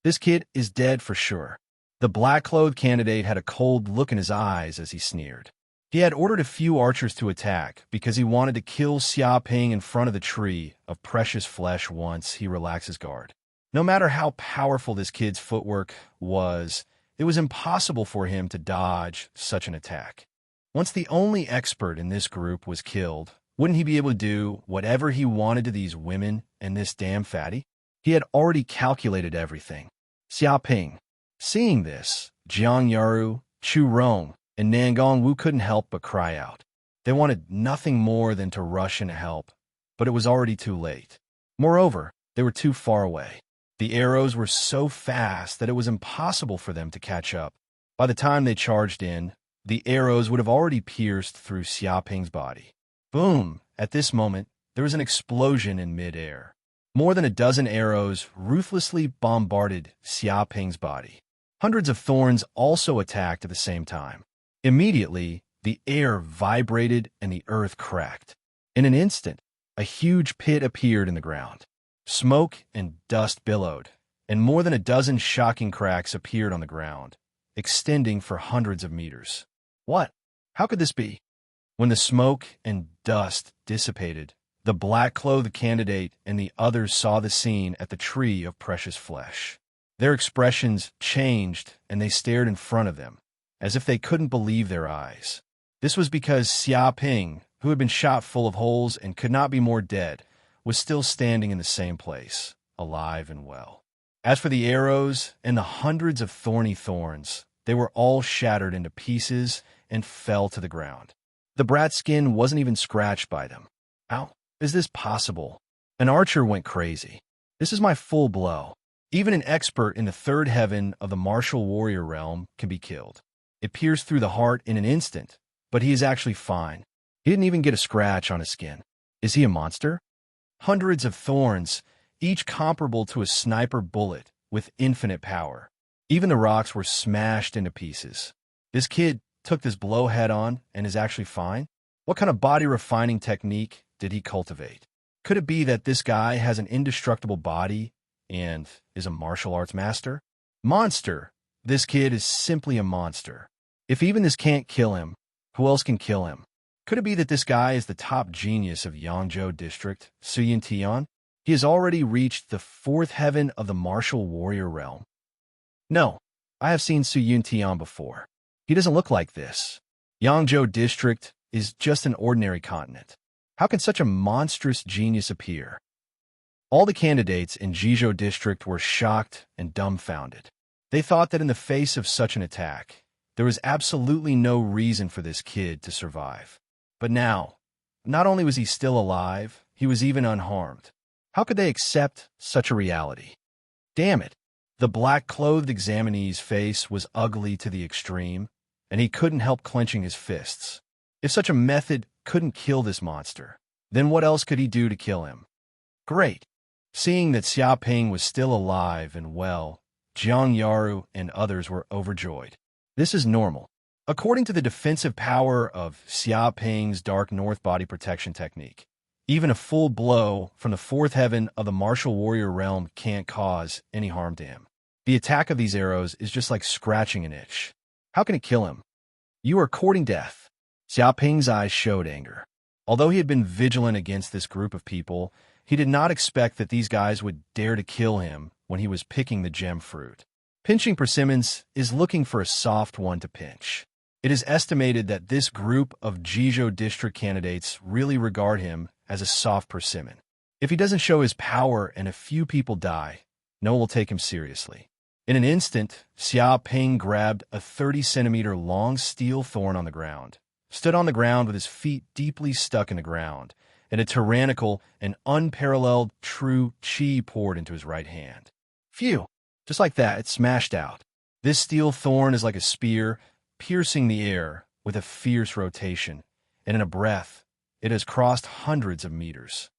"This kid is dead for sure." The black-clothed candidate had a cold look in his eyes as he sneered. He had ordered a few archers to attack because he wanted to kill Xiaoping in front of the tree of precious flesh once he relaxed his guard. No matter how powerful this kid's footwork was, it was impossible for him to dodge such an attack. Once the only expert in this group was killed, wouldn't he be able to do whatever he wanted to these women and this damn fatty? He had already calculated everything. Xiaoping. Seeing this, Jiang Yaru, Chu Rong, and Nangong Wu couldn't help but cry out. They wanted nothing more than to rush in to help, but it was already too late. Moreover, they were too far away. The arrows were so fast that it was impossible for them to catch up. By the time they charged in, the arrows would have already pierced through Xiaoping's body. Boom! At this moment, there was an explosion in mid-air. More than a dozen arrows ruthlessly bombarded Xia Ping's body. Hundreds of thorns also attacked at the same time. Immediately, the air vibrated and the earth cracked. In an instant, a huge pit appeared in the ground. Smoke and dust billowed, and more than a dozen shocking cracks appeared on the ground, extending for hundreds of meters. What? How could this be? When the smoke and dust dissipated, the black-clothed candidate and the others saw the scene at the tree of precious flesh. Their expressions changed, and they stared in front of them, as if they couldn't believe their eyes. This was because Xia Ping, who had been shot full of holes and could not be more dead, was still standing in the same place, alive and well. As for the arrows and the hundreds of thorny thorns, they were all shattered into pieces and fell to the ground. The brat's skin wasn't even scratched by them. How is this possible? An archer went crazy. This is my full blow. Even an expert in the third heaven of the martial warrior realm can be killed. It pierced through the heart in an instant, but he is actually fine. He didn't even get a scratch on his skin. Is he a monster? Hundreds of thorns, each comparable to a sniper bullet with infinite power. Even the rocks were smashed into pieces. This kid took this blow head on and is actually fine? What kind of body refining technique did he cultivate? Could it be that this guy has an indestructible body and is a martial arts master? Monster! This kid is simply a monster. If even this can't kill him, who else can kill him? Could it be that this guy is the top genius of Yangzhou District, Suyin Tian? He has already reached the fourth heaven of the martial warrior realm. No, I have seen Suyin Tian before. He doesn't look like this. Yangzhou District is just an ordinary continent. How can such a monstrous genius appear? All the candidates in Jizhou District were shocked and dumbfounded. They thought that in the face of such an attack, there was absolutely no reason for this kid to survive. But now, not only was he still alive, he was even unharmed. How could they accept such a reality? Damn it! The black-clothed examinee's face was ugly to the extreme, and he couldn't help clenching his fists. If such a method couldn't kill this monster, then what else could he do to kill him? Great! Seeing that Xia Ping was still alive and well, Jiang Yaru and others were overjoyed. This is normal. According to the defensive power of Xia Ping's Dark North body protection technique, even a full blow from the fourth heaven of the martial warrior realm can't cause any harm to him. The attack of these arrows is just like scratching an itch. How can it kill him? You are courting death. Xia Ping's eyes showed anger. Although he had been vigilant against this group of people, he did not expect that these guys would dare to kill him when he was picking the gem fruit. Pinching persimmons is looking for a soft one to pinch. It is estimated that this group of Jizhou District candidates really regard him as a soft persimmon. If he doesn't show his power and a few people die, no one will take him seriously. In an instant, Xia Ping grabbed a 30-centimeter long steel thorn on the ground, stood on the ground with his feet deeply stuck in the ground, and a tyrannical and unparalleled true qi poured into his right hand. Phew! Just like that, it smashed out. This steel thorn is like a spear, piercing the air with a fierce rotation, and in a breath, it has crossed hundreds of meters.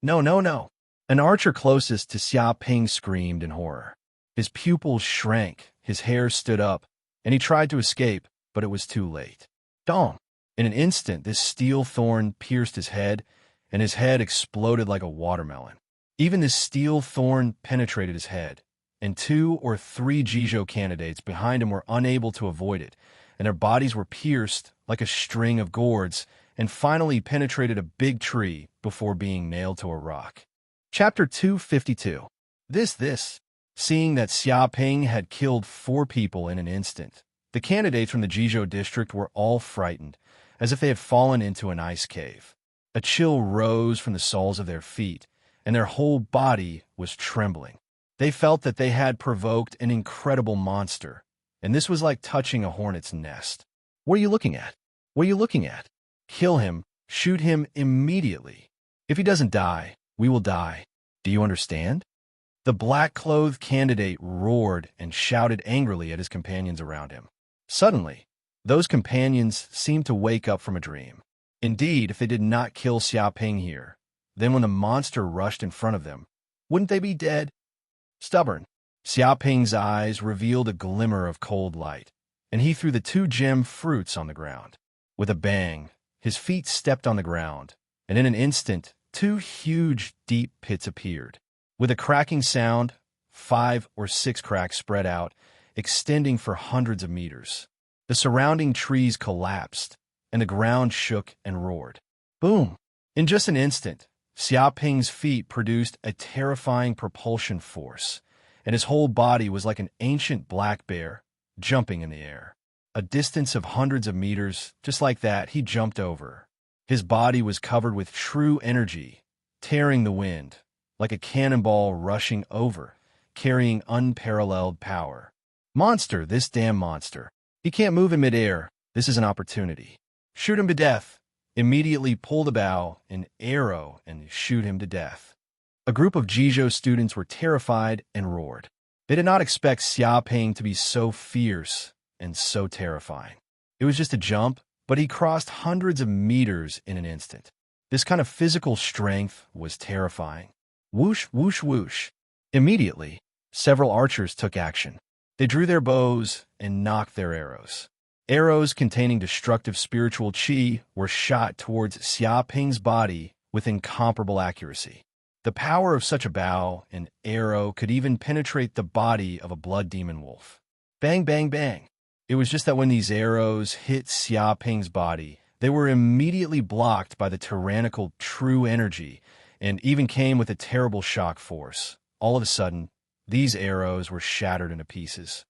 No, no, no! An archer closest to Xia Ping screamed in horror. His pupils shrank, his hair stood up, and he tried to escape, but it was too late. Dong! In an instant, this steel thorn pierced his head, and his head exploded like a watermelon. Even this steel thorn penetrated his head, and 2 or 3 Jizhou candidates behind him were unable to avoid it, and their bodies were pierced like a string of gourds, and finally penetrated a big tree before being nailed to a rock. Chapter 252. Seeing that Xia Ping had killed 4 people in an instant, the candidates from the Jizhou district were all frightened, as if they had fallen into an ice cave. A chill rose from the soles of their feet, and their whole body was trembling. They felt that they had provoked an incredible monster, and this was like touching a hornet's nest. What are you looking at? What are you looking at? Kill him. Shoot him immediately. If he doesn't die, we will die. Do you understand? The black-clothed candidate roared and shouted angrily at his companions around him. Suddenly, those companions seemed to wake up from a dream. Indeed, if they did not kill Xia Ping here, then when the monster rushed in front of them, Wouldn't they be dead? Stubborn. Xiaoping's eyes revealed a glimmer of cold light, and he threw the two gem fruits on the ground. With a bang, his feet stepped on the ground, and in an instant, two huge, deep pits appeared. With a cracking sound, 5 or 6 cracks spread out, extending for hundreds of meters. The surrounding trees collapsed, and the ground shook and roared. Boom! In just an instant, Xiaoping's feet produced a terrifying propulsion force, and his whole body was like an ancient black bear, jumping in the air. A distance of hundreds of meters, just like that, he jumped over. His body was covered with true energy, tearing the wind, like a cannonball rushing over, carrying unparalleled power. Monster, this damn monster. He can't move in midair. This is an opportunity. Shoot him to death. Immediately pull the bow, an arrow, and shoot him to death. A group of Jizhou students were terrified and roared. They did not expect Xiaoping to be so fierce and so terrifying. It was just a jump, but he crossed hundreds of meters in an instant. This kind of physical strength was terrifying. Whoosh, whoosh, whoosh. Immediately, several archers took action. They drew their bows and knocked their arrows. Arrows containing destructive spiritual qi were shot towards Xiaoping's body with incomparable accuracy. The power of such a bow and arrow could even penetrate the body of a blood demon wolf. Bang, bang, bang. It was just that when these arrows hit Xiaoping's body, they were immediately blocked by the tyrannical true energy and even came with a terrible shock force. All of a sudden, these arrows were shattered into pieces.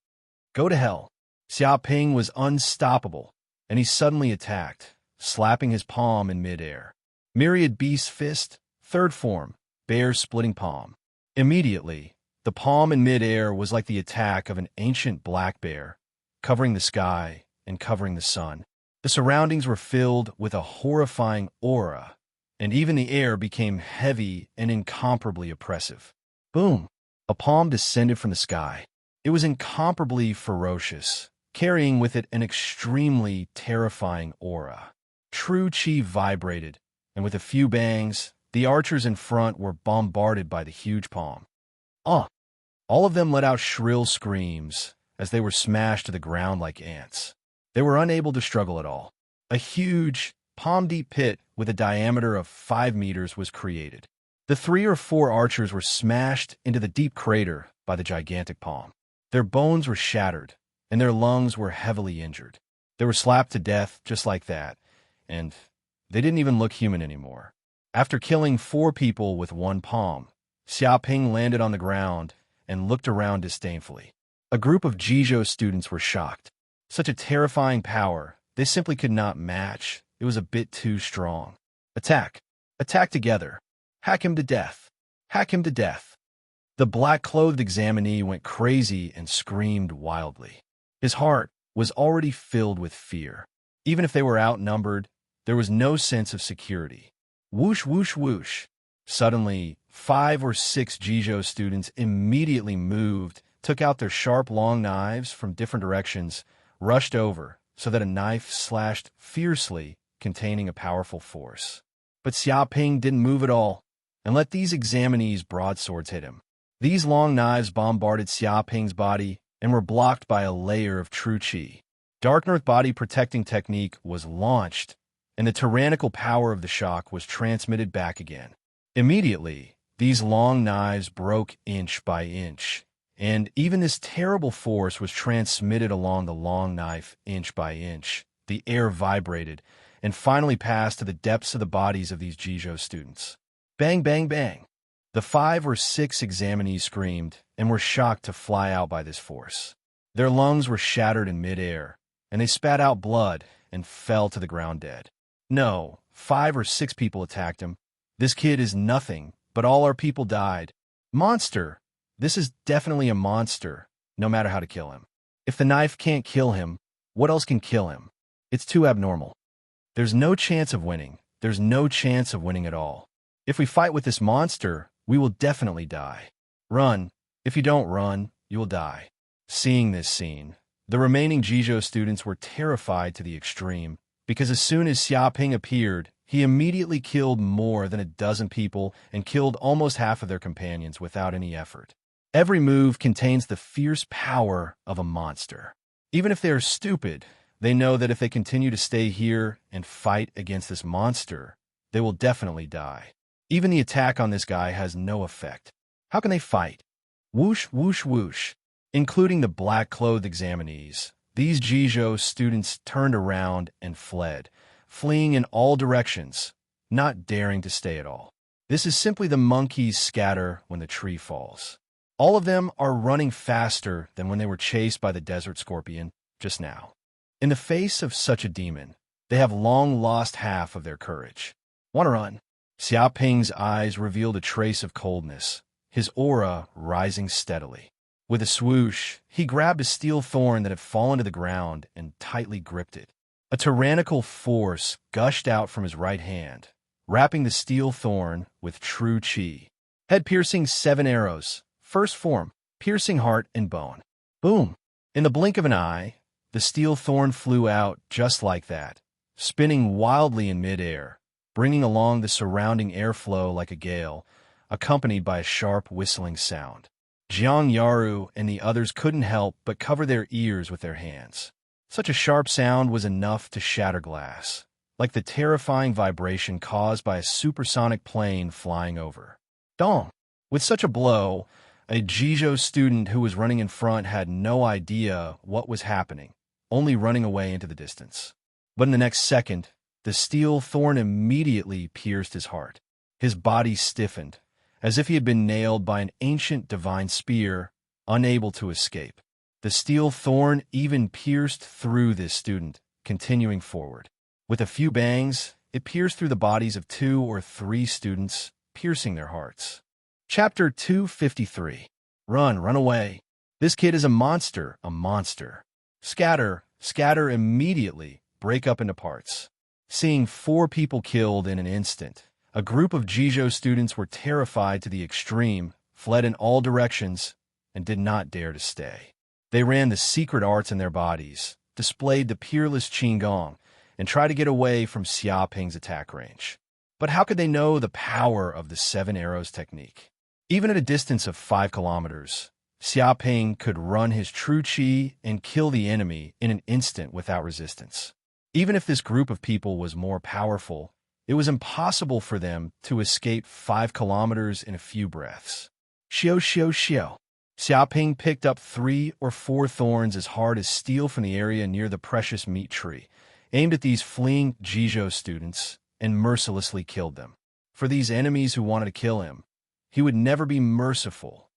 Go to hell. Xiaoping was unstoppable, and he suddenly attacked, slapping his palm in midair. Myriad Beast Fist, third form, bear splitting palm. Immediately, the palm in midair was like the attack of an ancient black bear, covering the sky and covering the sun. The surroundings were filled with a horrifying aura, and even the air became heavy and incomparably oppressive. Boom! A palm descended from the sky. It was incomparably ferocious, carrying with it an extremely terrifying aura. True qi vibrated, and with a few bangs, the archers in front were bombarded by the huge palm. All of them let out shrill screams as they were smashed to the ground like ants. They were unable to struggle at all. A huge, palm-deep pit with a diameter of 5 meters was created. The 3 or 4 archers were smashed into the deep crater by the gigantic palm. Their bones were shattered, and their lungs were heavily injured. They were slapped to death just like that, and they didn't even look human anymore. After killing 4 people with 1 palm, Xiaoping landed on the ground and looked around disdainfully. A group of Jizhou students were shocked. Such a terrifying power, they simply could not match. It was a bit too strong. Attack! Attack together! Hack him to death! Hack him to death! The black-clothed examinee went crazy and screamed wildly. His heart was already filled with fear. Even if they were outnumbered, there was no sense of security. Whoosh, whoosh, whoosh. Suddenly, 5 or 6 Jizhou students immediately moved, took out their sharp long knives from different directions, rushed over, so that a knife slashed fiercely, containing a powerful force. But Xiaoping didn't move at all, and let these examinees' broadswords hit him. These long knives bombarded Xiaoping's body and were blocked by a layer of true qi. Dark Earth Body Protecting Technique was launched, and the tyrannical power of the shock was transmitted back again. Immediately, these long knives broke inch by inch, and even this terrible force was transmitted along the long knife inch by inch. The air vibrated, and finally passed to the depths of the bodies of these Jizhou students. Bang, bang, bang! The 5 or 6 examinees screamed and were shocked to fly out by this force. Their lungs were shattered in midair, and they spat out blood and fell to the ground dead. No, 5 or 6 people attacked him. This kid is nothing, but all our people died. Monster! This is definitely a monster, no matter how to kill him. If the knife can't kill him, what else can kill him? It's too abnormal. There's no chance of winning. There's no chance of winning at all. If we fight with this monster, we will definitely die. Run. If you don't run, you will die. Seeing this scene, the remaining Jizhou students were terrified to the extreme, because as soon as Xiaoping appeared, He immediately killed more than a dozen people and killed almost half of their companions without any effort. Every move contains the fierce power of a monster. Even if they are stupid, they know that if they continue to stay here and fight against this monster, they will definitely die. Even the attack on this guy has no effect. How can they fight? Whoosh, whoosh, whoosh. Including the black-clothed examinees, these Jijo students turned around and fled, fleeing in all directions, not daring to stay at all. This is simply the monkeys scatter when the tree falls. All of them are running faster than when they were chased by the desert scorpion just now. In the face of such a demon, they have long lost half of their courage. Want to run? Xiaoping's eyes revealed a trace of coldness, his aura rising steadily. With a swoosh, he grabbed a steel thorn that had fallen to the ground and tightly gripped it. A tyrannical force gushed out from his right hand, wrapping the steel thorn with true chi. Head-piercing 7 arrows, first form, piercing heart and bone. Boom! In the blink of an eye, the steel thorn flew out just like that, spinning wildly in midair, bringing along the surrounding airflow like a gale, accompanied by a sharp whistling sound. Jiang Yaru and the others couldn't help but cover their ears with their hands. Such a sharp sound was enough to shatter glass, like the terrifying vibration caused by a supersonic plane flying over. Dong! With such a blow, a Jijo student who was running in front had no idea what was happening, only running away into the distance. But in the next second, the steel thorn immediately pierced his heart. His body stiffened, as if he had been nailed by an ancient divine spear, unable to escape. The steel thorn even pierced through this student, continuing forward. With a few bangs, it pierced through the bodies of 2 or 3 students, piercing their hearts. Chapter 253. Run away. This kid is a monster, a monster. Scatter immediately, break up into parts. Seeing 4 people killed in an instant, a group of Jijo students were terrified to the extreme, fled in all directions, and did not dare to stay. They ran the secret arts in their bodies, displayed the peerless Qigong, and tried to get away from Xiaoping's attack range. But how could they know the power of the 7 arrows technique? Even at a distance of 5 kilometers, Xiaoping could run his true Qi and kill the enemy in an instant without resistance. Even if this group of people was more powerful, it was impossible for them to escape 5 kilometers in a few breaths. Xiao, xiao, xiao. Xiaoping picked up 3 or 4 thorns as hard as steel from the area near the precious meat tree, aimed at these fleeing Jijo students, and mercilessly killed them. For these enemies who wanted to kill him, he would never be merciful.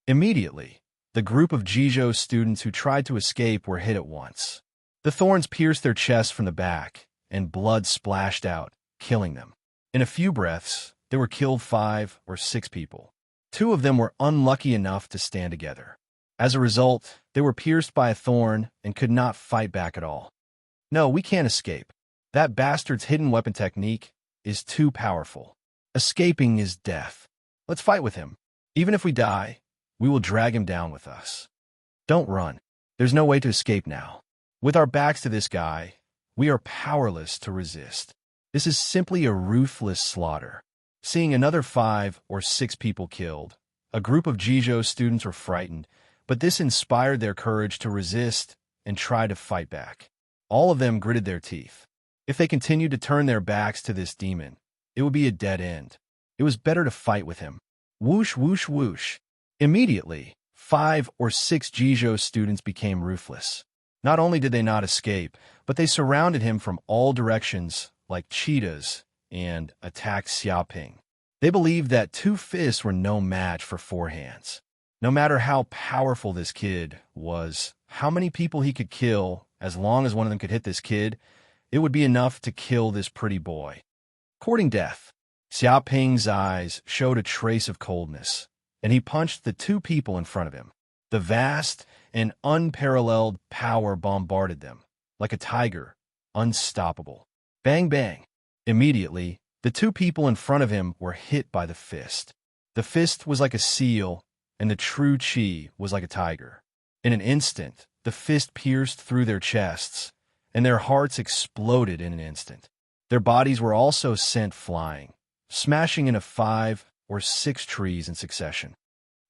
Immediately, the group of Jijo students who tried to escape were hit at once. The thorns pierced their chests from the back, and blood splashed out, killing them. In a few breaths, they were killed 5 or 6 people. 2 of them were unlucky enough to stand together. As a result, they were pierced by a thorn and could not fight back at all. No, we can't escape. That bastard's hidden weapon technique is too powerful. Escaping is death. Let's fight with him. Even if we die, we will drag him down with us. Don't run. There's no way to escape now. With our backs to this guy, we are powerless to resist. This is simply a ruthless slaughter. Seeing another 5 or 6 people killed, a group of Jijo students were frightened, but this inspired their courage to resist and try to fight back. All of them gritted their teeth. If they continued to turn their backs to this demon, it would be a dead end. It was better to fight with him. Whoosh, whoosh, whoosh. Immediately, 5 or 6 Jijo students became ruthless. Not only did they not escape, but they surrounded him from all directions like cheetahs and attacked Xiaoping. They believed that 2 fists were no match for 4 hands. No matter how powerful this kid was, how many people he could kill, as long as one of them could hit this kid, it would be enough to kill this pretty boy. Courting death, Xiaoping's eyes showed a trace of coldness, and he punched the 2 people in front of him. The vast and unparalleled power bombarded them, like a tiger, unstoppable. Bang, bang. Immediately, the 2 people in front of him were hit by the fist. The fist was like a seal, and the true Qi was like a tiger. In an instant, the fist pierced through their chests, and their hearts exploded in an instant. Their bodies were also sent flying, smashing into 5 or 6 trees in succession.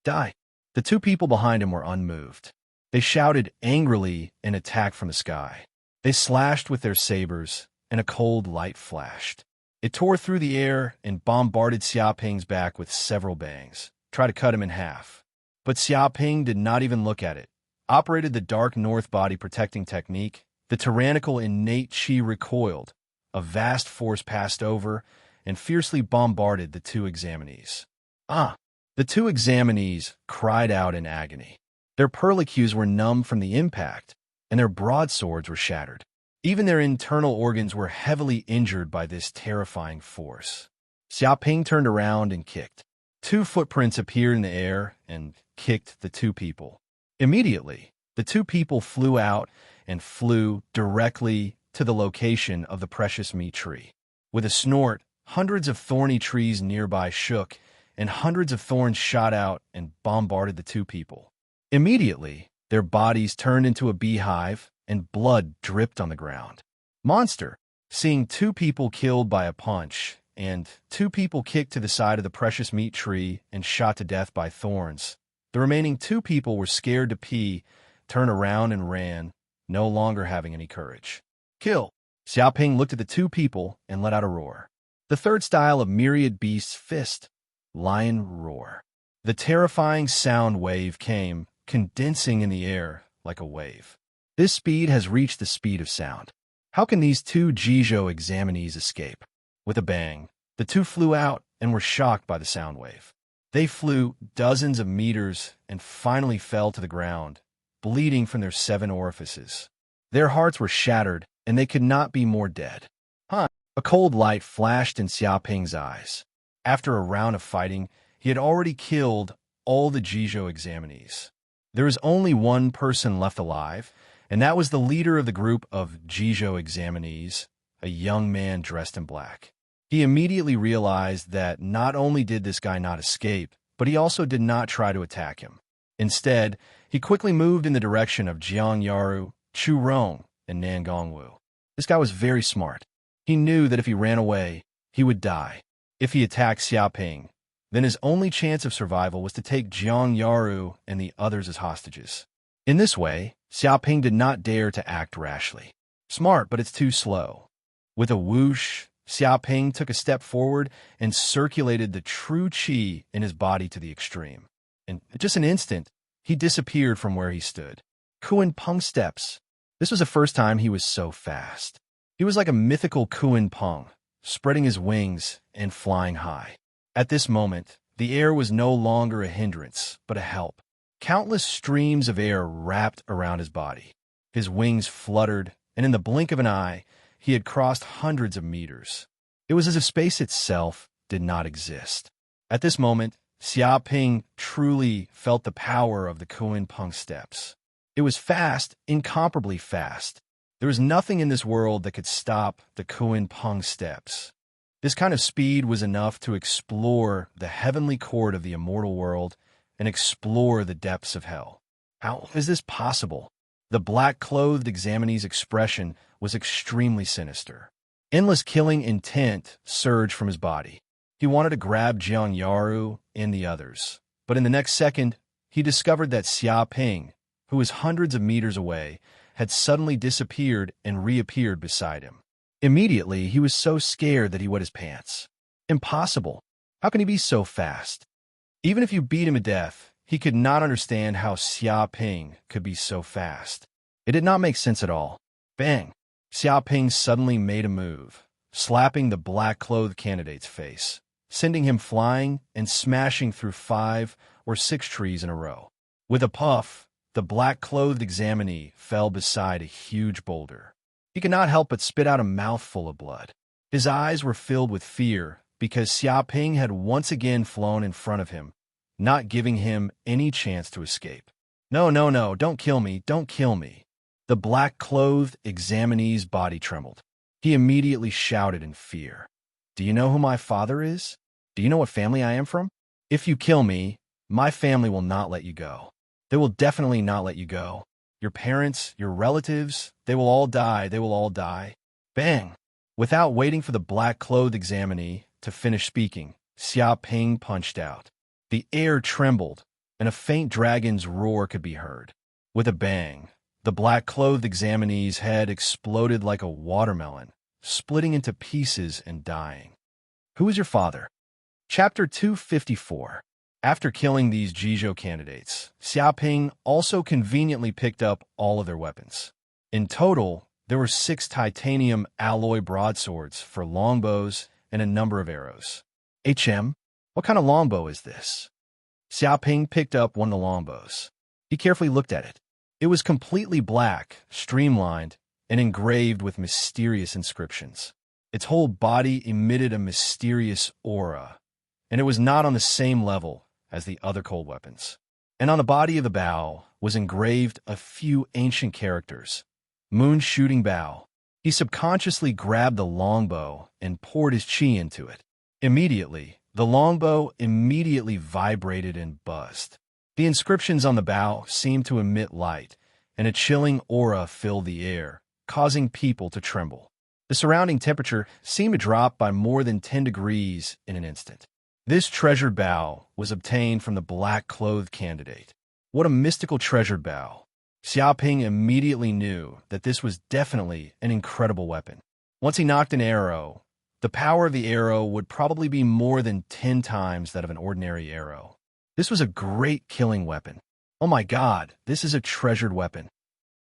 Die! The two people behind him were unmoved. They shouted angrily and attacked from the sky. They slashed with their sabers, and a cold light flashed. It tore through the air and bombarded Xiaoping's back with several bangs, tried to cut him in half. But Xiaoping did not even look at it. Operated the dark north body protecting technique. The tyrannical innate qi recoiled. A vast force passed over and fiercely bombarded the two examinees. Ah! The two examinees cried out in agony. Their perlicues were numb from the impact, and their broadswords were shattered. Even their internal organs were heavily injured by this terrifying force. Xiaoping turned around and kicked. 2 footprints appeared in the air and kicked the two people. Immediately, the two people flew out and flew directly to the location of the precious meat tree. With a snort, hundreds of thorny trees nearby shook, and hundreds of thorns shot out and bombarded the two people. Immediately, their bodies turned into a beehive, and blood dripped on the ground. Monster, seeing 2 people killed by a punch, and 2 people kicked to the side of the precious meat tree and shot to death by thorns, the remaining 2 people were scared to pee, turned around and ran, no longer having any courage. Kill! Xiaoping looked at the 2 people and let out a roar. The third style of myriad beasts fist, lion roar. The terrifying sound wave came, condensing in the air like a wave. This speed has reached the speed of sound. How can these 2 Jizhou examinees escape? With a bang, the 2 flew out and were shocked by the sound wave. They flew dozens of meters and finally fell to the ground, bleeding from their 7 orifices. Their hearts were shattered, and they could not be more dead. A cold light flashed in Xiaoping's eyes. After a round of fighting, he had already killed all the Jizhou examinees. There was only one person left alive, and that was the leader of the group of Jizhou examinees, a young man dressed in black. He immediately realized that not only did this guy not escape, but he also did not try to attack him. Instead, he quickly moved in the direction of Jiangyaru, Churong, and Nangongwu. This guy was very smart. He knew that if he ran away, he would die. If he attacked Xiaoping, then his only chance of survival was to take Jiangyaru and the others as hostages. In this way, Xiaoping did not dare to act rashly. Smart, but it's too slow. With a whoosh, Xiaoping took a step forward and circulated the true qi in his body to the extreme. In just an instant, he disappeared from where he stood. Kuan Peng steps. This was the first time he was so fast. He was like a mythical Kuan Peng, spreading his wings and flying high. At this moment, the air was no longer a hindrance, but a help. Countless streams of air wrapped around his body. His wings fluttered, and in the blink of an eye, he had crossed hundreds of meters. It was as if space itself did not exist. At this moment, Xiaoping truly felt the power of the Kuan Peng steps. It was fast, incomparably fast. There was nothing in this world that could stop the Kuan Peng steps. This kind of speed was enough to explore the heavenly court of the immortal world and explore the depths of hell. How is this possible? The black-clothed examinee's expression was extremely sinister. Endless killing intent surged from his body. He wanted to grab Jiangyaru and the others, but in the next second, he discovered that Xiaoping, who was hundreds of meters away, had suddenly disappeared and reappeared beside him. Immediately, he was so scared that he wet his pants. Impossible. How can he be so fast? Even if you beat him to death, he could not understand how Xiaoping could be so fast. It did not make sense at all. Bang! Xiaoping suddenly made a move, slapping the black-clothed candidate's face, sending him flying and smashing through 5 or 6 trees in a row. With a puff, the black-clothed examinee fell beside a huge boulder. He could not help but spit out a mouthful of blood. His eyes were filled with fear because Xiaoping had once again flown in front of him, not giving him any chance to escape. No, no, no, don't kill me, don't kill me. The black-clothed examinee's body trembled. He immediately shouted in fear. Do you know who my father is? Do you know what family I am from? If you kill me, my family will not let you go. They will definitely not let you go. Your parents, your relatives, they will all die, they will all die. Bang! Without waiting for the black-clothed examinee to finish speaking, Xia Ping punched out. The air trembled, and a faint dragon's roar could be heard. With a bang, the black-clothed examinee's head exploded like a watermelon, splitting into pieces and dying. Who is your father? Chapter 254. After killing these Jizhou candidates, Xiaoping also conveniently picked up all of their weapons. In total, there were 6 titanium alloy broadswords for longbows and a number of arrows. What kind of longbow is this? Xiaoping picked up one of the longbows. He carefully looked at it. It was completely black, streamlined, and engraved with mysterious inscriptions. Its whole body emitted a mysterious aura, and it was not on the same level as the other cold weapons. And on the body of the bow was engraved a few ancient characters. Moon shooting bow. He subconsciously grabbed the longbow and poured his chi into it. Immediately, the longbow immediately vibrated and buzzed. The inscriptions on the bow seemed to emit light, and a chilling aura filled the air, causing people to tremble. The surrounding temperature seemed to drop by more than 10 degrees in an instant. This treasured bow was obtained from the black-clothed candidate. What a mystical treasured bow! Xiaoping immediately knew that this was definitely an incredible weapon. Once he knocked an arrow, the power of the arrow would probably be more than 10 times that of an ordinary arrow. This was a great killing weapon. Oh my God, this is a treasured weapon.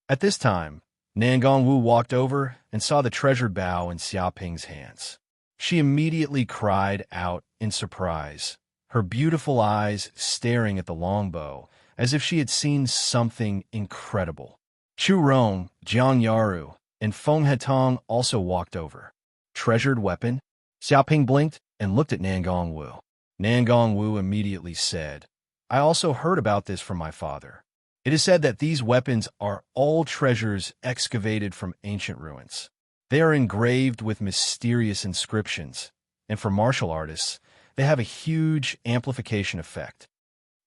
At this time, Nangong Wu walked over and saw the treasured bow in Xiaoping's hands. She immediately cried out in surprise, her beautiful eyes staring at the longbow as if she had seen something incredible. Chu Rong, Jiang Yaru, and Feng Hetong also walked over. Treasured weapon? Xiaoping blinked and looked at Nangong Wu. Nangong Wu immediately said, I also heard about this from my father. It is said that these weapons are all treasures excavated from ancient ruins. They are engraved with mysterious inscriptions, and for martial artists, they have a huge amplification effect.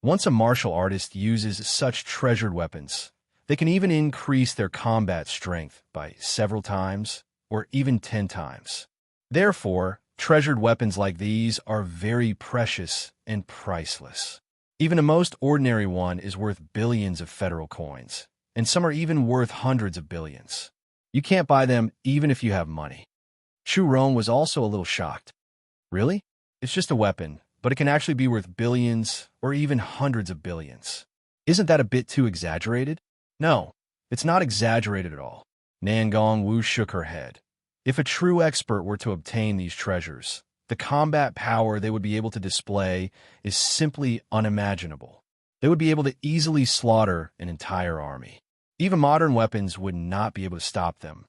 Once a martial artist uses such treasured weapons, they can even increase their combat strength by several times or even 10 times. Therefore, treasured weapons like these are very precious and priceless. Even a most ordinary one is worth billions of federal coins, and some are even worth hundreds of billions. You can't buy them even if you have money. Chu Rong was also a little shocked. Really? It's just a weapon, but it can actually be worth billions or even hundreds of billions. Isn't that a bit too exaggerated? No, it's not exaggerated at all. Nangong Wu shook her head. If a true expert were to obtain these treasures, the combat power they would be able to display is simply unimaginable. They would be able to easily slaughter an entire army. Even modern weapons would not be able to stop them.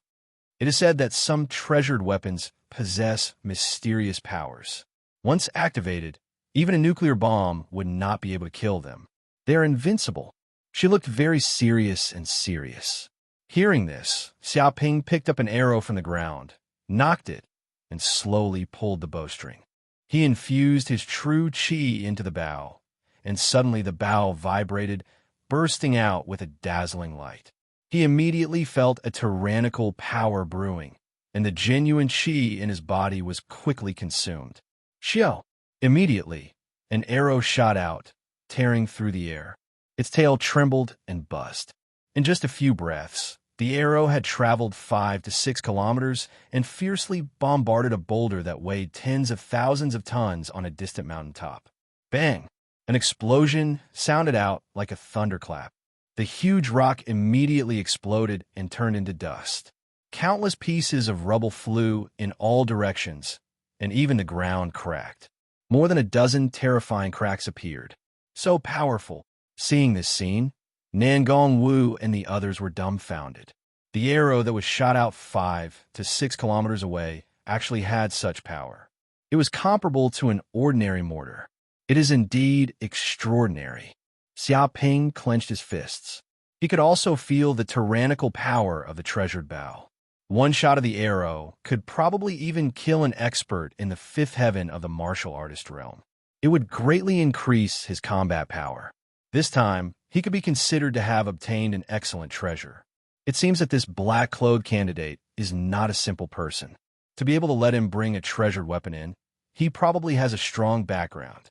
It is said that some treasured weapons possess mysterious powers. Once activated, even a nuclear bomb would not be able to kill them. They are invincible. She looked very serious and serious. Hearing this, Xiaoping picked up an arrow from the ground, knocked it, and slowly pulled the bowstring. He infused his true chi into the bow, and suddenly the bow vibrated, bursting out with a dazzling light. He immediately felt a tyrannical power brewing, and the genuine chi in his body was quickly consumed. Xiao! Immediately, an arrow shot out, tearing through the air. Its tail trembled and buzzed. In just a few breaths, the arrow had traveled 5 to 6 kilometers and fiercely bombarded a boulder that weighed tens of thousands of tons on a distant mountaintop. Bang! An explosion sounded out like a thunderclap. The huge rock immediately exploded and turned into dust. Countless pieces of rubble flew in all directions, and even the ground cracked. More than a dozen terrifying cracks appeared. So powerful. Seeing this scene, Nangong Wu and the others were dumbfounded. The arrow that was shot out 5 to 6 kilometers away actually had such power. It was comparable to an ordinary mortar. It is indeed extraordinary. Xiaoping clenched his fists. He could also feel the tyrannical power of the treasured bow. One shot of the arrow could probably even kill an expert in the 5th heaven of the martial artist realm. It would greatly increase his combat power. This time, he could be considered to have obtained an excellent treasure. It seems that this black-clothed candidate is not a simple person. To be able to let him bring a treasured weapon in, he probably has a strong background.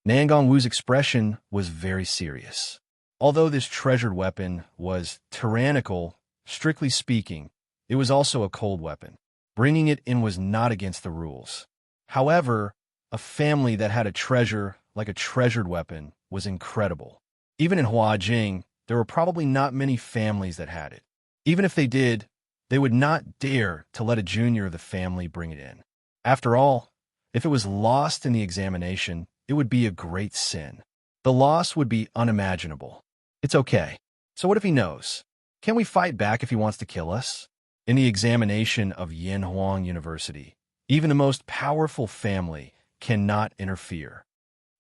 Nangong Wu's expression was very serious. Although this treasured weapon was tyrannical, strictly speaking, it was also a cold weapon. Bringing it in was not against the rules. However, a family that had a treasure like a treasured weapon was incredible. Even in Huajing, there were probably not many families that had it. Even if they did, they would not dare to let a junior of the family bring it in. After all, if it was lost in the examination, it would be a great sin. The loss would be unimaginable. It's okay. So what if he knows? Can we fight back if he wants to kill us? In the examination of Yanhuang University, even the most powerful family cannot interfere.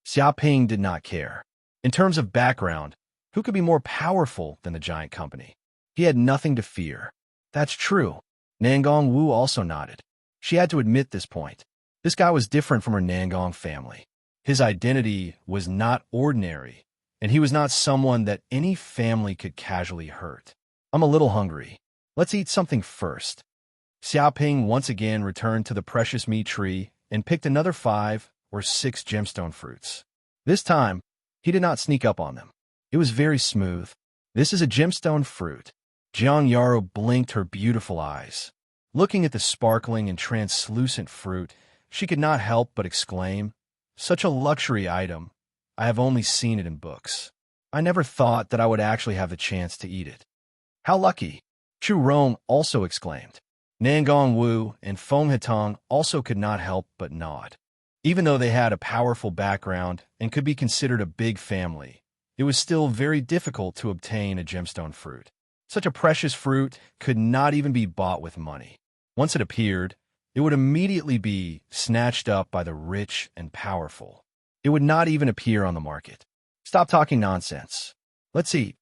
Xiaoping did not care. In terms of background, who could be more powerful than the giant company? He had nothing to fear. That's true. Nangong Wu also nodded. She had to admit this point. This guy was different from her Nangong family. His identity was not ordinary, and he was not someone that any family could casually hurt. I'm a little hungry. Let's eat something first. Xiaoping once again returned to the precious meat tree and picked another 5 or 6 gemstone fruits. This time, he did not sneak up on them. It was very smooth. This is a gemstone fruit. Jiang Yaro blinked her beautiful eyes. Looking at the sparkling and translucent fruit, she could not help but exclaim, "Such a luxury item. I have only seen it in books. I never thought that I would actually have the chance to eat it." "How lucky!" Chu Rong also exclaimed. Nangong Wu and Feng Hetong also could not help but nod. Even though they had a powerful background and could be considered a big family, it was still very difficult to obtain a gemstone fruit. Such a precious fruit could not even be bought with money. Once it appeared, it would immediately be snatched up by the rich and powerful. It would not even appear on the market. Stop talking nonsense. Let's eat.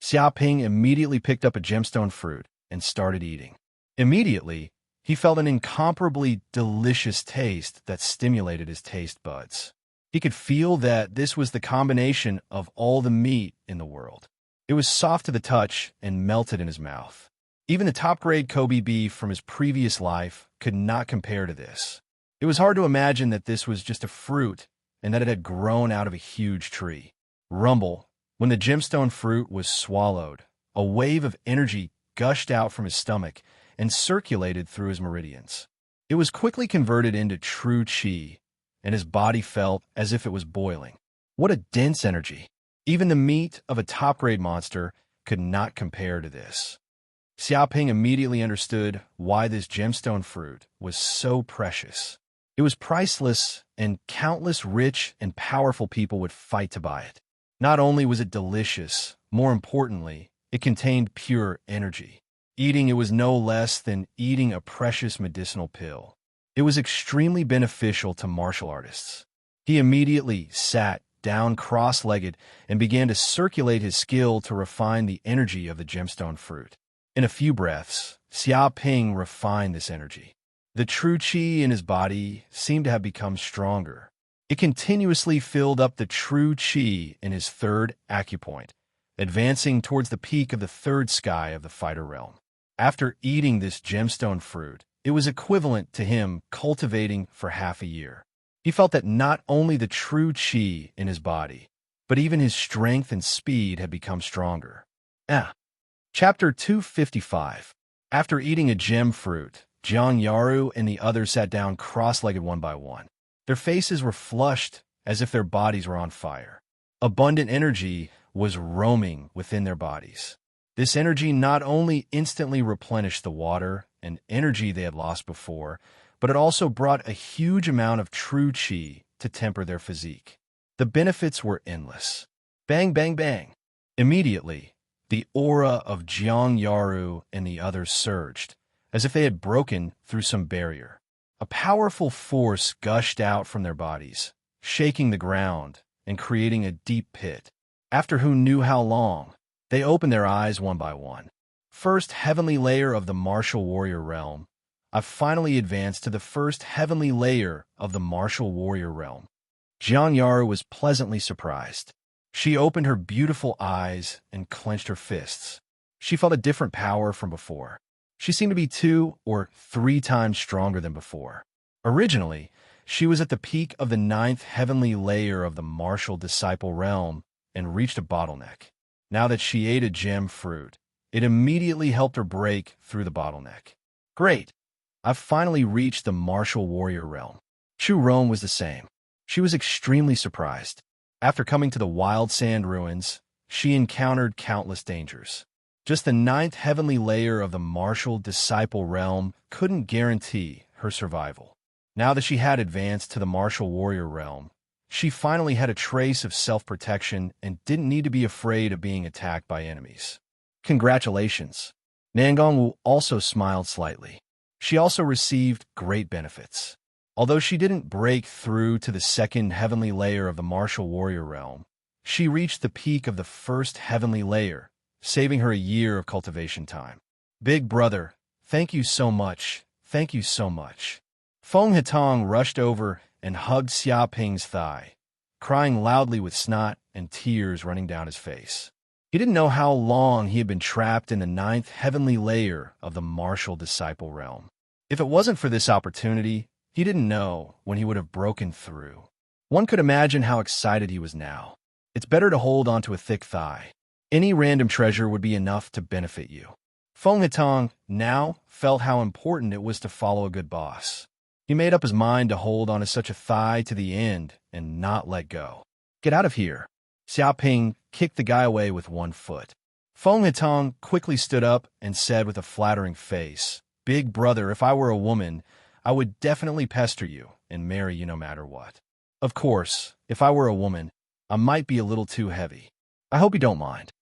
Xiaoping immediately picked up a gemstone fruit and started eating. Immediately, he felt an incomparably delicious taste that stimulated his taste buds. He could feel that this was the combination of all the meat in the world. It was soft to the touch and melted in his mouth. Even the top-grade Kobe beef from his previous life could not compare to this. It was hard to imagine that this was just a fruit and that it had grown out of a huge tree. Rumble. When the gemstone fruit was swallowed, a wave of energy gushed out from his stomach and circulated through his meridians. It was quickly converted into true qi, and his body felt as if it was boiling. What a dense energy! Even the meat of a top-grade monster could not compare to this. Xiaoping immediately understood why this gemstone fruit was so precious. It was priceless, and countless rich and powerful people would fight to buy it. Not only was it delicious, more importantly, it contained pure energy. Eating it was no less than eating a precious medicinal pill. It was extremely beneficial to martial artists. He immediately sat down cross-legged and began to circulate his skill to refine the energy of the gemstone fruit. In a few breaths, Xiaoping refined this energy. The true qi in his body seemed to have become stronger. It continuously filled up the true qi in his third acupoint, advancing towards the peak of the third sky of the fighter realm. After eating this gemstone fruit, it was equivalent to him cultivating for half a year. He felt that not only the true qi in his body, but even his strength and speed had become stronger. Chapter 255. After eating a gem fruit, Jiang Yaru and the others sat down cross-legged one by one. Their faces were flushed as if their bodies were on fire. Abundant energy was roaming within their bodies. This energy not only instantly replenished the water and energy they had lost before, but it also brought a huge amount of true qi to temper their physique. The benefits were endless. Bang, bang, bang. Immediately, the aura of Jiang Yaru and the others surged, as if they had broken through some barrier. A powerful force gushed out from their bodies, shaking the ground and creating a deep pit. After who knew how long, they opened their eyes one by one. First heavenly layer of the martial warrior realm. I've finally advanced to the first heavenly layer of the martial warrior realm. Jiang Yaru was pleasantly surprised. She opened her beautiful eyes and clenched her fists. She felt a different power from before. She seemed to be 2 or 3 times stronger than before. Originally, she was at the peak of the 9th heavenly layer of the martial disciple realm and reached a bottleneck. Now that she ate a gem fruit, it immediately helped her break through the bottleneck. Great! I've finally reached the martial warrior realm. Chu Rong was the same. She was extremely surprised. After coming to the wild sand ruins, she encountered countless dangers. Just the 9th heavenly layer of the martial disciple realm couldn't guarantee her survival. Now that she had advanced to the martial warrior realm, she finally had a trace of self-protection and didn't need to be afraid of being attacked by enemies. Congratulations. Nangongwu also smiled slightly. She also received great benefits. Although she didn't break through to the 2nd heavenly layer of the martial warrior realm, she reached the peak of the 1st heavenly layer, saving her a year of cultivation time. Big brother, thank you so much. Thank you so much. Feng Hetong rushed over and hugged Xia Ping's thigh, crying loudly with snot and tears running down his face. He didn't know how long he had been trapped in the 9th heavenly layer of the martial disciple realm. If it wasn't for this opportunity, he didn't know when he would have broken through. One could imagine how excited he was now. It's better to hold onto a thick thigh. Any random treasure would be enough to benefit you. Feng Hetong now felt how important it was to follow a good boss. He made up his mind to hold onto such a thigh to the end and not let go. Get out of here. Xia Ping kicked the guy away with one foot. Feng Hetong quickly stood up and said with a flattering face, Big brother, if I were a woman, I would definitely pester you and marry you no matter what. Of course, if I were a woman, I might be a little too heavy. I hope you don't mind.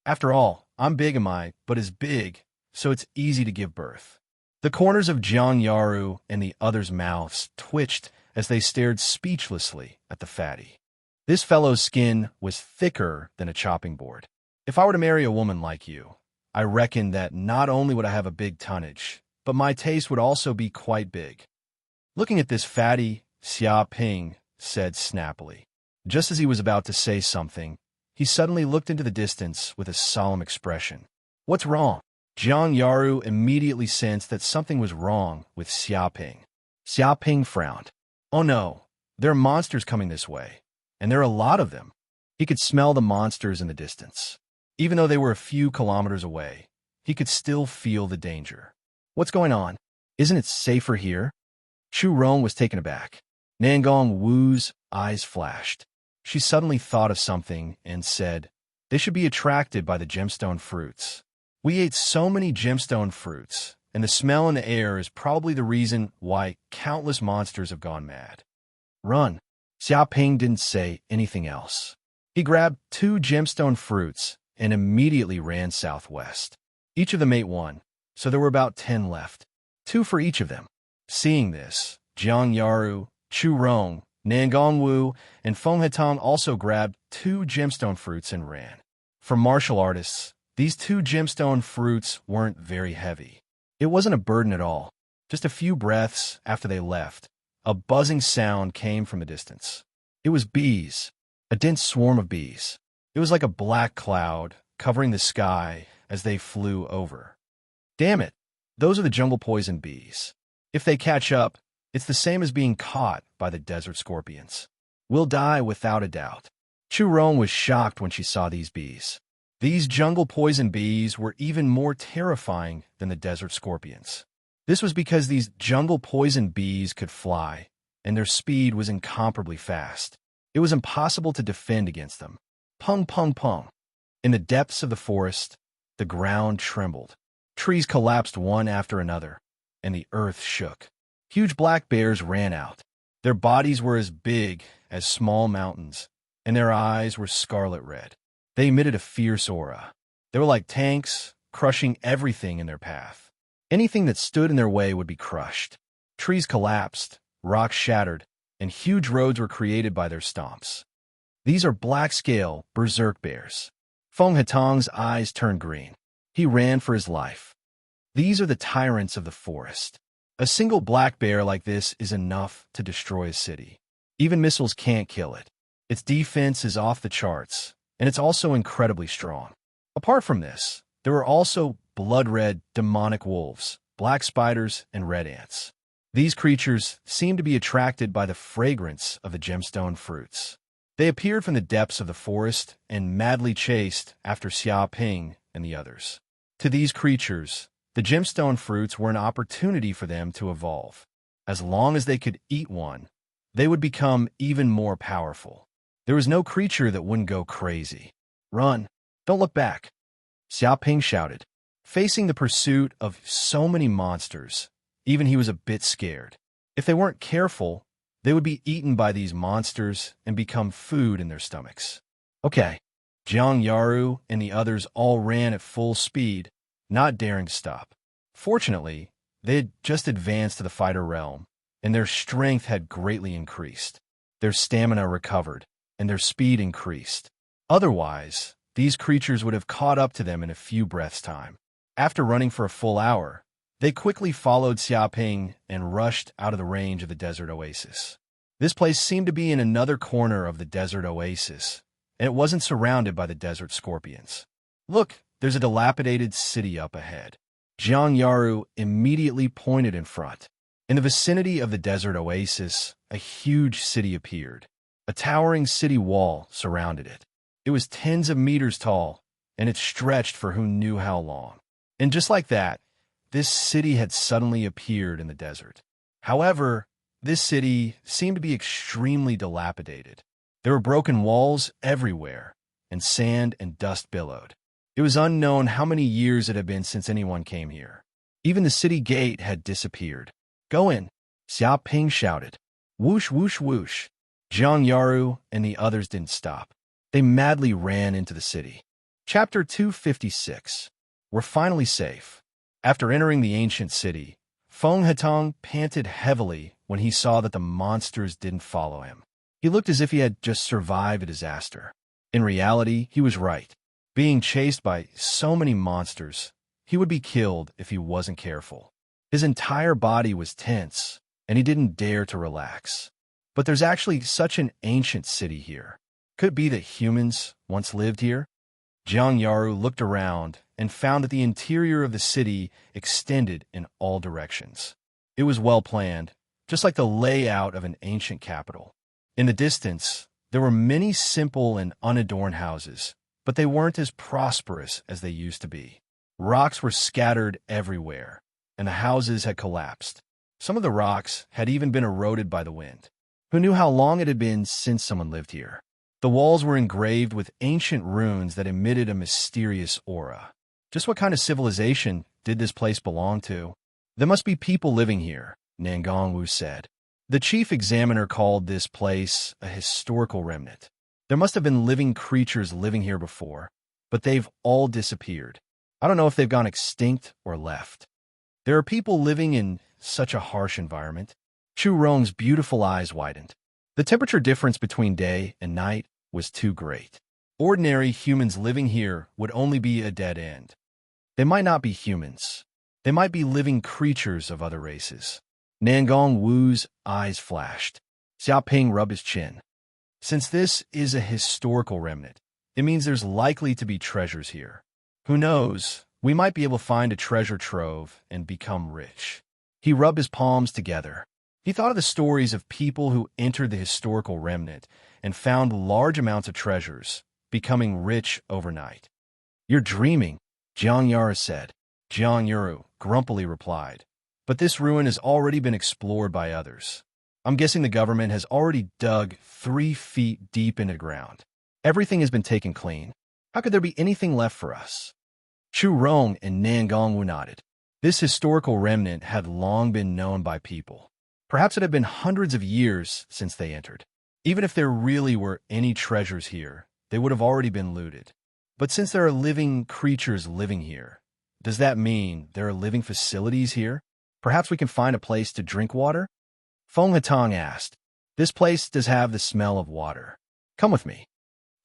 After all, I'm big but as big, so it's easy to give birth. The corners of Jiang Yaru and the others' mouths twitched as they stared speechlessly at the fatty. This fellow's skin was thicker than a chopping board. If I were to marry a woman like you, I reckon that not only would I have a big tonnage, but my taste would also be quite big. Looking at this fatty, Xia Ping said snappily. Just as he was about to say something, he suddenly looked into the distance with a solemn expression. What's wrong? Jiang Yaru immediately sensed that something was wrong with Xia Ping. Xia Ping frowned. Oh no, there are monsters coming this way, and there are a lot of them. He could smell the monsters in the distance. Even though they were a few kilometers away, he could still feel the danger. What's going on? Isn't it safer here? Chu Rong was taken aback. Nangong Wu's eyes flashed. She suddenly thought of something and said, They should be attracted by the gemstone fruits. We ate so many gemstone fruits, and the smell in the air is probably the reason why countless monsters have gone mad. Run. Xia Ping didn't say anything else. He grabbed 2 gemstone fruits and immediately ran southwest. Each of them ate 1, so there were about 10 left, 2 for each of them. Seeing this, Jiang Yaru, Chu Rong, Nangong Wu, and Feng Hetong also grabbed 2 gemstone fruits and ran. For martial artists, these 2 gemstone fruits weren't very heavy. It wasn't a burden at all. Just a few breaths after they left, a buzzing sound came from the distance. It was bees, a dense swarm of bees. It was like a black cloud covering the sky as they flew over. Damn it, those are the jungle poison bees. If they catch up, it's the same as being caught by the desert scorpions. We'll die without a doubt. Chu Rong was shocked when she saw these bees. These jungle poison bees were even more terrifying than the desert scorpions. This was because these jungle poison bees could fly, and their speed was incomparably fast. It was impossible to defend against them. Pung, pung, pung. In the depths of the forest, the ground trembled. Trees collapsed one after another, and the earth shook. Huge black bears ran out. Their bodies were as big as small mountains, and their eyes were scarlet red. They emitted a fierce aura. They were like tanks, crushing everything in their path. Anything that stood in their way would be crushed. Trees collapsed, rocks shattered, and huge roads were created by their stomps. These are black-scale berserk bears. Feng Hetong's eyes turned green. He ran for his life. These are the tyrants of the forest. A single black bear like this is enough to destroy a city. Even missiles can't kill it. Its defense is off the charts, and it's also incredibly strong. Apart from this, there are also blood-red, demonic wolves, black spiders, and red ants. These creatures seemed to be attracted by the fragrance of the gemstone fruits. They appeared from the depths of the forest and madly chased after Xia Ping and the others. To these creatures, the gemstone fruits were an opportunity for them to evolve. As long as they could eat one, they would become even more powerful. There was no creature that wouldn't go crazy. "Run! Don't look back!" Xia Ping shouted. Facing the pursuit of so many monsters, even he was a bit scared. If they weren't careful, they would be eaten by these monsters and become food in their stomachs. Okay. Jiang Yaru and the others all ran at full speed, not daring to stop. Fortunately, they had just advanced to the fighter realm, and their strength had greatly increased. Their stamina recovered, and their speed increased. Otherwise, these creatures would have caught up to them in a few breaths' time. After running for a full hour, they quickly followed Xia Ping and rushed out of the range of the desert oasis. This place seemed to be in another corner of the desert oasis, and it wasn't surrounded by the desert scorpions. "Look, there's a dilapidated city up ahead." Jiang Yaru immediately pointed in front. In the vicinity of the desert oasis, a huge city appeared. A towering city wall surrounded it. It was tens of meters tall, and it stretched for who knew how long. And just like that, this city had suddenly appeared in the desert. However, this city seemed to be extremely dilapidated. There were broken walls everywhere, and sand and dust billowed. It was unknown how many years it had been since anyone came here. Even the city gate had disappeared. "Go in," Xia Ping shouted. Whoosh, whoosh, whoosh. Jiang Yaru and the others didn't stop. They madly ran into the city. Chapter 256. We're finally safe. After entering the ancient city, Feng Hetong panted heavily when he saw that the monsters didn't follow him. He looked as if he had just survived a disaster. In reality, he was right. Being chased by so many monsters, he would be killed if he wasn't careful. His entire body was tense, and he didn't dare to relax. But there's actually such an ancient city here. Could it be that humans once lived here? Jiang Yaru looked around and found that the interior of the city extended in all directions. It was well planned, just like the layout of an ancient capital. In the distance, there were many simple and unadorned houses, but they weren't as prosperous as they used to be. Rocks were scattered everywhere, and the houses had collapsed. Some of the rocks had even been eroded by the wind. Who knew how long it had been since someone lived here? The walls were engraved with ancient runes that emitted a mysterious aura. Just what kind of civilization did this place belong to? There must be people living here, Nangong Wu said. The chief examiner called this place a historical remnant. There must have been living creatures living here before, but they've all disappeared. I don't know if they've gone extinct or left. There are people living in such a harsh environment. Chu Rong's beautiful eyes widened. The temperature difference between day and night was too great. Ordinary humans living here would only be a dead end. They might not be humans. They might be living creatures of other races. Nangong Wu's eyes flashed. Xia Ping rubbed his chin. Since this is a historical remnant, it means there's likely to be treasures here. Who knows, we might be able to find a treasure trove and become rich. He rubbed his palms together. He thought of the stories of people who entered the historical remnant and found large amounts of treasures, becoming rich overnight. "You're dreaming," Jiang Yaru said. Jiang Yaru grumpily replied, "But this ruin has already been explored by others. I'm guessing the government has already dug 3 feet deep into the ground. Everything has been taken clean. How could there be anything left for us?" Chu Rong and Nangong Wu nodded. This historical remnant had long been known by people. Perhaps it had been hundreds of years since they entered. Even if there really were any treasures here, they would have already been looted. But since there are living creatures living here, does that mean there are living facilities here? Perhaps we can find a place to drink water? Feng Hetong asked. "This place does have the smell of water. Come with me."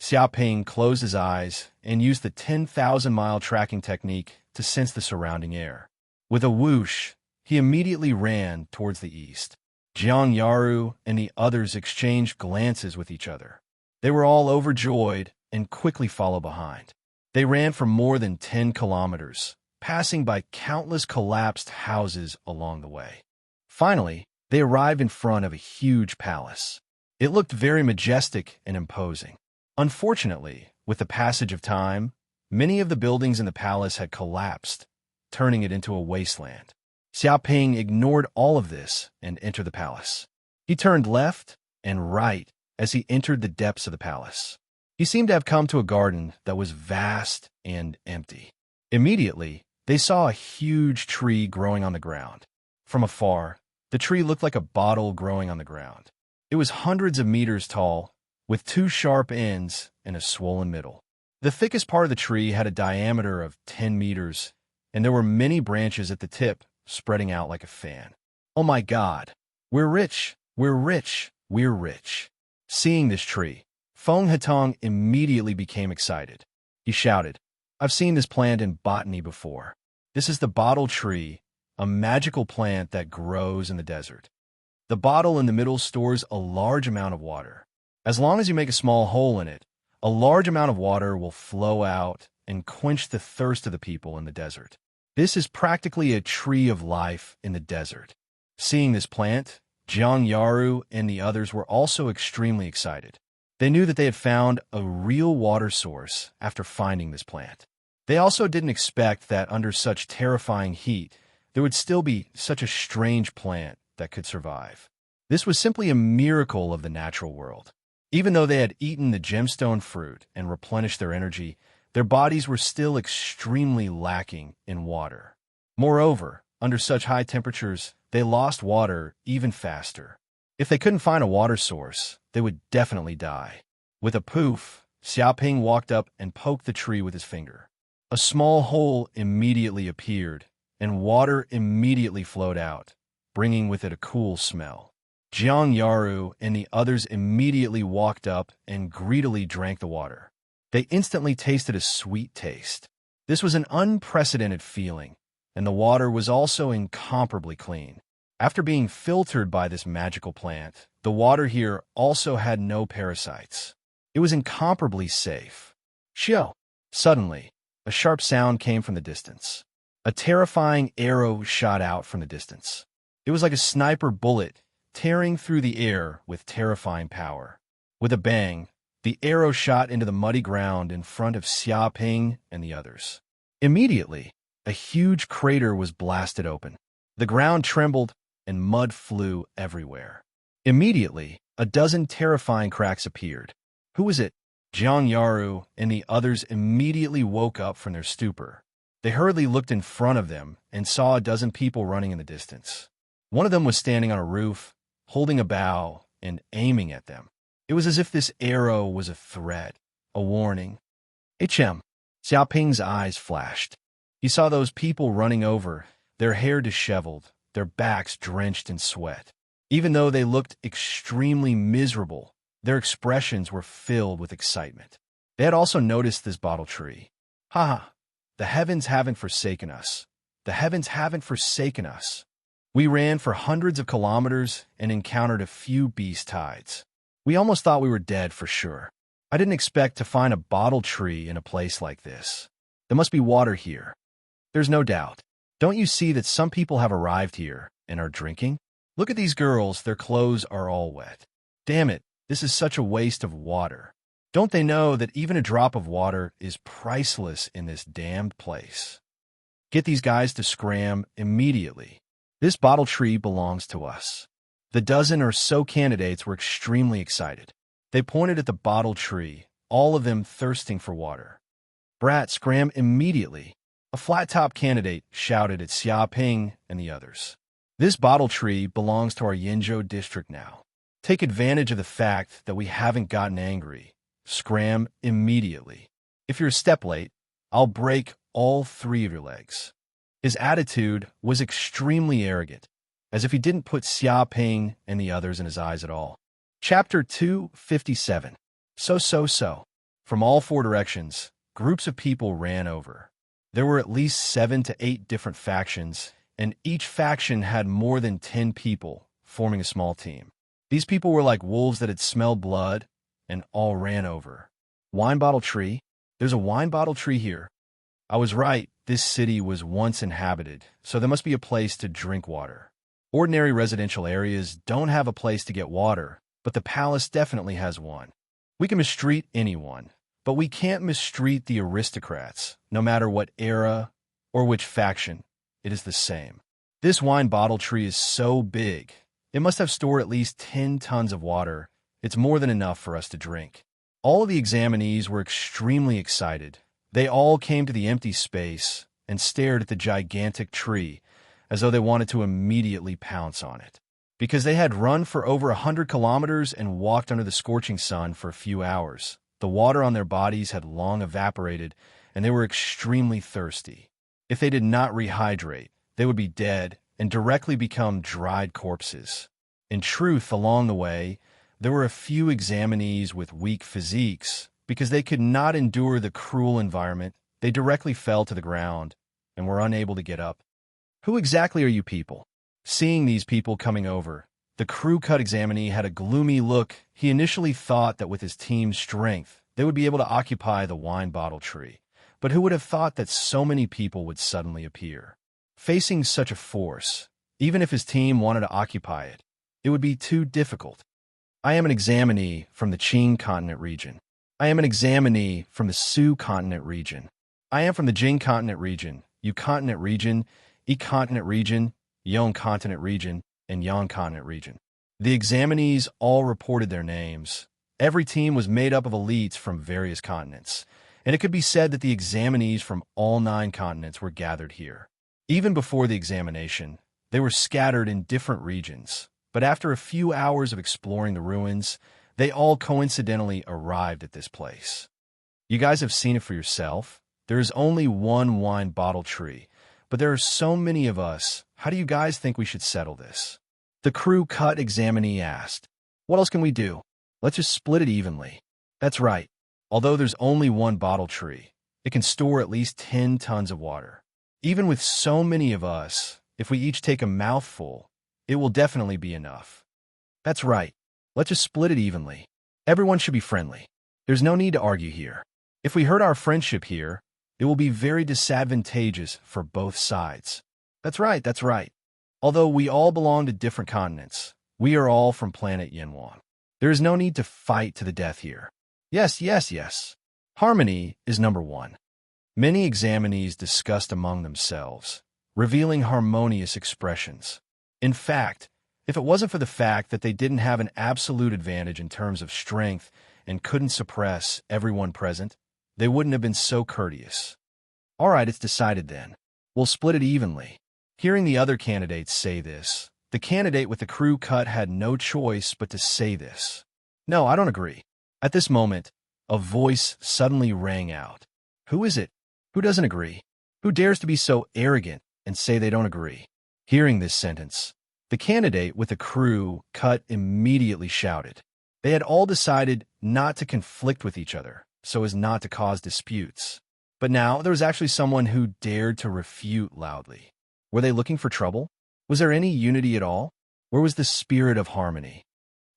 Xia Ping closed his eyes and used the 10,000-mile tracking technique to sense the surrounding air. With a whoosh, he immediately ran towards the east. Jiang Yaru and the others exchanged glances with each other. They were all overjoyed and quickly followed behind. They ran for more than 10 kilometers, passing by countless collapsed houses along the way. Finally, they arrived in front of a huge palace. It looked very majestic and imposing. Unfortunately, with the passage of time, many of the buildings in the palace had collapsed, turning it into a wasteland. Xiaoping ignored all of this and entered the palace. He turned left and right as he entered the depths of the palace. He seemed to have come to a garden that was vast and empty. Immediately, they saw a huge tree growing on the ground. From afar, the tree looked like a bottle growing on the ground. It was hundreds of meters tall, with two sharp ends and a swollen middle. The thickest part of the tree had a diameter of 10 meters, and there were many branches at the tip spreading out like a fan. Oh my God! We're rich! We're rich! We're rich! Seeing this tree, Feng Hatong immediately became excited. He shouted, "I've seen this plant in botany before. This is the bottle tree, a magical plant that grows in the desert. The bottle in the middle stores a large amount of water. As long as you make a small hole in it, a large amount of water will flow out and quench the thirst of the people in the desert. This is practically a tree of life in the desert." Seeing this plant, Jiang Yaru and the others were also extremely excited. They knew that they had found a real water source after finding this plant. They also didn't expect that under such terrifying heat, there would still be such a strange plant that could survive. This was simply a miracle of the natural world. Even though they had eaten the gemstone fruit and replenished their energy, their bodies were still extremely lacking in water. Moreover, under such high temperatures, they lost water even faster. If they couldn't find a water source, they would definitely die. With a poof, Xiaoping walked up and poked the tree with his finger. A small hole immediately appeared, and water immediately flowed out, bringing with it a cool smell. Jiang Yaru and the others immediately walked up and greedily drank the water. They instantly tasted a sweet taste. This was an unprecedented feeling, and the water was also incomparably clean. After being filtered by this magical plant, the water here also had no parasites. It was incomparably safe. Shio! Suddenly, a sharp sound came from the distance. A terrifying arrow shot out from the distance. It was like a sniper bullet tearing through the air with terrifying power. With a bang, the arrow shot into the muddy ground in front of Xiaoping and the others. Immediately, a huge crater was blasted open. The ground trembled and mud flew everywhere. Immediately, a dozen terrifying cracks appeared. Who was it? Jiang Yaru and the others immediately woke up from their stupor. They hurriedly looked in front of them and saw a dozen people running in the distance. One of them was standing on a roof, holding a bow and aiming at them. It was as if this arrow was a threat, a warning. "HM!" Xiaoping's eyes flashed. He saw those people running over, their hair disheveled, their backs drenched in sweat. Even though they looked extremely miserable, their expressions were filled with excitement. They had also noticed this bottle tree. "Ha! The heavens haven't forsaken us. The heavens haven't forsaken us. We ran for hundreds of kilometers and encountered a few beast tides. We almost thought we were dead for sure. I didn't expect to find a bottle tree in a place like this. There must be water here. There's no doubt. Don't you see that some people have arrived here and are drinking? Look at these girls, their clothes are all wet. Damn it, this is such a waste of water. Don't they know that even a drop of water is priceless in this damned place? Get these guys to scram immediately. This bottle tree belongs to us." The dozen or so candidates were extremely excited. They pointed at the bottle tree, all of them thirsting for water. "Brat, scram immediately!" A flat-top candidate shouted at Xiaoping and the others. "This bottle tree belongs to our Yinzhou district now. Take advantage of the fact that we haven't gotten angry. Scram immediately. If you're a step late, I'll break all 3 of your legs." His attitude was extremely arrogant, as if he didn't put Xiaoping and the others in his eyes at all. Chapter 257. So. From all 4 directions, groups of people ran over. There were at least 7 to 8 different factions, and each faction had more than 10 people, forming a small team. These people were like wolves that had smelled blood, and all ran over. "Wine bottle tree? There's a wine bottle tree here." I was right. This city was once inhabited, so there must be a place to drink water. Ordinary residential areas don't have a place to get water, but the palace definitely has one. We can mistreat anyone, but we can't mistreat the aristocrats, no matter what era or which faction. It is the same. This wine bottle tree is so big, it must have stored at least 10 tons of water. It's more than enough for us to drink. All of the examinees were extremely excited. They all came to the empty space and stared at the gigantic tree as though they wanted to immediately pounce on it. Because they had run for over 100 kilometers and walked under the scorching sun for a few hours, the water on their bodies had long evaporated and they were extremely thirsty. If they did not rehydrate, they would be dead and directly become dried corpses. In truth, along the way, there were a few examinees with weak physiques. Because they could not endure the cruel environment, they directly fell to the ground and were unable to get up. Who exactly are you people? Seeing these people coming over, the crew-cut examinee had a gloomy look. He initially thought that with his team's strength, they would be able to occupy the wine bottle tree. But who would have thought that so many people would suddenly appear? Facing such a force, even if his team wanted to occupy it, it would be too difficult. I am an examinee from the Qing continent region. I am an examinee from the Su continent region. I am from the Jing continent region, Yu continent region, E continent region, Yong continent region, and Yang continent region. The examinees all reported their names. Every team was made up of elites from various continents, and it could be said that the examinees from all 9 continents were gathered here. Even before the examination, they were scattered in different regions, but after a few hours of exploring the ruins, they all coincidentally arrived at this place. You guys have seen it for yourself. There is only one wine bottle tree, but there are so many of us. How do you guys think we should settle this? The crew-cut examinee asked. What else can we do? Let's just split it evenly. That's right. Although there's only one bottle tree, it can store at least 10 tons of water. Even with so many of us, if we each take a mouthful, it will definitely be enough. That's right. Let's just split it evenly. Everyone should be friendly. There's no need to argue here. If we hurt our friendship here, it will be very disadvantageous for both sides. That's right, that's right. Although we all belong to different continents, we are all from planet Yenwang. There is no need to fight to the death here. Yes, yes, yes. Harmony is number 1. Many examinees discussed among themselves, revealing harmonious expressions. In fact, if it wasn't for the fact that they didn't have an absolute advantage in terms of strength and couldn't suppress everyone present, they wouldn't have been so courteous. All right, it's decided then. We'll split it evenly. Hearing the other candidates say this, the candidate with the crew cut had no choice but to say this. No, I don't agree. At this moment, a voice suddenly rang out. Who is it? Who doesn't agree? Who dares to be so arrogant and say they don't agree? Hearing this sentence, the candidate with the crew cut immediately shouted. They had all decided not to conflict with each other, so as not to cause disputes. But now there was actually someone who dared to refute loudly. Were they looking for trouble? Was there any unity at all? Where was the spirit of harmony?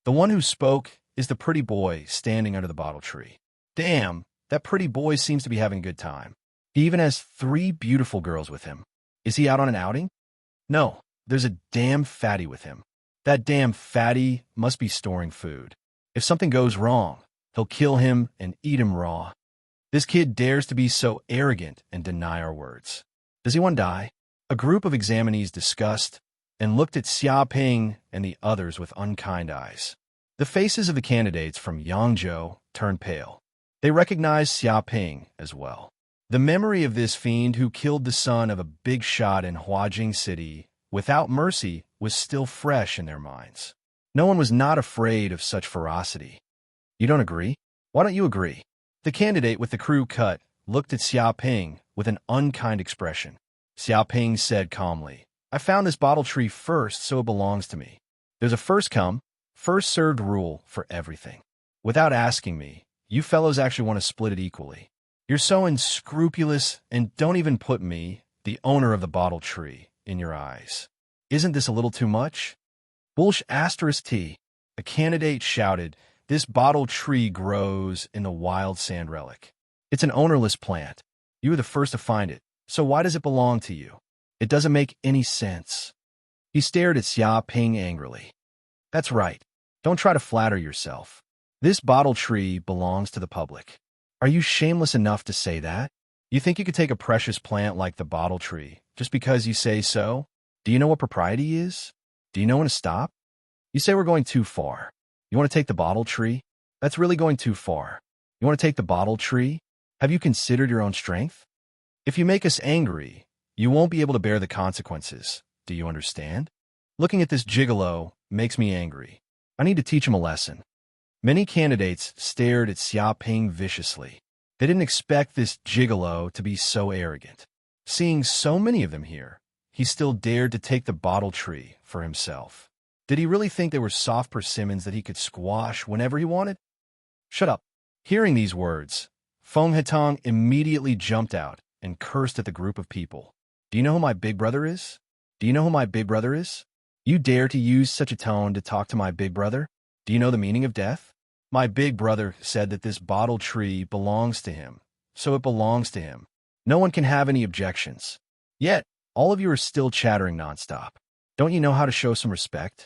The one who spoke is the pretty boy standing under the bottle tree. Damn, that pretty boy seems to be having a good time. He even has 3 beautiful girls with him. Is he out on an outing? No, there's a damn fatty with him. That damn fatty must be storing food. If something goes wrong, he'll kill him and eat him raw. This kid dares to be so arrogant and deny our words. Does he want to die? A group of examinees discussed and looked at Xia Ping and the others with unkind eyes. The faces of the candidates from Yangzhou turned pale. They recognized Xia Ping as well. The memory of this fiend who killed the son of a big shot in Huajing City without mercy was still fresh in their minds. No one was not afraid of such ferocity. You don't agree? Why don't you agree? The candidate with the crew cut looked at Xia Ping with an unkind expression. Xia Ping said calmly, I found this bottle tree first, so it belongs to me. There's a first come, first served rule for everything. Without asking me, you fellows actually want to split it equally. You're so unscrupulous and don't even put me, the owner of the bottle tree, in your eyes. Isn't this a little too much? Bullsh asterisk T. A candidate shouted, this bottle tree grows in the wild sand relic. It's an ownerless plant. You were the first to find it, so why does it belong to you? It doesn't make any sense. He stared at Xia Ping angrily. That's right. Don't try to flatter yourself. This bottle tree belongs to the public. Are you shameless enough to say that? You think you could take a precious plant like the bottle tree just because you say so? Do you know what propriety is? Do you know when to stop? You say we're going too far. You want to take the bottle tree? That's really going too far. You want to take the bottle tree? Have you considered your own strength? If you make us angry, you won't be able to bear the consequences. Do you understand? Looking at this gigolo makes me angry. I need to teach him a lesson. Many candidates stared at Xia Ping viciously. They didn't expect this gigolo to be so arrogant. Seeing so many of them here, he still dared to take the bottle tree for himself. Did he really think they were soft persimmons that he could squash whenever he wanted? Shut up. Hearing these words, Feng Hetong immediately jumped out and cursed at the group of people. Do you know who my big brother is? Do you know who my big brother is? You dare to use such a tone to talk to my big brother? Do you know the meaning of death? My big brother said that this bottle tree belongs to him, so it belongs to him. No one can have any objections. Yet, all of you are still chattering nonstop. Don't you know how to show some respect?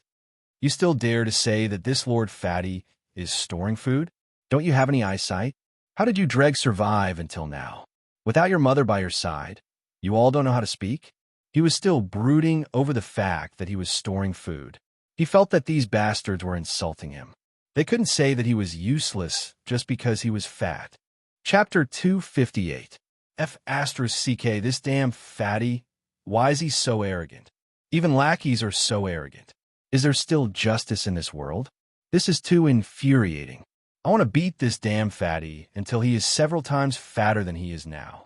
You still dare to say that this Lord Fatty is storing food? Don't you have any eyesight? How did you dregs survive until now? Without your mother by your side, you all don't know how to speak? He was still brooding over the fact that he was storing food. He felt that these bastards were insulting him. They couldn't say that he was useless just because he was fat. Chapter 258. F***, this damn fatty. Why is he so arrogant? Even lackeys are so arrogant. Is there still justice in this world? This is too infuriating. I want to beat this damn fatty until he is several times fatter than he is now.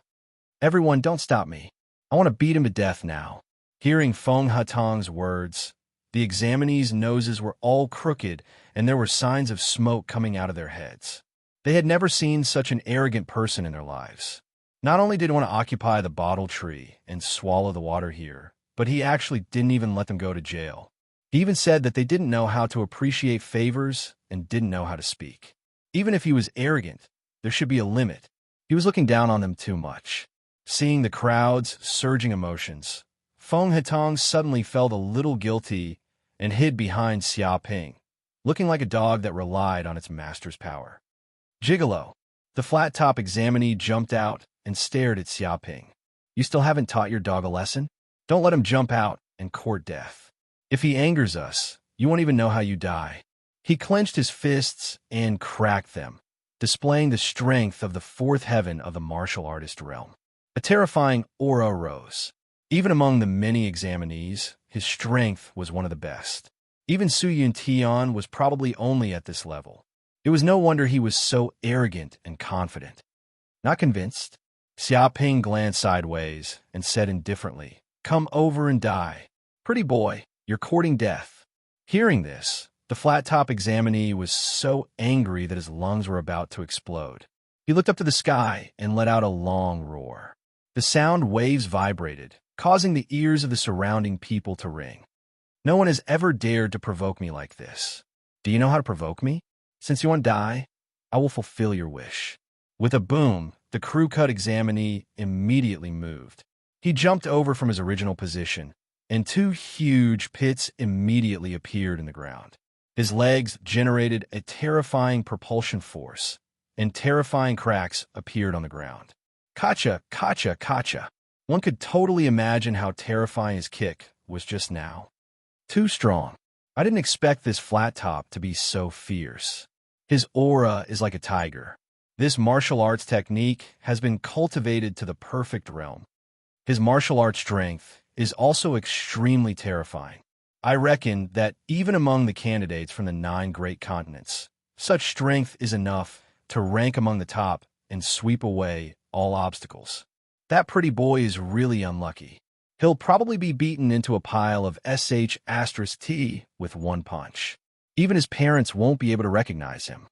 Everyone, don't stop me. I want to beat him to death now. Hearing Feng Hetong's words, the examinees' noses were all crooked and there were signs of smoke coming out of their heads. They had never seen such an arrogant person in their lives. Not only did he want to occupy the bottle tree and swallow the water here, but he actually didn't even let them go to jail. He even said that they didn't know how to appreciate favors and didn't know how to speak. Even if he was arrogant, there should be a limit. He was looking down on them too much. Seeing the crowd's surging emotions, Feng Hetong suddenly felt a little guilty and hid behind Xia Ping, looking like a dog that relied on its master's power. Gigolo. The flat-top examinee jumped out and stared at Xia Ping. You still haven't taught your dog a lesson? Don't let him jump out and court death. If he angers us, you won't even know how you die. He clenched his fists and cracked them, displaying the strength of the fourth heaven of the martial artist realm. A terrifying aura rose. Even among the many examinees, his strength was one of the best. Even Su Yuntian was probably only at this level. It was no wonder he was so arrogant and confident. Not convinced, Xia Ping glanced sideways and said indifferently, "Come over and die. Pretty boy, you're courting death." Hearing this, the flat-top examinee was so angry that his lungs were about to explode. He looked up to the sky and let out a long roar. The sound waves vibrated, causing the ears of the surrounding people to ring. No one has ever dared to provoke me like this. Do you know how to provoke me? Since you want to die, I will fulfill your wish. With a boom, the crew-cut examinee immediately moved. He jumped over from his original position, and two huge pits immediately appeared in the ground. His legs generated a terrifying propulsion force, and terrifying cracks appeared on the ground. Kacha, kacha, kacha. One could totally imagine how terrifying his kick was just now. Too strong. I didn't expect this flat top to be so fierce. His aura is like a tiger. This martial arts technique has been cultivated to the perfect realm. His martial arts strength is also extremely terrifying. I reckon that even among the candidates from the 9 great continents, such strength is enough to rank among the top and sweep away all obstacles. That pretty boy is really unlucky. He'll probably be beaten into a pile of *T with one punch. Even his parents won't be able to recognize him.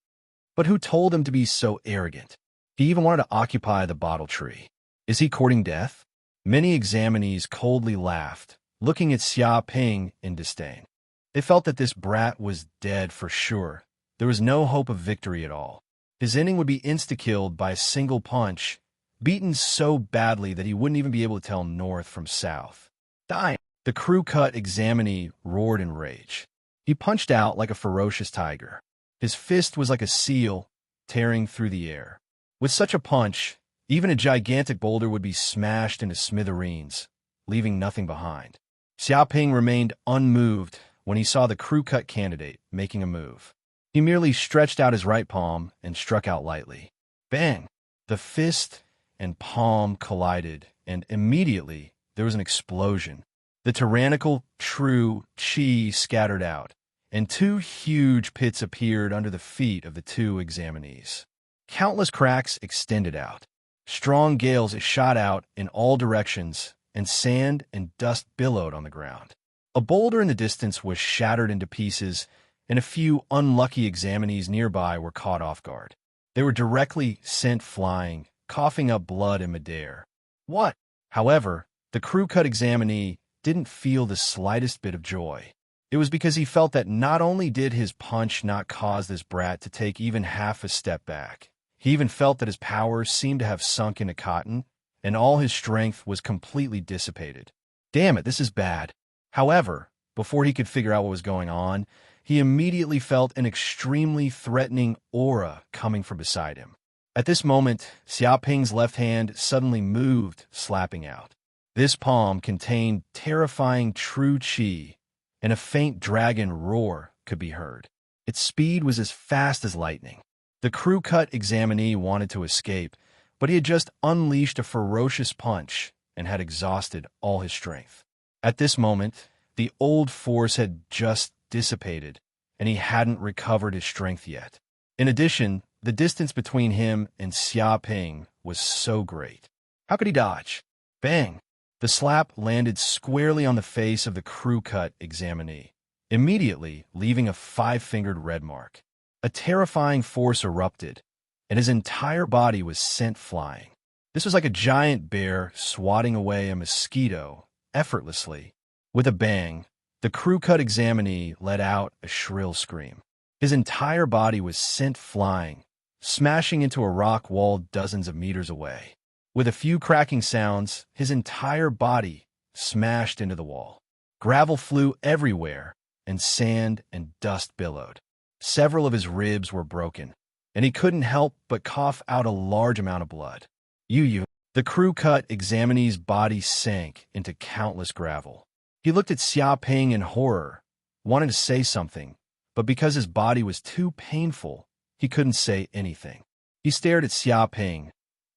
But who told him to be so arrogant? He even wanted to occupy the bottle tree. Is he courting death? Many examinees coldly laughed, looking at Xia Ping in disdain. They felt that this brat was dead for sure. There was no hope of victory at all. His ending would be insta-killed by a single punch beaten so badly that he wouldn't even be able to tell north from south. Dying. The crew-cut examinee roared in rage. He punched out like a ferocious tiger. His fist was like a seal, tearing through the air. With such a punch, even a gigantic boulder would be smashed into smithereens, leaving nothing behind. Xiaoping remained unmoved when he saw the crew-cut candidate making a move. He merely stretched out his right palm and struck out lightly. Bang! The fist and palm collided, and immediately there was an explosion. The tyrannical true chi scattered out, and two huge pits appeared under the feet of the two examinees. Countless cracks extended out. Strong gales shot out in all directions, and sand and dust billowed on the ground. A boulder in the distance was shattered into pieces, and a few unlucky examinees nearby were caught off guard. They were directly sent flying, coughing up blood in midair. What? However, the crew-cut examinee didn't feel the slightest bit of joy. It was because he felt that not only did his punch not cause this brat to take even half a step back, he even felt that his powers seemed to have sunk into cotton, and all his strength was completely dissipated. Damn it, this is bad. However, before he could figure out what was going on, he immediately felt an extremely threatening aura coming from beside him. At this moment, Xiaoping's left hand suddenly moved, slapping out. This palm contained terrifying true chi, and a faint dragon roar could be heard. Its speed was as fast as lightning. The crew-cut examinee wanted to escape, but he had just unleashed a ferocious punch and had exhausted all his strength. At this moment, the old force had just dissipated, and he hadn't recovered his strength yet. In addition, the distance between him and Xiaoping was so great. How could he dodge? Bang! The slap landed squarely on the face of the crew-cut examinee, immediately leaving a 5-fingered red mark. A terrifying force erupted, and his entire body was sent flying. This was like a giant bear swatting away a mosquito effortlessly. With a bang, the crew-cut examinee let out a shrill scream. His entire body was sent flying, smashing into a rock wall dozens of meters away. With a few cracking sounds, his entire body smashed into the wall. Gravel flew everywhere, and sand and dust billowed. Several of his ribs were broken, and he couldn't help but cough out a large amount of blood. The crew-cut examinee's body sank into countless gravel. He looked at Xiaoping in horror, wanted to say something, but because his body was too painful, he couldn't say anything. He stared at Xiaoping,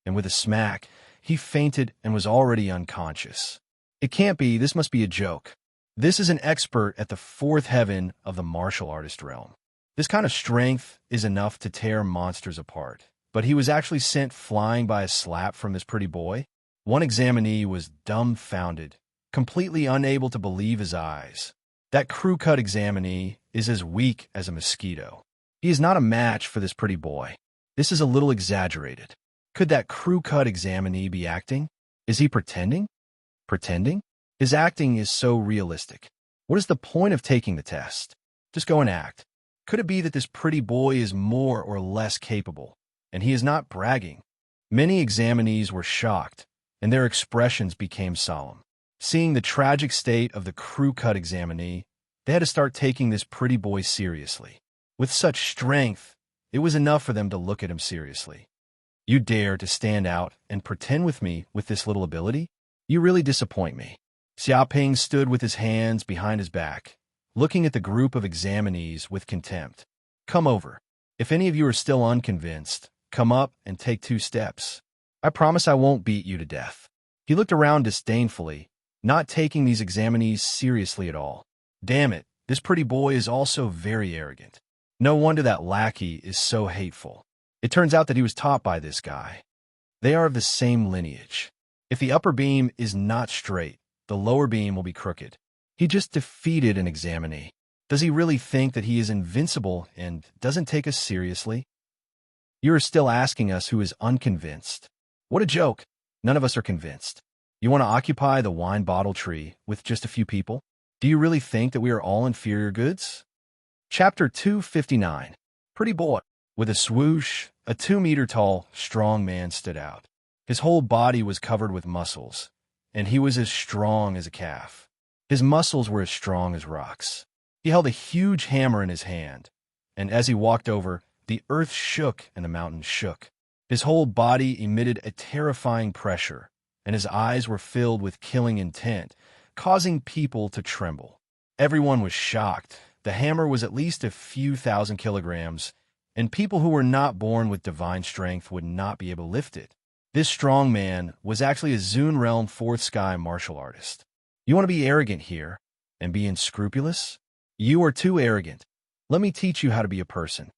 and with a smack, he fainted and was already unconscious. It can't be, this must be a joke. This is an expert at the fourth heaven of the martial artist realm. This kind of strength is enough to tear monsters apart. But he was actually sent flying by a slap from this pretty boy? One examinee was dumbfounded, completely unable to believe his eyes. That crew-cut examinee is as weak as a mosquito. He is not a match for this pretty boy. This is a little exaggerated. Could that crew-cut examinee be acting? Is he pretending? Pretending? His acting is so realistic. What is the point of taking the test? Just go and act. Could it be that this pretty boy is more or less capable, and he is not bragging? Many examinees were shocked, and their expressions became solemn. Seeing the tragic state of the crew-cut examinee, they had to start taking this pretty boy seriously. With such strength, it was enough for them to look at him seriously. You dare to stand out and pretend with me with this little ability? You really disappoint me. Xiaoping stood with his hands behind his back, looking at the group of examinees with contempt. Come over. If any of you are still unconvinced, come up and take 2 steps. I promise I won't beat you to death. He looked around disdainfully, not taking these examinees seriously at all. Damn it, this pretty boy is also very arrogant. No wonder that lackey is so hateful. It turns out that he was taught by this guy. They are of the same lineage. If the upper beam is not straight, the lower beam will be crooked. He just defeated an examinee. Does he really think that he is invincible and doesn't take us seriously? You are still asking us who is unconvinced. What a joke. None of us are convinced. You want to occupy the wine bottle tree with just a few people? Do you really think that we are all inferior goods? Chapter 259. Pretty boy. With a swoosh, a 2-meter-tall, strong man stood out. His whole body was covered with muscles, and he was as strong as a calf. His muscles were as strong as rocks. He held a huge hammer in his hand, and as he walked over, the earth shook and the mountains shook. His whole body emitted a terrifying pressure, and his eyes were filled with killing intent, causing people to tremble. Everyone was shocked. The hammer was at least a few thousand kilograms, and people who were not born with divine strength would not be able to lift it. This strong man was actually a Zune Realm 4th Sky martial artist. You want to be arrogant here and be unscrupulous? You are too arrogant. Let me teach you how to be a person.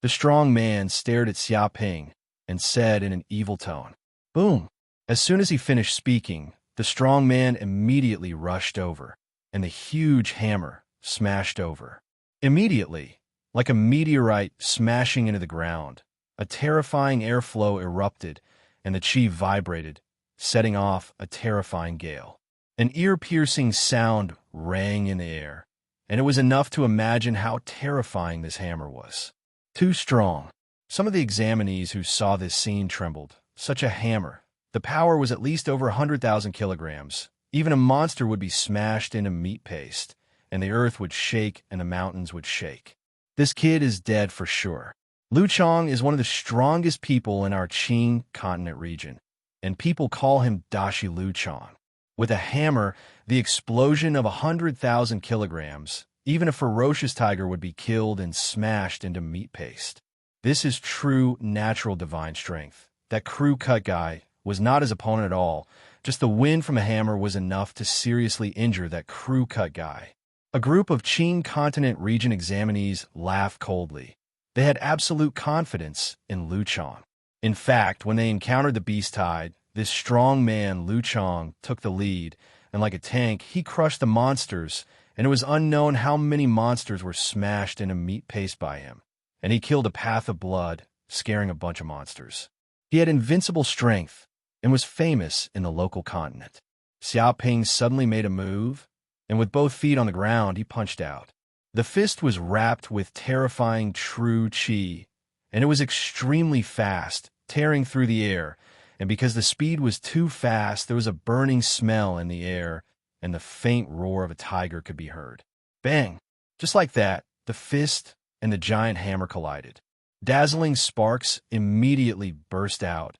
The strong man stared at Xia Ping and said in an evil tone, "Boom." As soon as he finished speaking, the strong man immediately rushed over, and the huge hammer smashed over. Immediately, like a meteorite smashing into the ground, a terrifying airflow erupted, and the chi vibrated, setting off a terrifying gale. An ear-piercing sound rang in the air, and it was enough to imagine how terrifying this hammer was. Too strong. Some of the examinees who saw this scene trembled. Such a hammer. The power was at least over 100,000 kilograms. Even a monster would be smashed into meat paste, and the earth would shake and the mountains would shake. This kid is dead for sure. Lu Chong is one of the strongest people in our Qing continent region, and people call him Dashi Lu Chong. With a hammer, the explosion of 100,000 kilograms, even a ferocious tiger would be killed and smashed into meat paste. This is true natural divine strength. That crew-cut guy was not his opponent at all. Just the wind from a hammer was enough to seriously injure that crew-cut guy. A group of Qing continent region examinees laughed coldly. They had absolute confidence in Lu Chong. In fact, when they encountered the beast tide, this strong man, Lu Chong, took the lead, and like a tank, he crushed the monsters, and it was unknown how many monsters were smashed into meat paste by him. And he killed a path of blood, scaring a bunch of monsters. He had invincible strength and was famous in the local continent. Xia Ping suddenly made a move, and with both feet on the ground, he punched out. The fist was wrapped with terrifying true chi, and it was extremely fast, tearing through the air, and because the speed was too fast, there was a burning smell in the air, and the faint roar of a tiger could be heard. Bang! Just like that, the fist and the giant hammer collided. Dazzling sparks immediately burst out,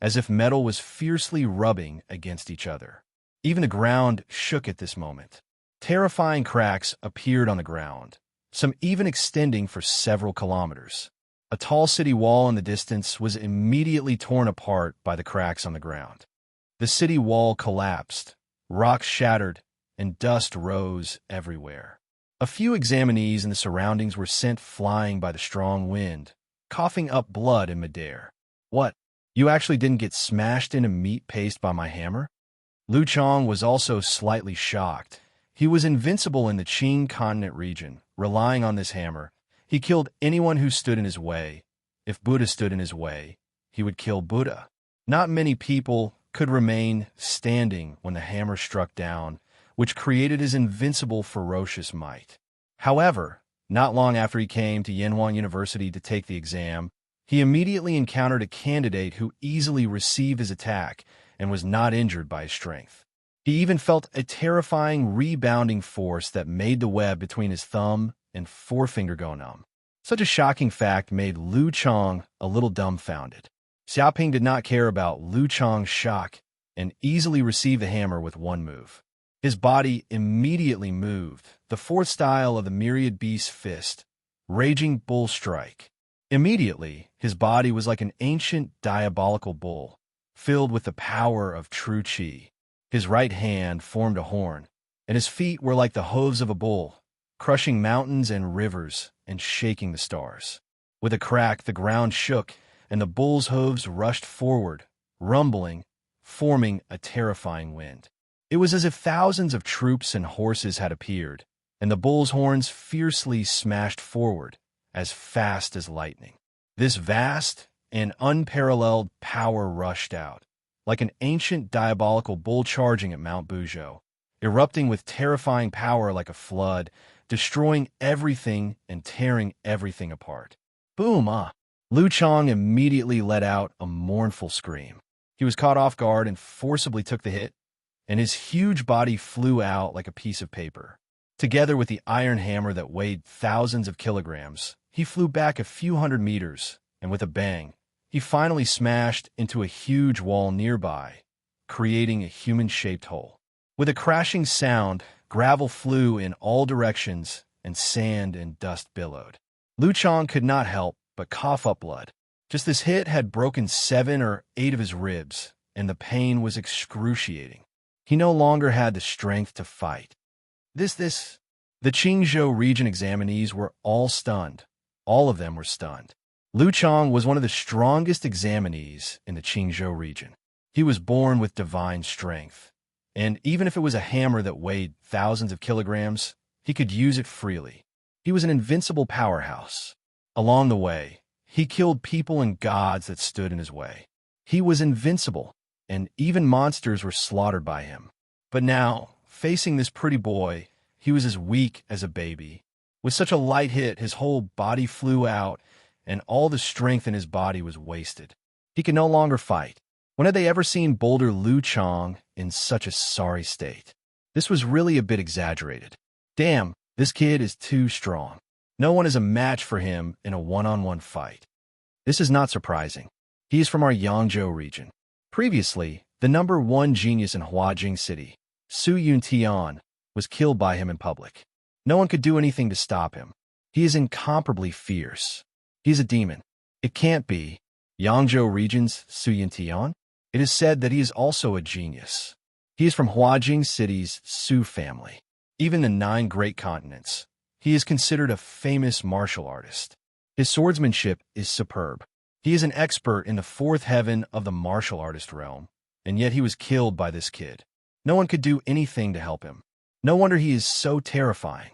as if metal was fiercely rubbing against each other. Even the ground shook at this moment. Terrifying cracks appeared on the ground, some even extending for several kilometers. A tall city wall in the distance was immediately torn apart by the cracks on the ground. The city wall collapsed, rocks shattered, and dust rose everywhere. A few examinees in the surroundings were sent flying by the strong wind, coughing up blood in midair. What? You actually didn't get smashed into meat paste by my hammer? Lu Chong was also slightly shocked. He was invincible in the Qing continent region, relying on this hammer. He killed anyone who stood in his way. If Buddha stood in his way, he would kill Buddha. Not many people could remain standing when the hammer struck down, which created his invincible ferocious might. However, not long after he came to Yanhuan University to take the exam, he immediately encountered a candidate who easily received his attack and was not injured by his strength. He even felt a terrifying rebounding force that made the web between his thumb and forefinger go numb. Such a shocking fact made Lu Chong a little dumbfounded. Xia Ping did not care about Lu Chong's shock and easily received the hammer with one move. His body immediately moved, the fourth style of the myriad beast's fist, raging bull strike. Immediately, his body was like an ancient diabolical bull, filled with the power of true chi. His right hand formed a horn, and his feet were like the hooves of a bull, crushing mountains and rivers and shaking the stars. With a crack, the ground shook, and the bull's hooves rushed forward, rumbling, forming a terrifying wind. It was as if thousands of troops and horses had appeared, and the bull's horns fiercely smashed forward, as fast as lightning. This vast and unparalleled power rushed out, like an ancient diabolical bull charging at Mount Buzhou, erupting with terrifying power like a flood, destroying everything and tearing everything apart. Boom! Lu Chong immediately let out a mournful scream. He was caught off guard and forcibly took the hit, and his huge body flew out like a piece of paper. Together with the iron hammer that weighed thousands of kilograms, he flew back a few hundred meters, and with a bang, he finally smashed into a huge wall nearby, creating a human-shaped hole. With a crashing sound, gravel flew in all directions, and sand and dust billowed. Liu Chang could not help but cough up blood. Just this hit had broken 7 or 8 of his ribs, and the pain was excruciating. He no longer had the strength to fight. The Qingzhou region examinees were all stunned. All of them were stunned. Liu Chang was one of the strongest examinees in the Qingzhou region. He was born with divine strength, and even if it was a hammer that weighed thousands of kilograms, he could use it freely. He was an invincible powerhouse. Along the way, he killed people and gods that stood in his way. He was invincible, and even monsters were slaughtered by him. But now, facing this pretty boy, he was as weak as a baby. With such a light hit, his whole body flew out, and all the strength in his body was wasted. He could no longer fight. When had they ever seen Boulder Liu Chang in such a sorry state? This was really a bit exaggerated. Damn, this kid is too strong. No one is a match for him in a one-on-one fight. This is not surprising. He is from our Yangzhou region. Previously, the #1 genius in Huajing City, Su Yuntian, was killed by him in public. No one could do anything to stop him. He is incomparably fierce. He is a demon. It can't be Yangzhou region's Su Yuntian. It is said that he is also a genius. He is from Huajing City's Su family. Even the 9 great continents, he is considered a famous martial artist. His swordsmanship is superb. He is an expert in the 4th heaven of the martial artist realm, and yet he was killed by this kid. No one could do anything to help him. No wonder he is so terrifying.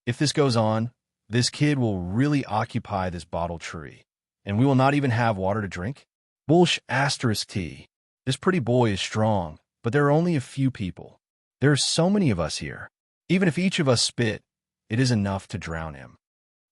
If this goes on, this kid will really occupy this bottle tree, and we will not even have water to drink. T. This pretty boy is strong, but there are only a few people. There are so many of us here. Even if each of us spit, it is enough to drown him.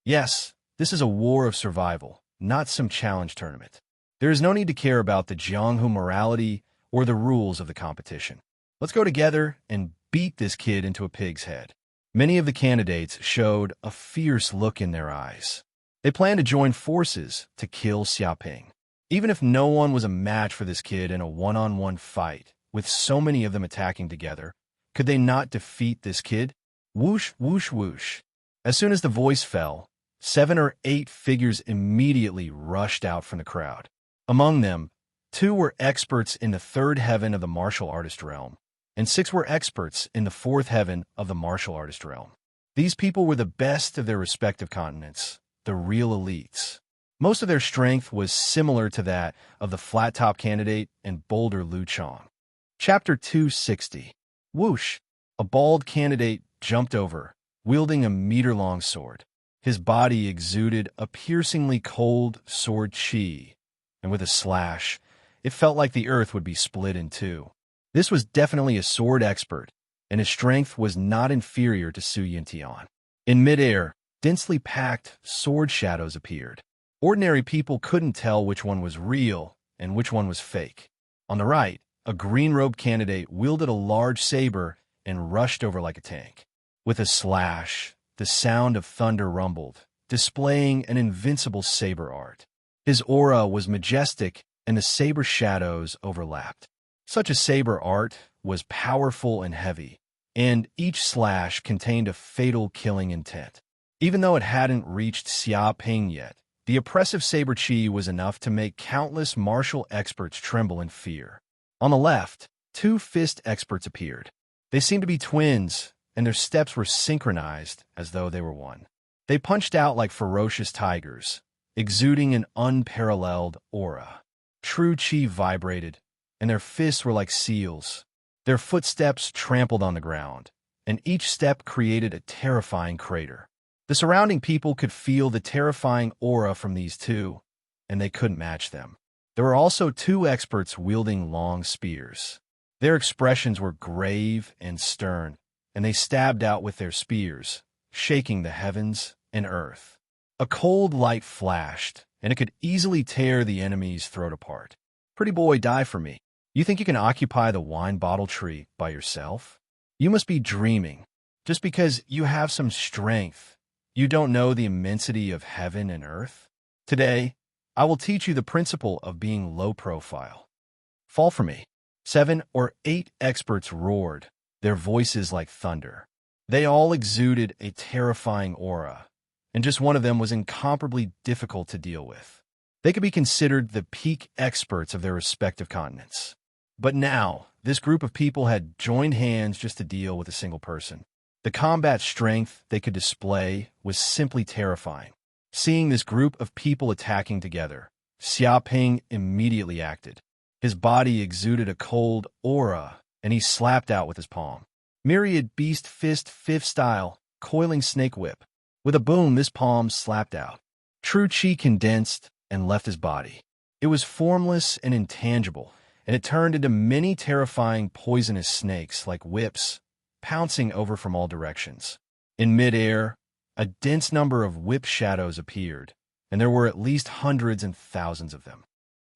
Yes, this is a war of survival, not some challenge tournament. There is no need to care about the Jianghu morality or the rules of the competition. Let's go together and beat this kid into a pig's head. Many of the candidates showed a fierce look in their eyes. They planned to join forces to kill Xiaoping. Even if no one was a match for this kid in a one-on-one fight, with so many of them attacking together, could they not defeat this kid? Whoosh, whoosh, whoosh. As soon as the voice fell, 7 or 8 figures immediately rushed out from the crowd. Among them, 2 were experts in the 3rd heaven of the martial artist realm, and 6 were experts in the 4th heaven of the martial artist realm. These people were the best of their respective continents, the real elites. Most of their strength was similar to that of the flat-top candidate and Boulder Liu Chang. Chapter 260. Whoosh! A bald candidate jumped over, wielding a meter-long sword. His body exuded a piercingly cold sword chi, and with a slash, it felt like the earth would be split in two. This was definitely a sword expert, and his strength was not inferior to Su Yuntian. In midair, densely packed sword shadows appeared. Ordinary people couldn't tell which one was real and which one was fake. On the right, a green-robed candidate wielded a large saber and rushed over like a tank. With a slash, the sound of thunder rumbled, displaying an invincible saber art. His aura was majestic, and the saber shadows overlapped. Such a saber art was powerful and heavy, and each slash contained a fatal killing intent. Even though it hadn't reached Xia Ping yet, the oppressive saber chi was enough to make countless martial experts tremble in fear. On the left, 2 fist experts appeared. They seemed to be twins, and their steps were synchronized as though they were one. They punched out like ferocious tigers, exuding an unparalleled aura. True chi vibrated, and their fists were like seals. Their footsteps trampled on the ground, and each step created a terrifying crater. The surrounding people could feel the terrifying aura from these two, and they couldn't match them. There were also 2 experts wielding long spears. Their expressions were grave and stern, and they stabbed out with their spears, shaking the heavens and earth. A cold light flashed, and it could easily tear the enemy's throat apart. "Pretty boy, die for me," You think you can occupy the wine bottle tree by yourself? You must be dreaming. Just because you have some strength, you don't know the immensity of heaven and earth? Today, I will teach you the principle of being low profile. Fall for me. 7 or 8 experts roared, their voices like thunder. They all exuded a terrifying aura, and just one of them was incomparably difficult to deal with. They could be considered the peak experts of their respective continents. But now, this group of people had joined hands just to deal with a single person. The combat strength they could display was simply terrifying. Seeing this group of people attacking together, Xiaoping immediately acted. His body exuded a cold aura, and he slapped out with his palm. Myriad beast fist fifth style, coiling snake whip. With a boom, this palm slapped out. True chi condensed and left his body. It was formless and intangible, and it turned into many terrifying poisonous snakes like whips, pouncing over from all directions. In midair, a dense number of whip shadows appeared, and there were at least hundreds and thousands of them.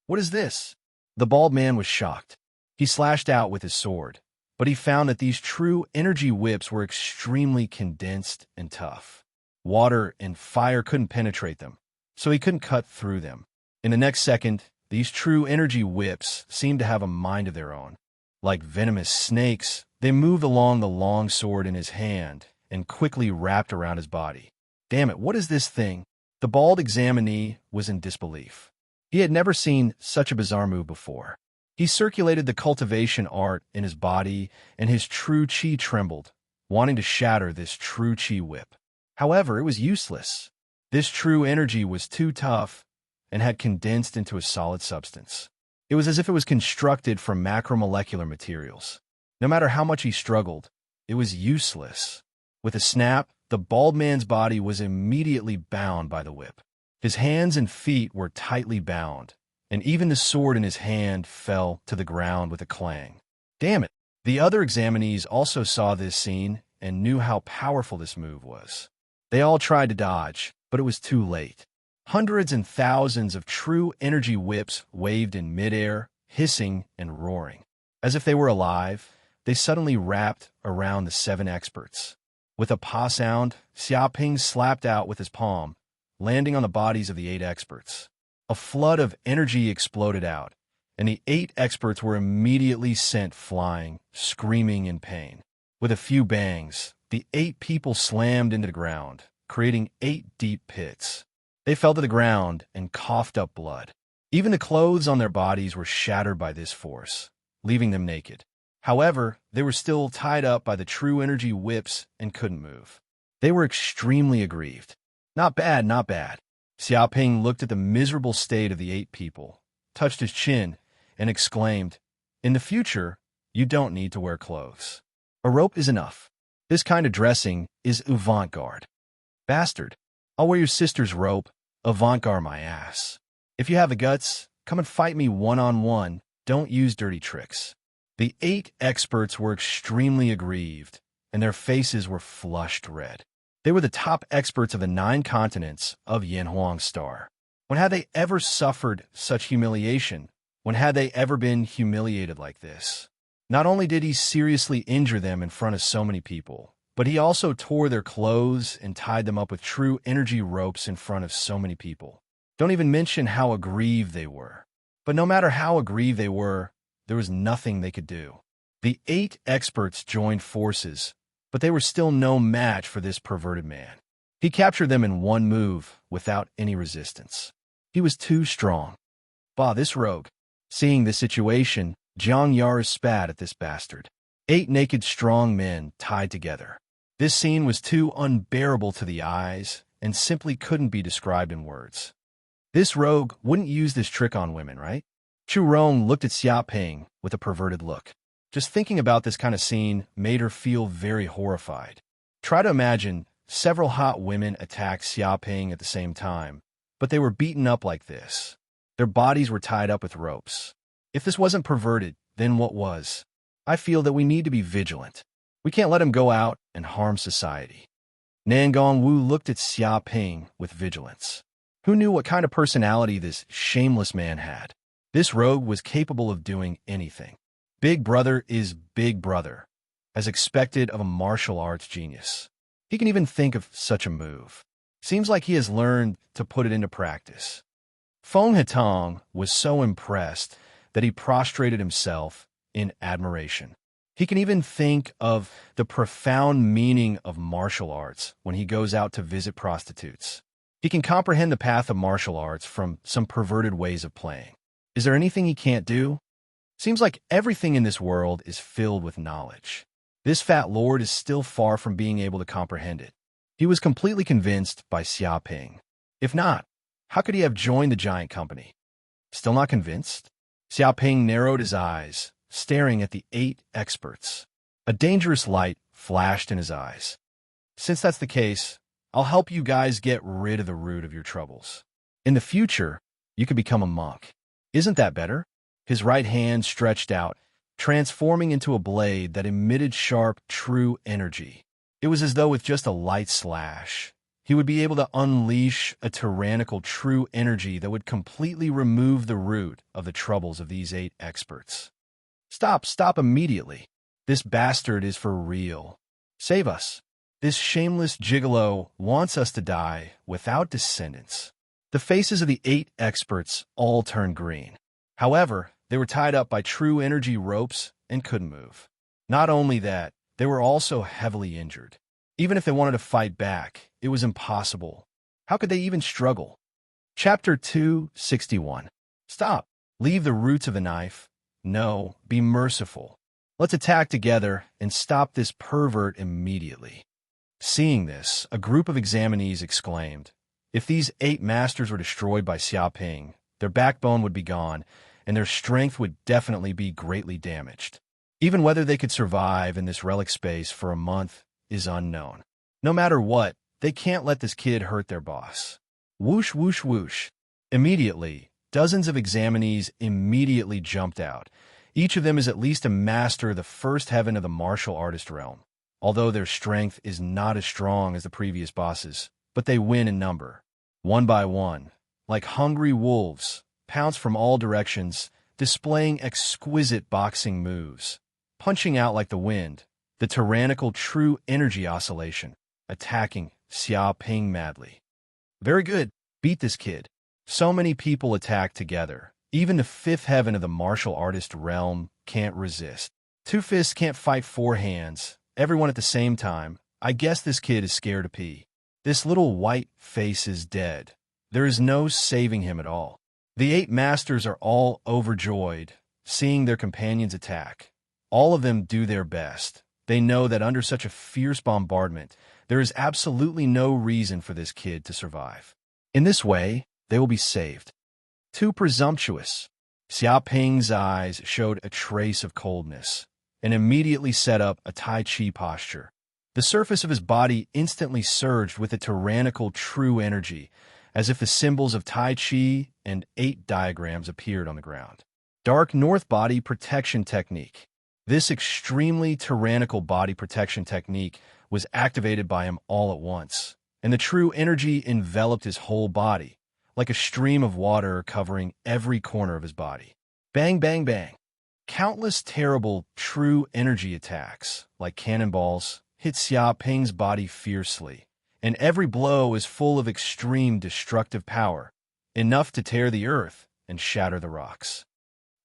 What is this? The bald man was shocked. He slashed out with his sword, but he found that these true energy whips were extremely condensed and tough. Water and fire couldn't penetrate them, so he couldn't cut through them. In the next second, these true energy whips seemed to have a mind of their own. Like venomous snakes, they moved along the long sword in his hand and quickly wrapped around his body. Damn it, what is this thing? The bald examinee was in disbelief. He had never seen such a bizarre move before. He circulated the cultivation art in his body, and his true chi trembled, wanting to shatter this true chi whip. However, it was useless. This true energy was too tough and had condensed into a solid substance. It was as if it was constructed from macromolecular materials. No matter how much he struggled, it was useless. With a snap, the bald man's body was immediately bound by the whip. His hands and feet were tightly bound, and even the sword in his hand fell to the ground with a clang. Damn it! The other examinees also saw this scene and knew how powerful this move was. They all tried to dodge, but it was too late. Hundreds and thousands of true energy whips waved in midair, hissing and roaring. As if they were alive, they suddenly wrapped around the 7 experts. With a pa sound, Xiaoping slapped out with his palm, landing on the bodies of the 8 experts. A flood of energy exploded out, and the 8 experts were immediately sent flying, screaming in pain. With a few bangs, the 8 people slammed into the ground, creating 8 deep pits. They fell to the ground and coughed up blood. Even the clothes on their bodies were shattered by this force, leaving them naked. However, they were still tied up by the true energy whips and couldn't move. They were extremely aggrieved. Not bad, not bad. Xiaoping looked at the miserable state of the 8 people, touched his chin, and exclaimed, "In the future, you don't need to wear clothes. A rope is enough. This kind of dressing is avant-garde." Bastard, I'll wear your sister's rope, avant-garde my ass. If you have the guts, come and fight me one-on-one, don't use dirty tricks. The 8 experts were extremely aggrieved, and their faces were flushed red. They were the top experts of the 9 continents of Yanhuang Star. When had they ever suffered such humiliation? When had they ever been humiliated like this? Not only did he seriously injure them in front of so many people, but he also tore their clothes and tied them up with true energy ropes in front of so many people. Don't even mention how aggrieved they were. But no matter how aggrieved they were, there was nothing they could do. The 8 experts joined forces, but they were still no match for this perverted man. He captured them in one move without any resistance. He was too strong. Bah, this rogue. Seeing this situation, Jiang Yar spat at this bastard. 8 naked strong men tied together. This scene was too unbearable to the eyes and simply couldn't be described in words. This rogue wouldn't use this trick on women, right? Chu Rong looked at Xiaoping with a perverted look. Just thinking about this kind of scene made her feel very horrified. Try to imagine several hot women attacked Xiaoping at the same time, but they were beaten up like this. Their bodies were tied up with ropes. If this wasn't perverted, then what was? I feel that we need to be vigilant. We can't let him go out and harm society. Nangong Wu looked at Xiaoping with vigilance. Who knew what kind of personality this shameless man had? This rogue was capable of doing anything. Big Brother is Big Brother, as expected of a martial arts genius. He can even think of such a move. Seems like he has learned to put it into practice. Feng Hetong was so impressed that he prostrated himself in admiration. He can even think of the profound meaning of martial arts when he goes out to visit prostitutes. He can comprehend the path of martial arts from some perverted ways of playing. Is there anything he can't do? Seems like everything in this world is filled with knowledge. This fat lord is still far from being able to comprehend it. He was completely convinced by Xia Ping. If not, how could he have joined the giant company? Still not convinced? Xia Ping narrowed his eyes, staring at the 8 experts. A dangerous light flashed in his eyes. Since that's the case, I'll help you guys get rid of the root of your troubles. In the future, you could become a monk. Isn't that better? His right hand stretched out, transforming into a blade that emitted sharp, true energy. It was as though with just a light slash, he would be able to unleash a tyrannical true energy that would completely remove the root of the troubles of these 8 experts. Stop immediately. This bastard is for real. Save us. This shameless gigolo wants us to die without descendants. The faces of the 8 experts all turned green. However, they were tied up by true energy ropes and couldn't move. Not only that, they were also heavily injured. Even if they wanted to fight back, it was impossible. How could they even struggle? Chapter 261. Stop. Leave the roots of the knife. No, be merciful. Let's attack together and stop this pervert immediately. Seeing this, a group of examinees exclaimed, if these 8 masters were destroyed by Xia Ping, their backbone would be gone, and their strength would definitely be greatly damaged. Even whether they could survive in this relic space for a month is unknown. No matter what, they can't let this kid hurt their boss. Whoosh, whoosh, whoosh. Immediately, dozens of examinees immediately jumped out. Each of them is at least a master of the first heaven of the martial artist realm. Although their strength is not as strong as the previous bosses, but they win in number. One by one, like hungry wolves, pounce from all directions, displaying exquisite boxing moves, punching out like the wind, the tyrannical true energy oscillation, attacking Xia Ping madly. Very good, beat this kid. So many people attack together. Even the 5th heaven of the martial artist realm can't resist. 2 fists can't fight 4 hands, everyone at the same time. I guess this kid is scared to pee. This little white face is dead. There is no saving him at all. The 8 masters are all overjoyed, seeing their companions attack. All of them do their best. They know that under such a fierce bombardment, there is absolutely no reason for this kid to survive. In this way, they will be saved. Too presumptuous. Xia Ping's eyes showed a trace of coldness, and immediately set up a Tai Chi posture. The surface of his body instantly surged with a tyrannical true energy, as if the symbols of Tai Chi and 8 diagrams appeared on the ground. Dark North Body Protection Technique. This extremely tyrannical body protection technique was activated by him all at once, and the true energy enveloped his whole body, like a stream of water covering every corner of his body. Bang, bang, bang. Countless terrible true energy attacks, like cannonballs, hit Xia Ping's body fiercely, and every blow is full of extreme destructive power, enough to tear the earth and shatter the rocks.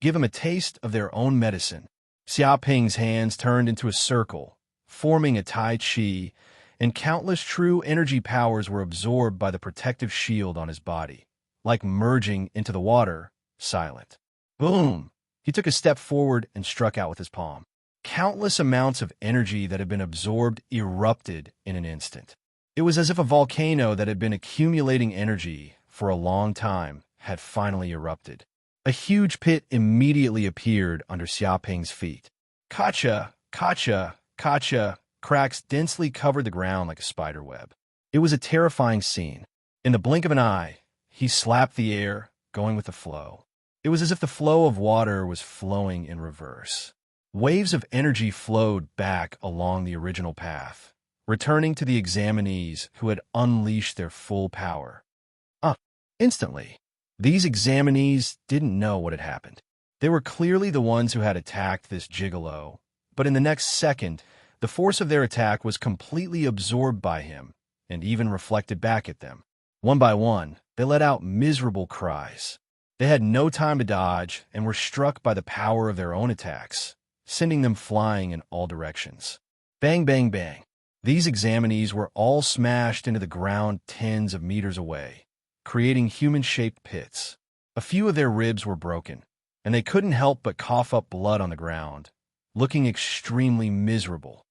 Give him a taste of their own medicine. Xia Ping's hands turned into a circle, forming a Tai Chi, and countless true energy powers were absorbed by the protective shield on his body, like merging into the water, silent. Boom! He took a step forward and struck out with his palm. Countless amounts of energy that had been absorbed erupted in an instant. It was as if a volcano that had been accumulating energy for a long time had finally erupted. A huge pit immediately appeared under Xia Ping's feet. Kacha, kacha, kacha, cracks densely covered the ground like a spider web. It was a terrifying scene. In the blink of an eye, he slapped the air, going with the flow. It was as if the flow of water was flowing in reverse. Waves of energy flowed back along the original path, returning to the examinees who had unleashed their full power. Instantly, These examinees didn't know what had happened. They were clearly the ones who had attacked this gigolo, but in the next second, the force of their attack was completely absorbed by him and even reflected back at them. One by one, they let out miserable cries. They had no time to dodge and were struck by the power of their own attacks, sending them flying in all directions. Bang, bang, bang. These examinees were all smashed into the ground tens of meters away, creating human-shaped pits. A few of their ribs were broken, and they couldn't help but cough up blood on the ground, looking extremely miserable.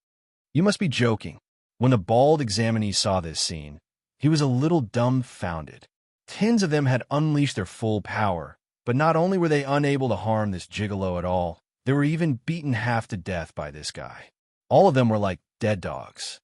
You must be joking. When the bald examinee saw this scene, he was a little dumbfounded. Tens of them had unleashed their full power, but not only were they unable to harm this gigolo at all, they were even beaten half to death by this guy. All of them were like dead dogs.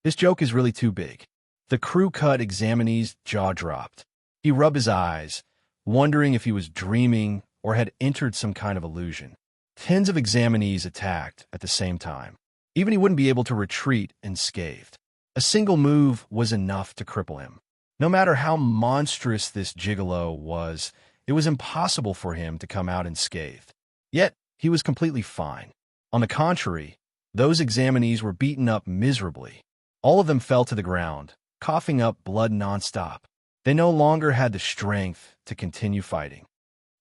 This joke is really too big. The crew-cut examinee's jaw dropped. He rubbed his eyes, wondering if he was dreaming or had entered some kind of illusion. Tens of examinees attacked at the same time. Even he wouldn't be able to retreat unscathed. A single move was enough to cripple him. No matter how monstrous this gigolo was, it was impossible for him to come out unscathed. Yet, he was completely fine. On the contrary, those examinees were beaten up miserably. All of them fell to the ground, coughing up blood nonstop. They no longer had the strength to continue fighting.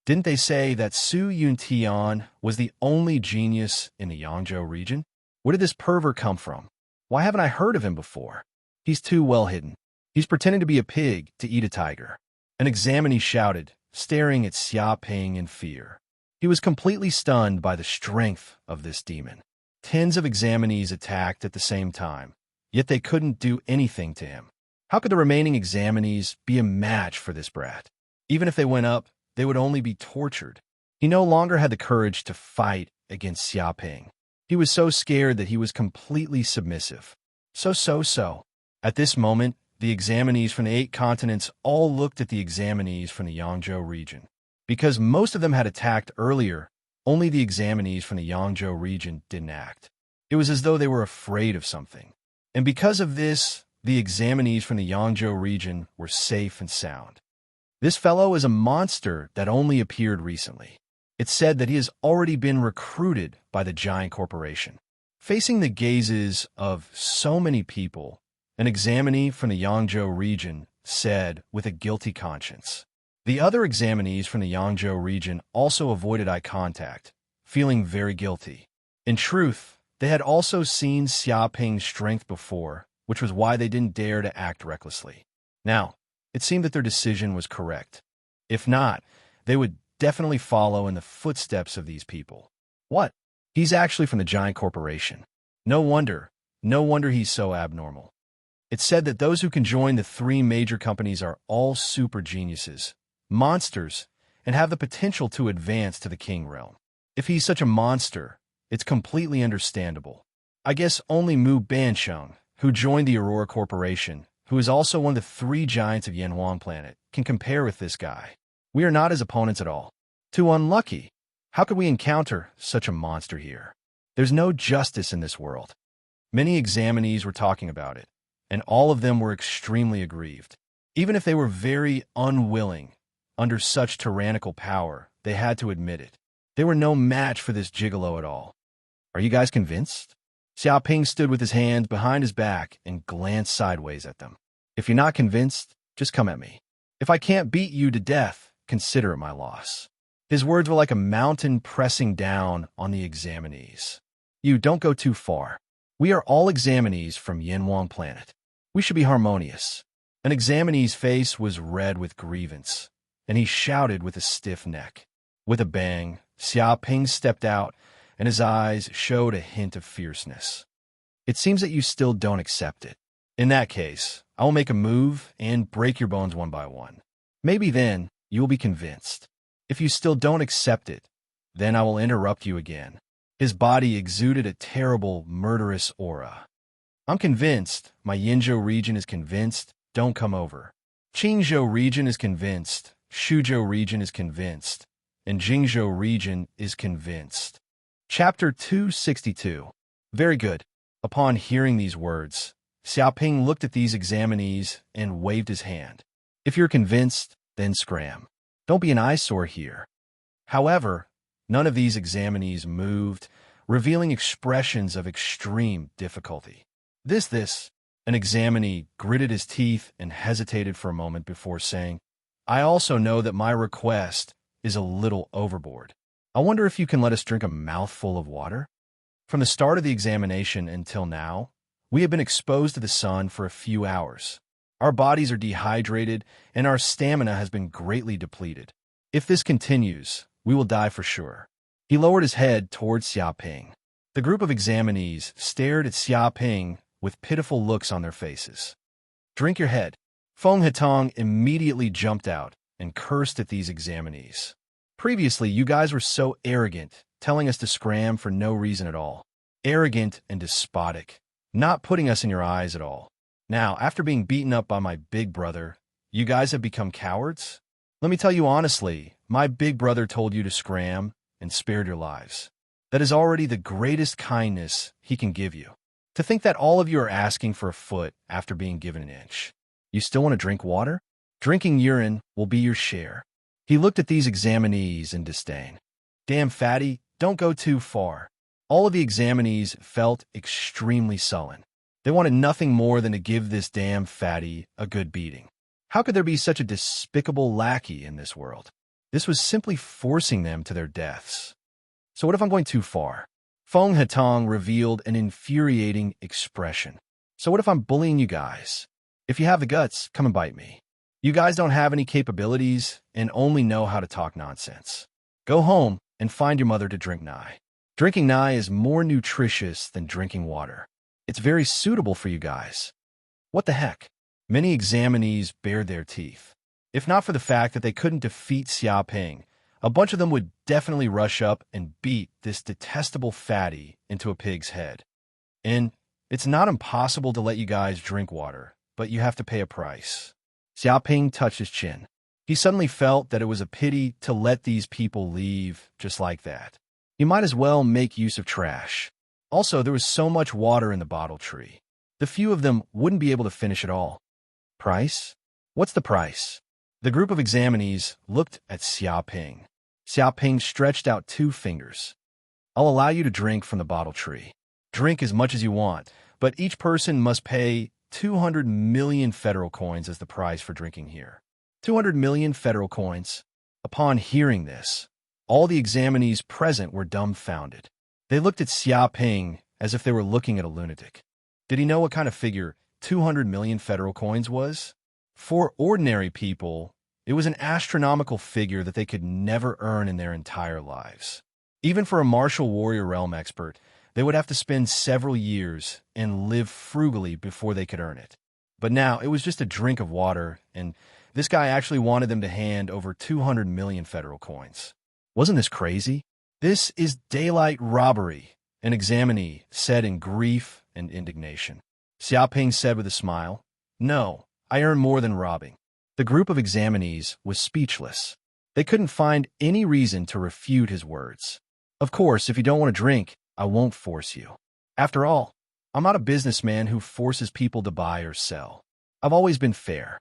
Didn't they say that Su Yuntian was the only genius in the Yangzhou region? Where did this pervert come from? Why haven't I heard of him before? He's too well hidden. He's pretending to be a pig to eat a tiger. An examinee shouted, staring at Xia Ping in fear. He was completely stunned by the strength of this demon. Tens of examinees attacked at the same time, yet they couldn't do anything to him. How could the remaining examinees be a match for this brat? Even if they went up, they would only be tortured. He no longer had the courage to fight against Xia Ping. He was so scared that he was completely submissive. So. At this moment, the examinees from the 8 continents all looked at the examinees from the Yangzhou region. Because most of them had attacked earlier, only the examinees from the Yangzhou region didn't act. It was as though they were afraid of something. And because of this, the examinees from the Yangzhou region were safe and sound. This fellow is a monster that only appeared recently. It's said that he has already been recruited by the giant corporation. Facing the gazes of so many people, an examinee from the Yangzhou region said with a guilty conscience. The other examinees from the Yangzhou region also avoided eye contact, feeling very guilty. In truth, they had also seen Xia Ping's strength before, which was why they didn't dare to act recklessly. Now, it seemed that their decision was correct. If not, they would definitely follow in the footsteps of these people. What? He's actually from the giant corporation. No wonder he's so abnormal. It's said that those who can join the 3 major companies are all super geniuses, monsters, and have the potential to advance to the king realm. If he's such a monster, it's completely understandable. I guess only Mu Bansheng, who joined the Aurora Corporation, who is also one of the 3 giants of Yanhuang Planet, can compare with this guy. We are not his opponents at all. Too unlucky. How could we encounter such a monster here? There's no justice in this world. Many examinees were talking about it, and all of them were extremely aggrieved. Even if they were very unwilling, under such tyrannical power, they had to admit it. They were no match for this gigolo at all. Are you guys convinced? Xia Ping stood with his hands behind his back and glanced sideways at them. If you're not convinced, just come at me. If I can't beat you to death, consider it my loss. His words were like a mountain pressing down on the examinees. You don't go too far. We are all examinees from Yanhuang Planet. We should be harmonious. An examinee's face was red with grievance, and he shouted with a stiff neck. With a bang, Xia Ping stepped out, and his eyes showed a hint of fierceness. It seems that you still don't accept it. In that case, I will make a move and break your bones one by one. Maybe then you will be convinced. If you still don't accept it, then I will interrupt you again. His body exuded a terrible, murderous aura. I'm convinced. My Yinzhou region is convinced. Don't come over. Qingzhou region is convinced. Shuzhou region is convinced. And Jingzhou region is convinced. Chapter 262. Very good. Upon hearing these words, Xia Ping looked at these examinees and waved his hand. If you're convinced, then scram. Don't be an eyesore here. However, none of these examinees moved, revealing expressions of extreme difficulty. This, an examinee gritted his teeth and hesitated for a moment before saying, I also know that my request is a little overboard. I wonder if you can let us drink a mouthful of water? From the start of the examination until now, we have been exposed to the sun for a few hours. Our bodies are dehydrated, and our stamina has been greatly depleted. If this continues, we will die for sure. He lowered his head towards Xiaoping. The group of examinees stared at Xiaoping with pitiful looks on their faces. Drink your head. Feng Hetong immediately jumped out and cursed at these examinees. Previously, you guys were so arrogant, telling us to scram for no reason at all. Arrogant and despotic, not putting us in your eyes at all. Now, after being beaten up by my big brother, you guys have become cowards? Let me tell you honestly, my big brother told you to scram and spared your lives. That is already the greatest kindness he can give you. To think that all of you are asking for a foot after being given an inch. You still want to drink water? Drinking urine will be your share. He looked at these examinees in disdain. Damn fatty, don't go too far. All of the examinees felt extremely sullen. They wanted nothing more than to give this damn fatty a good beating. How could there be such a despicable lackey in this world? This was simply forcing them to their deaths. So what if I'm going too far? Feng Hetong revealed an infuriating expression. So what if I'm bullying you guys? If you have the guts, come and bite me. You guys don't have any capabilities and only know how to talk nonsense. Go home and find your mother to drink nigh. Drinking nigh is more nutritious than drinking water. It's very suitable for you guys. What the heck? Many examinees bared their teeth. If not for the fact that they couldn't defeat Xiaoping, a bunch of them would definitely rush up and beat this detestable fatty into a pig's head. And it's not impossible to let you guys drink water, but you have to pay a price. Xiaoping touched his chin. He suddenly felt that it was a pity to let these people leave just like that. He might as well make use of trash. Also, there was so much water in the bottle tree. The few of them wouldn't be able to finish it all. Price? What's the price? The group of examinees looked at Xiaoping. Xiaoping stretched out 2 fingers. I'll allow you to drink from the bottle tree. Drink as much as you want, but each person must pay 200 million federal coins as the price for drinking here. 200 million federal coins. Upon hearing this, all the examinees present were dumbfounded. They looked at Xiaoping as if they were looking at a lunatic. Did he know what kind of figure 200 million federal coins was? For ordinary people, it was an astronomical figure that they could never earn in their entire lives. Even for a martial warrior realm expert, they would have to spend several years and live frugally before they could earn it. But now, it was just a drink of water, and this guy actually wanted them to hand over 200 million federal coins. Wasn't this crazy? This is daylight robbery, an examinee said in grief and indignation. Xiaoping said with a smile, No, I earn more than robbing. The group of examinees was speechless. They couldn't find any reason to refute his words. Of course, if you don't want to drink, I won't force you. After all, I'm not a businessman who forces people to buy or sell. I've always been fair.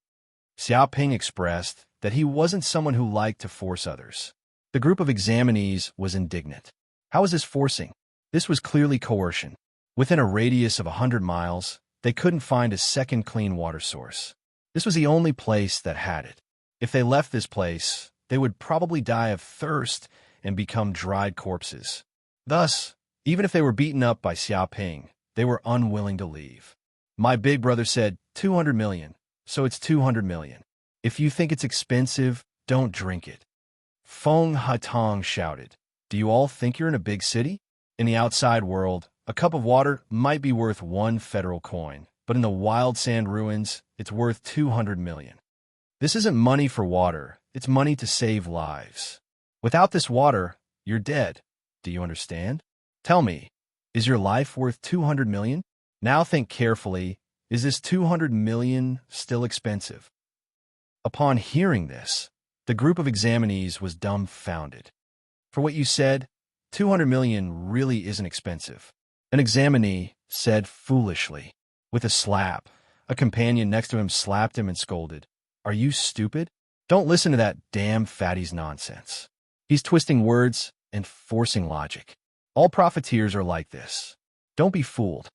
Xiaoping expressed that he wasn't someone who liked to force others. The group of examinees was indignant. How is this forcing? This was clearly coercion. Within a radius of 100 miles, they couldn't find a second clean water source. This was the only place that had it. If they left this place, they would probably die of thirst and become dried corpses. Thus, even if they were beaten up by Xiaoping, they were unwilling to leave. My big brother said 200 million, so it's 200 million. If you think it's expensive, don't drink it. Feng Hetong shouted, Do you all think you're in a big city? In the outside world, a cup of water might be worth 1 federal coin, but in the wild sand ruins, it's worth 200 million. This isn't money for water, it's money to save lives. Without this water, you're dead. Do you understand? Tell me, is your life worth 200 million? Now think carefully, is this 200 million still expensive? Upon hearing this, the group of examinees was dumbfounded. For what you said, 200 million really isn't expensive. An examinee said foolishly. With a slap, a companion next to him slapped him and scolded. Are you stupid? Don't listen to that damn fatty's nonsense. He's twisting words and forcing logic. All profiteers are like this. Don't be fooled.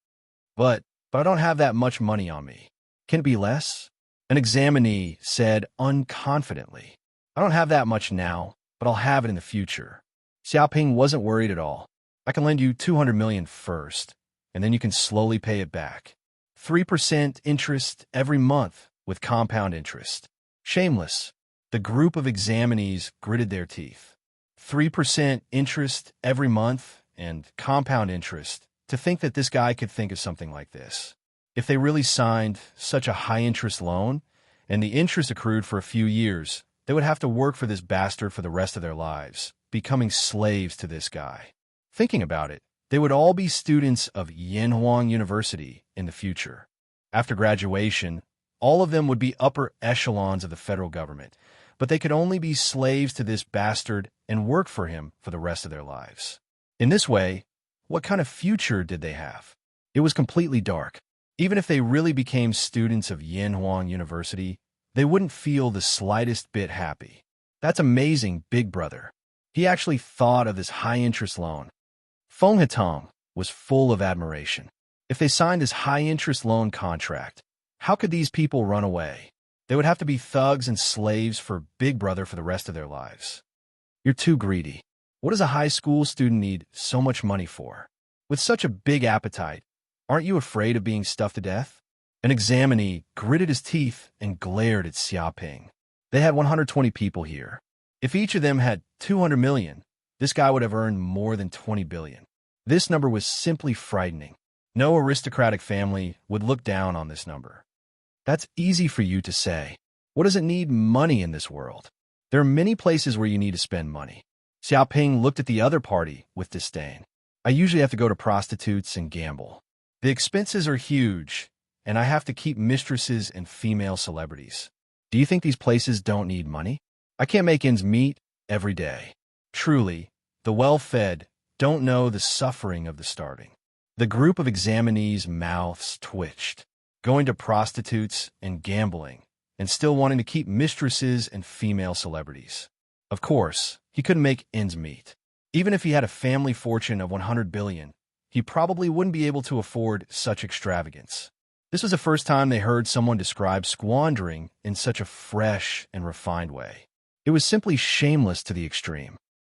But I don't have that much money on me. Can it be less? An examinee said unconfidently. I don't have that much now, but I'll have it in the future. Xiaoping wasn't worried at all. I can lend you 200 million first, and then you can slowly pay it back. 3% interest every month with compound interest. Shameless. The group of examinees gritted their teeth. 3% interest every month and compound interest. To think that this guy could think of something like this. If they really signed such a high-interest loan, and the interest accrued for a few years, they would have to work for this bastard for the rest of their lives, becoming slaves to this guy. Thinking about it, they would all be students of Yanhuang University in the future. After graduation, all of them would be upper echelons of the federal government, but they could only be slaves to this bastard and work for him for the rest of their lives. In this way, what kind of future did they have? It was completely dark. Even if they really became students of Yanhuang University, they wouldn't feel the slightest bit happy. That's amazing, big brother. He actually thought of this high-interest loan. Feng Hetong was full of admiration. If they signed this high-interest loan contract, how could these people run away? They would have to be thugs and slaves for Big Brother for the rest of their lives. You're too greedy. What does a high school student need so much money for? With such a big appetite, aren't you afraid of being stuffed to death? An examinee gritted his teeth and glared at Xiaoping. They had 120 people here. If each of them had 200 million, this guy would have earned more than 20 billion. This number was simply frightening. No aristocratic family would look down on this number. That's easy for you to say. What does it need money in this world? There are many places where you need to spend money. Xiaoping looked at the other party with disdain. I usually have to go to prostitutes and gamble. The expenses are huge, and I have to keep mistresses and female celebrities. Do you think these places don't need money? I can't make ends meet every day. Truly, the well-fed don't know the suffering of the starving. The group of examinees' mouths twitched, going to prostitutes and gambling, and still wanting to keep mistresses and female celebrities. Of course, he couldn't make ends meet. Even if he had a family fortune of 100 billion, he probably wouldn't be able to afford such extravagance. This was the first time they heard someone describe squandering in such a fresh and refined way. It was simply shameless to the extreme.